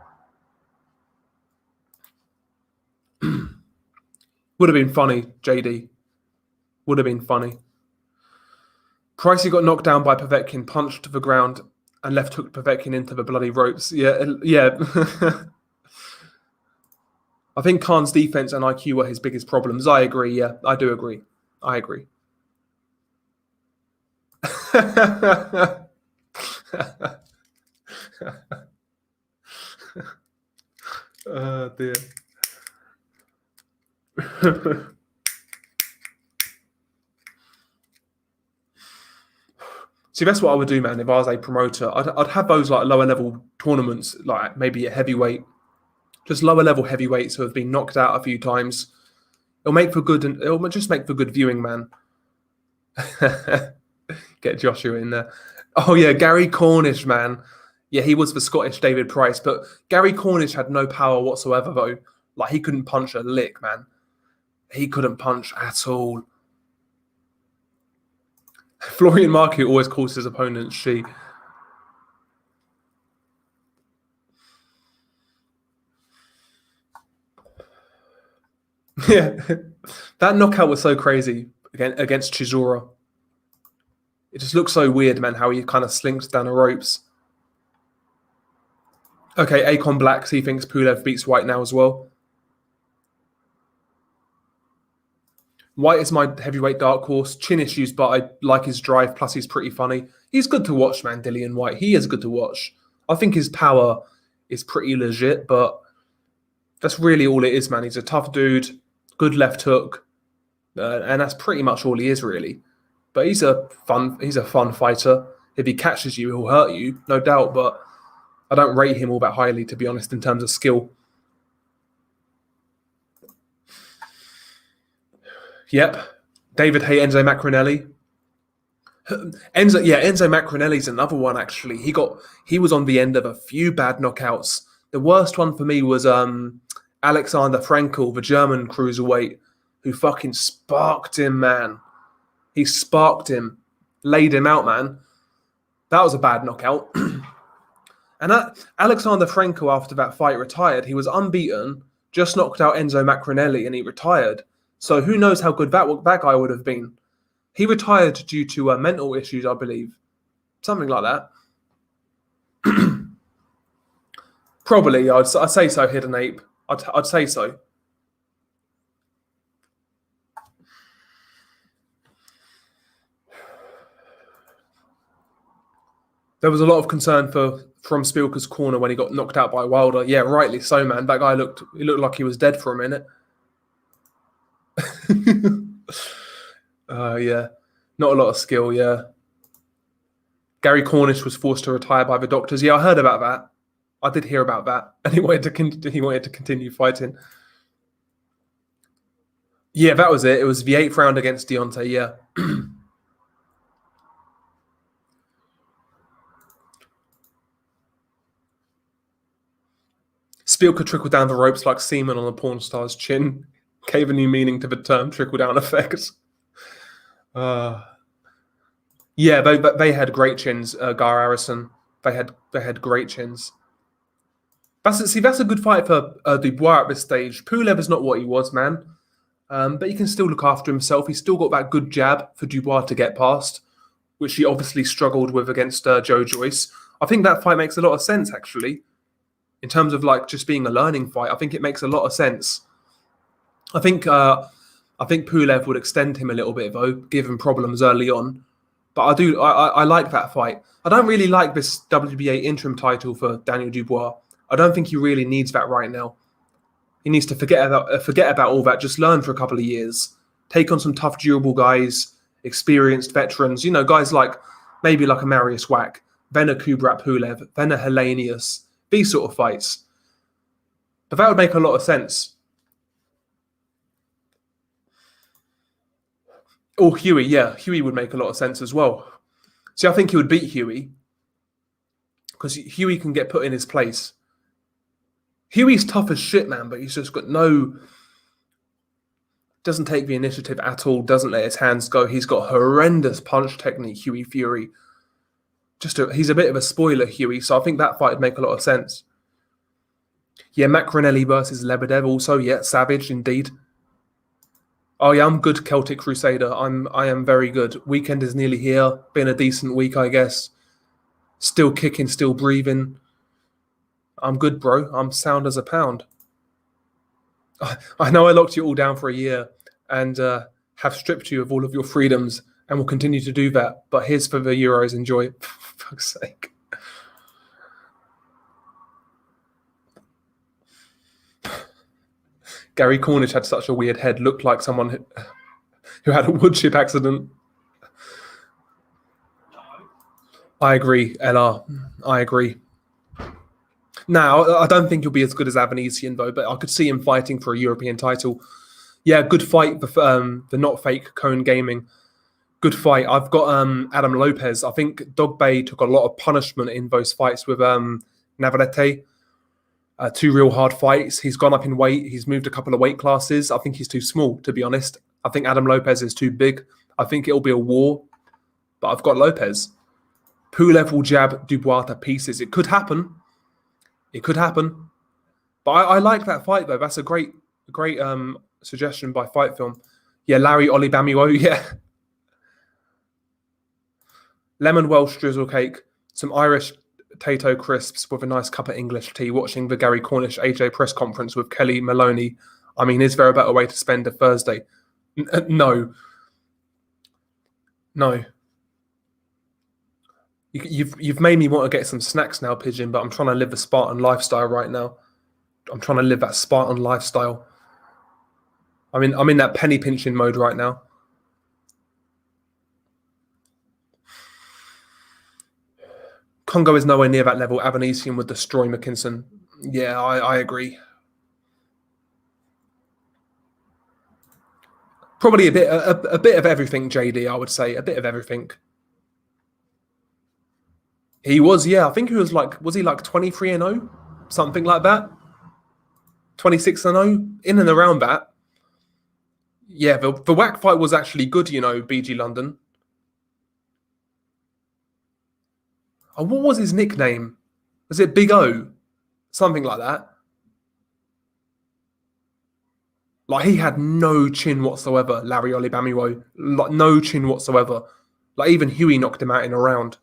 Would have been funny, JD. Would have been funny. Pricey got knocked down by Povetkin, punched to the ground, and left hooked Povetkin into the bloody ropes. Yeah. I think Khan's defense and IQ were his biggest problems. I agree. Yeah, I do agree. I agree. Oh dear. See, that's what I would do, man. If I was a promoter, I'd have those like lower level tournaments, like maybe a heavyweight, just lower level heavyweights who have been knocked out a few times. It'll just make for good viewing, man. Get Joshua in there. Oh yeah, Gary Cornish, man. Yeah, he was the Scottish David Price, but Gary Cornish had no power whatsoever, though. Like he couldn't punch a lick, man. He couldn't punch at all. Florian Markey always calls his opponent she. Yeah, that knockout was so crazy against Chisora. It just looks so weird, man, how he kind of slinks down the ropes. Okay, Akon Blacks, he thinks Pulev beats White now as well. White is my heavyweight dark horse. Chin issues, but I like his drive, plus he's pretty funny. He's good to watch, man, Dillian White. He is good to watch. I think his power is pretty legit, but that's really all it is, man. He's a tough dude, good left hook, and that's pretty much all he is, really. But he's a fun fighter. If he catches you, he'll hurt you, no doubt. But I don't rate him all that highly, to be honest, in terms of skill. Yep, David Hay, Enzo Macronelli. Enzo Macronelli's another one actually. He was on the end of a few bad knockouts. The worst one for me was Alexander Frankel, the German cruiserweight, who fucking sparked him, man. He sparked him, laid him out, man. That was a bad knockout. And Alexander Frankel, after that fight, retired. He was unbeaten, just knocked out Enzo Macronelli, and he retired. So who knows how good that guy would have been. He retired due to mental issues, I believe. Something like that. Probably, I'd say so, Hidden Ape. I'd say so. There was a lot of concern from Spielker's corner when he got knocked out by Wilder. Yeah, rightly so, man. That guy looked like he was dead for a minute. Yeah, not a lot of skill. Yeah, Gary Cornish was forced to retire by the doctors. Yeah, I heard about that. I did hear about that, and he wanted to continue fighting. Yeah, that was it. It was the 8th round against Deontay. Yeah. Spielker trickled down the ropes like semen on a porn star's chin. Gave a new meaning to the term trickle down effect. Yeah, they had great chins. Gar Harrison, they had great chins. That's a good fight for Dubois at this stage. Pulev is not what he was, man, but he can still look after himself. He's still got that good jab for Dubois to get past, which he obviously struggled with against Joe Joyce. I think that fight makes a lot of sense, actually, in terms of like just being a learning fight. I think it makes a lot of sense. I think Pulev would extend him a little bit though, give him problems early on. But I like that fight. I don't really like this WBA interim title for Daniel Dubois. I don't think he really needs that right now. He needs to forget about all that. Just learn for a couple of years. Take on some tough, durable guys, experienced veterans. You know, guys like maybe like a Marius Wack, then a Kubrat Pulev, then a Hellenius. These sort of fights. But that would make a lot of sense. Or Huey, yeah. Huey would make a lot of sense as well. See, I think he would beat Huey because Huey can get put in his place. Huey's tough as shit, man, but he's just got doesn't take the initiative at all, doesn't let his hands go. He's got horrendous punch technique, Huey Fury. He's a bit of a spoiler, Huey, so I think that fight would make a lot of sense. Yeah, Macronelli versus Lebedev also, yeah, savage indeed. Oh yeah, I'm good, Celtic Crusader. I am very good. Weekend is nearly here. Been a decent week, I guess. Still kicking, still breathing. I'm good, bro. I'm sound as a pound. I know I locked you all down for a year and have stripped you of all of your freedoms and will continue to do that. But here's for the Euros. Enjoy it. For fuck's sake. Gary Cornish had such a weird head. Looked like someone who had a wood chip accident. I agree, LR. I agree. Now, I don't think he'll be as good as Avanesian, though, but I could see him fighting for a European title. Yeah, good fight for the not fake Cone Gaming. Good fight. I've got Adam Lopez. I think Dogbay took a lot of punishment in those fights with Navarrete. Two real hard fights. He's gone up in weight. He's moved a couple of weight classes. I think he's too small, to be honest. I think Adam Lopez is too big. I think it'll be a war, but I've got Lopez. Pulev will jab Dubois to pieces. It could happen. It could happen. But I like that fight, though. That's a great suggestion by Fight Film. Yeah, Larry Olibamiwo, yeah. Lemon Welsh drizzle cake, some Irish potato crisps with a nice cup of English tea, watching the Gary Cornish AJ press conference with Kelly Maloney. I mean, is there a better way to spend a Thursday? No. No. You've made me want to get some snacks now, Pigeon, but I'm trying to live the Spartan lifestyle right now. I'm trying to live that Spartan lifestyle. I'm in that penny pinching mode right now. Congo is nowhere near that level. Avanesian would destroy McKinson. Yeah, I agree. Probably a bit of everything, JD, I would say. A bit of everything. He was, yeah. I think he was like 23-0? Something like that. 26-0? In and around that. Yeah, the WAC fight was actually good, you know, BG London. Oh, what was his nickname? Was it Big O? Something like that. Like, he had no chin whatsoever, Larry Olibamiwo. Like, no chin whatsoever. Like, even Huey knocked him out in a round.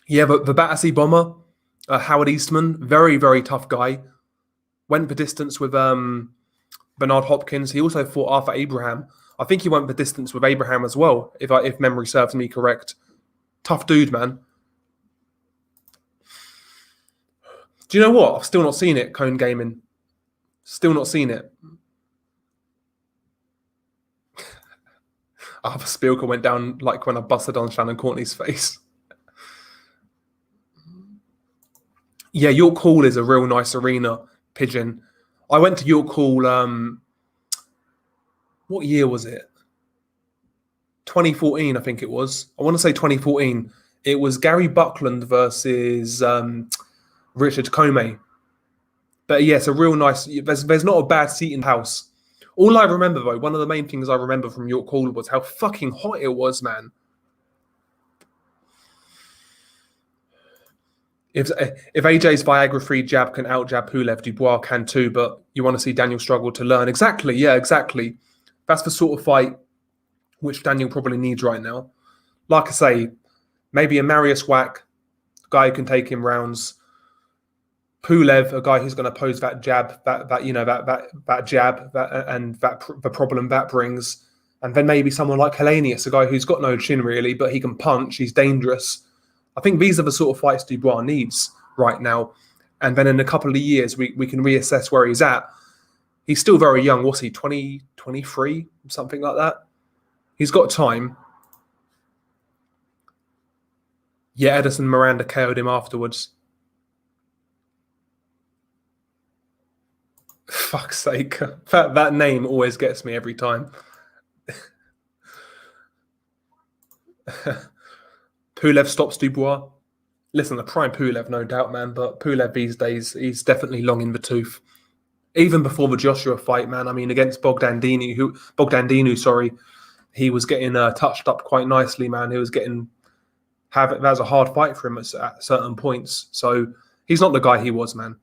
Yeah, but the Battersea bomber, Howard Eastman, very, very tough guy. Went the distance with Bernard Hopkins. He also fought Arthur Abraham. I think he went the distance with Abraham as well, if memory serves me correct. Tough dude, man. Do you know what? I've still not seen it, Cone Gaming. Still not seen it. Arthur Spielker went down like when I busted on Shannon Courtney's face. Yeah, York Hall is a real nice arena, Pigeon. I went to York Hall, what year was it? 2014, I think it was. I want to say 2014. It was Gary Buckland versus Richard Comey. But yes, a real nice. There's not a bad seat in the house. All I remember, though, one of the main things I remember from York Hall was how fucking hot it was, man. If AJ's Viagra-free jab can out-jab Pulev, Dubois can too, but you want to see Daniel struggle to learn. Exactly, yeah, exactly. That's the sort of fight which Daniel probably needs right now. Like I say, maybe a Marius Wack, guy who can take him rounds. Pulev, a guy who's going to pose that jab, that jab, and the problem that brings. And then maybe someone like Helenius, a guy who's got no chin really, but he can punch. He's dangerous. I think these are the sort of fights Dubois needs right now. And then in a couple of years, we can reassess where he's at. He's still very young. What's he, 20, 23, something like that? He's got time. Yeah, Edison Miranda KO'd him afterwards. Fuck's sake. That name always gets me every time. Pulev stops Dubois. Listen, the prime Pulev, no doubt, man. But Pulev these days, he's definitely long in the tooth. Even before the Joshua fight, man. I mean, against Bogdandinu, sorry, he was getting touched up quite nicely, man. He was getting that was a hard fight for him at certain points. So he's not the guy he was, man.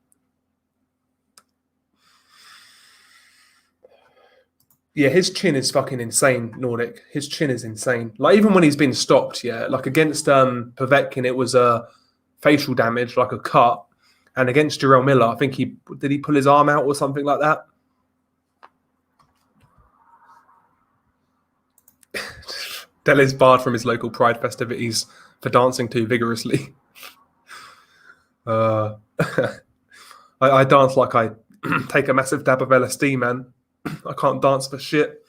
Yeah, his chin is fucking insane, Nordic. His chin is insane. Like, even when he's been stopped, yeah, like against Povetkin, it was facial damage, like a cut. And against Jarrell Miller, I think did he pull his arm out or something like that? Del is barred from his local Pride festivities for dancing too vigorously. I dance like I take a massive dab of LSD, man. I can't dance for shit.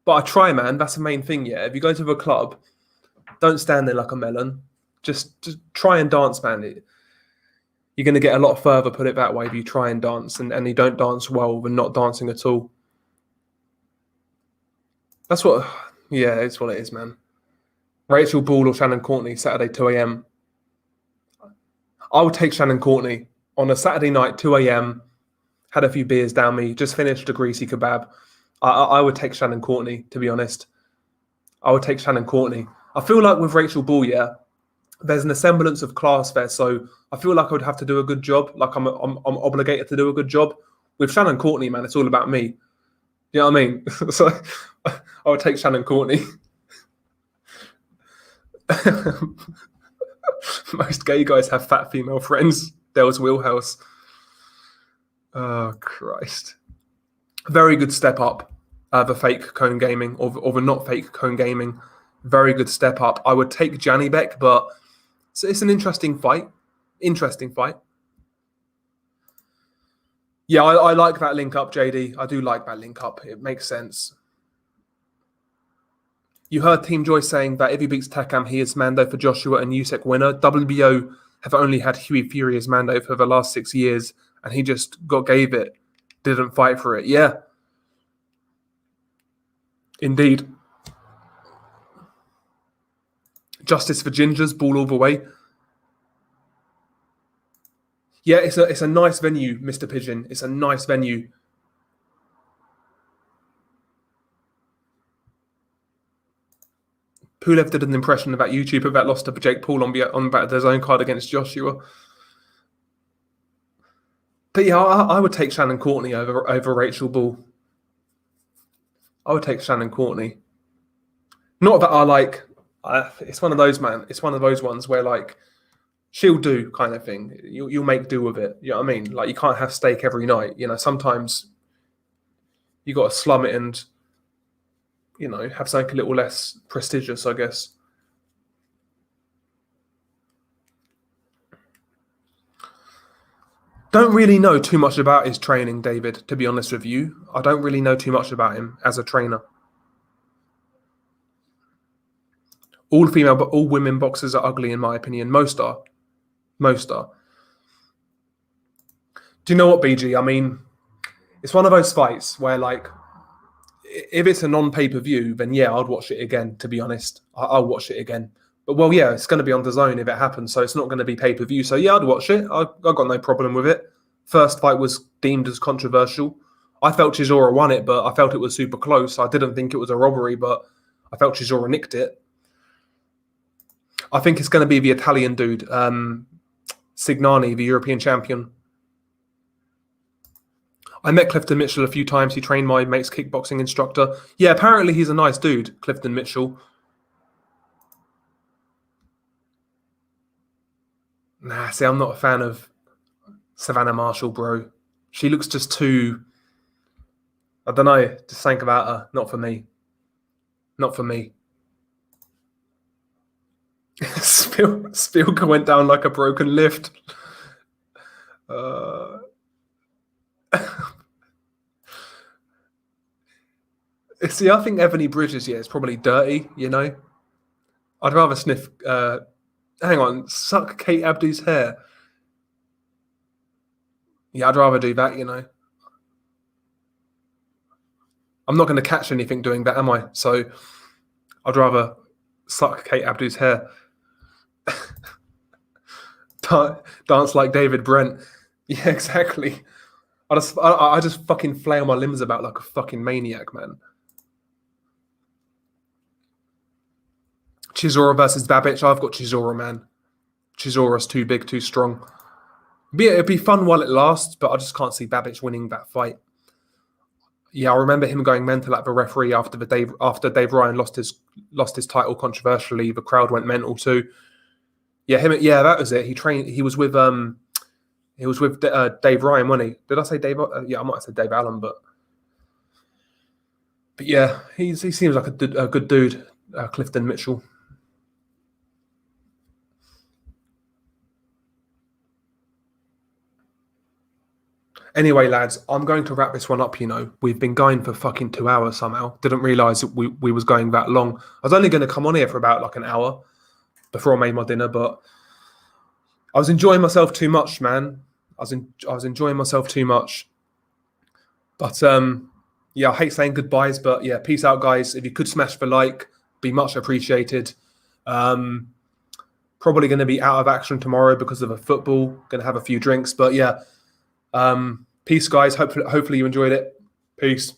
But I try, man. That's the main thing, yeah. If you go to the club, don't stand there like a melon. Just try and dance, man. You're going to get a lot further, put it that way, if you try and dance and you don't dance well than not dancing at all. That's what, yeah, it's what it is, man. Rachel Ball or Shannon Courtney, Saturday, 2 a.m. I would take Shannon Courtney on a Saturday night, 2 a.m., had a few beers down me, just finished a greasy kebab. I would take Shannon Courtney, to be honest. I would take Shannon Courtney. I feel like with Rachel Ball, yeah, there's an semblance of class there. So I feel like I would have to do a good job. Like I'm obligated to do a good job. With Shannon Courtney, man, it's all about me. You know what I mean? So I would take Shannon Courtney. Most gay guys have fat female friends. There was Wheelhouse. Oh, Christ. Very good step up, the fake Cone Gaming, or the not fake Cone Gaming. Very good step up. I would take Janibek, but it's an interesting fight. Interesting fight. Yeah, I like that link up, JD. I do like that link up. It makes sense. You heard Team Joy saying that if he beats Takam, he is Mando for Joshua and Usyk winner. WBO have only had Huey Fury as Mando for the last 6 years, and he just gave it, didn't fight for it. Yeah. Indeed. Justice for Gingers, Ball all the way. Yeah, it's a nice venue, Mr. Pigeon. It's a nice venue. Pulev did an impression of that YouTuber that lost to Jake Paul on his own card against Joshua. But yeah, I would take Shannon Courtney over Rachel Ball. I would take Shannon Courtney. Not that I like. It's one of those, man. It's one of those ones where, like, she'll do kind of thing. You'll make do with it. You know what I mean? Like, you can't have steak every night. You know, sometimes you got to slum it and, you know, have something a little less prestigious, I guess. Don't really know too much about his training, David, to be honest with you. I don't really know too much about him as a trainer. All women boxers are ugly, in my opinion. Most are. Do you know what, BG? I mean, it's one of those fights where, like, if it's a non-pay-per-view, then yeah, I'd watch it again, to be honest. I'll watch it again. But, well, yeah, it's going to be on DAZN if it happens, so it's not going to be pay-per-view. So, yeah, I'd watch it. I've got no problem with it. First fight was deemed as controversial. I felt Chisora won it, but I felt it was super close. I didn't think it was a robbery, but I felt Chisora nicked it. I think it's going to be the Italian dude, Signani, the European champion. I met Clifton Mitchell a few times. He trained my mate's kickboxing instructor. Yeah, apparently he's a nice dude, Clifton Mitchell. Nah, see, I'm not a fan of Savannah Marshall, bro. She looks just too. I don't know. Just think about her. Not for me. Not for me. Spielka went down like a broken lift. Uh, see, I think Ebony Bridges, yeah, is probably dirty. You know, I'd rather sniff. Hang on, suck Kate Abdu's hair. Yeah, I'd rather do that. You know, I'm not going to catch anything doing that, am I? So I'd rather suck Kate Abdu's hair. Dance like David Brent. Yeah, exactly. I just fucking flail my limbs about like a fucking maniac, man. Chisora versus Babic. I've got Chisora, man. Chisora's too big, too strong. It'd be fun while it lasts, but I just can't see Babic winning that fight. Yeah, I remember him going mental at the referee after Dave Ryan lost his title controversially. The crowd went mental too. Yeah, that was it. He was with Dave Ryan, wasn't he? Did I say Dave? Yeah, I might have said Dave Allen, but yeah, he seems like a good dude, Clifton Mitchell. Anyway, lads, I'm going to wrap this one up. You know, we've been going for fucking 2 hours somehow. Didn't realise we was going that long. I was only going to come on here for about like an hour before I made my dinner, but I was enjoying myself too much, man. I was enjoying myself too much. But yeah, I hate saying goodbyes, but yeah, peace out, guys. If you could smash the like, be much appreciated. Probably going to be out of action tomorrow because of a football. Going to have a few drinks, but yeah. Peace, guys. Hopefully you enjoyed it. Peace.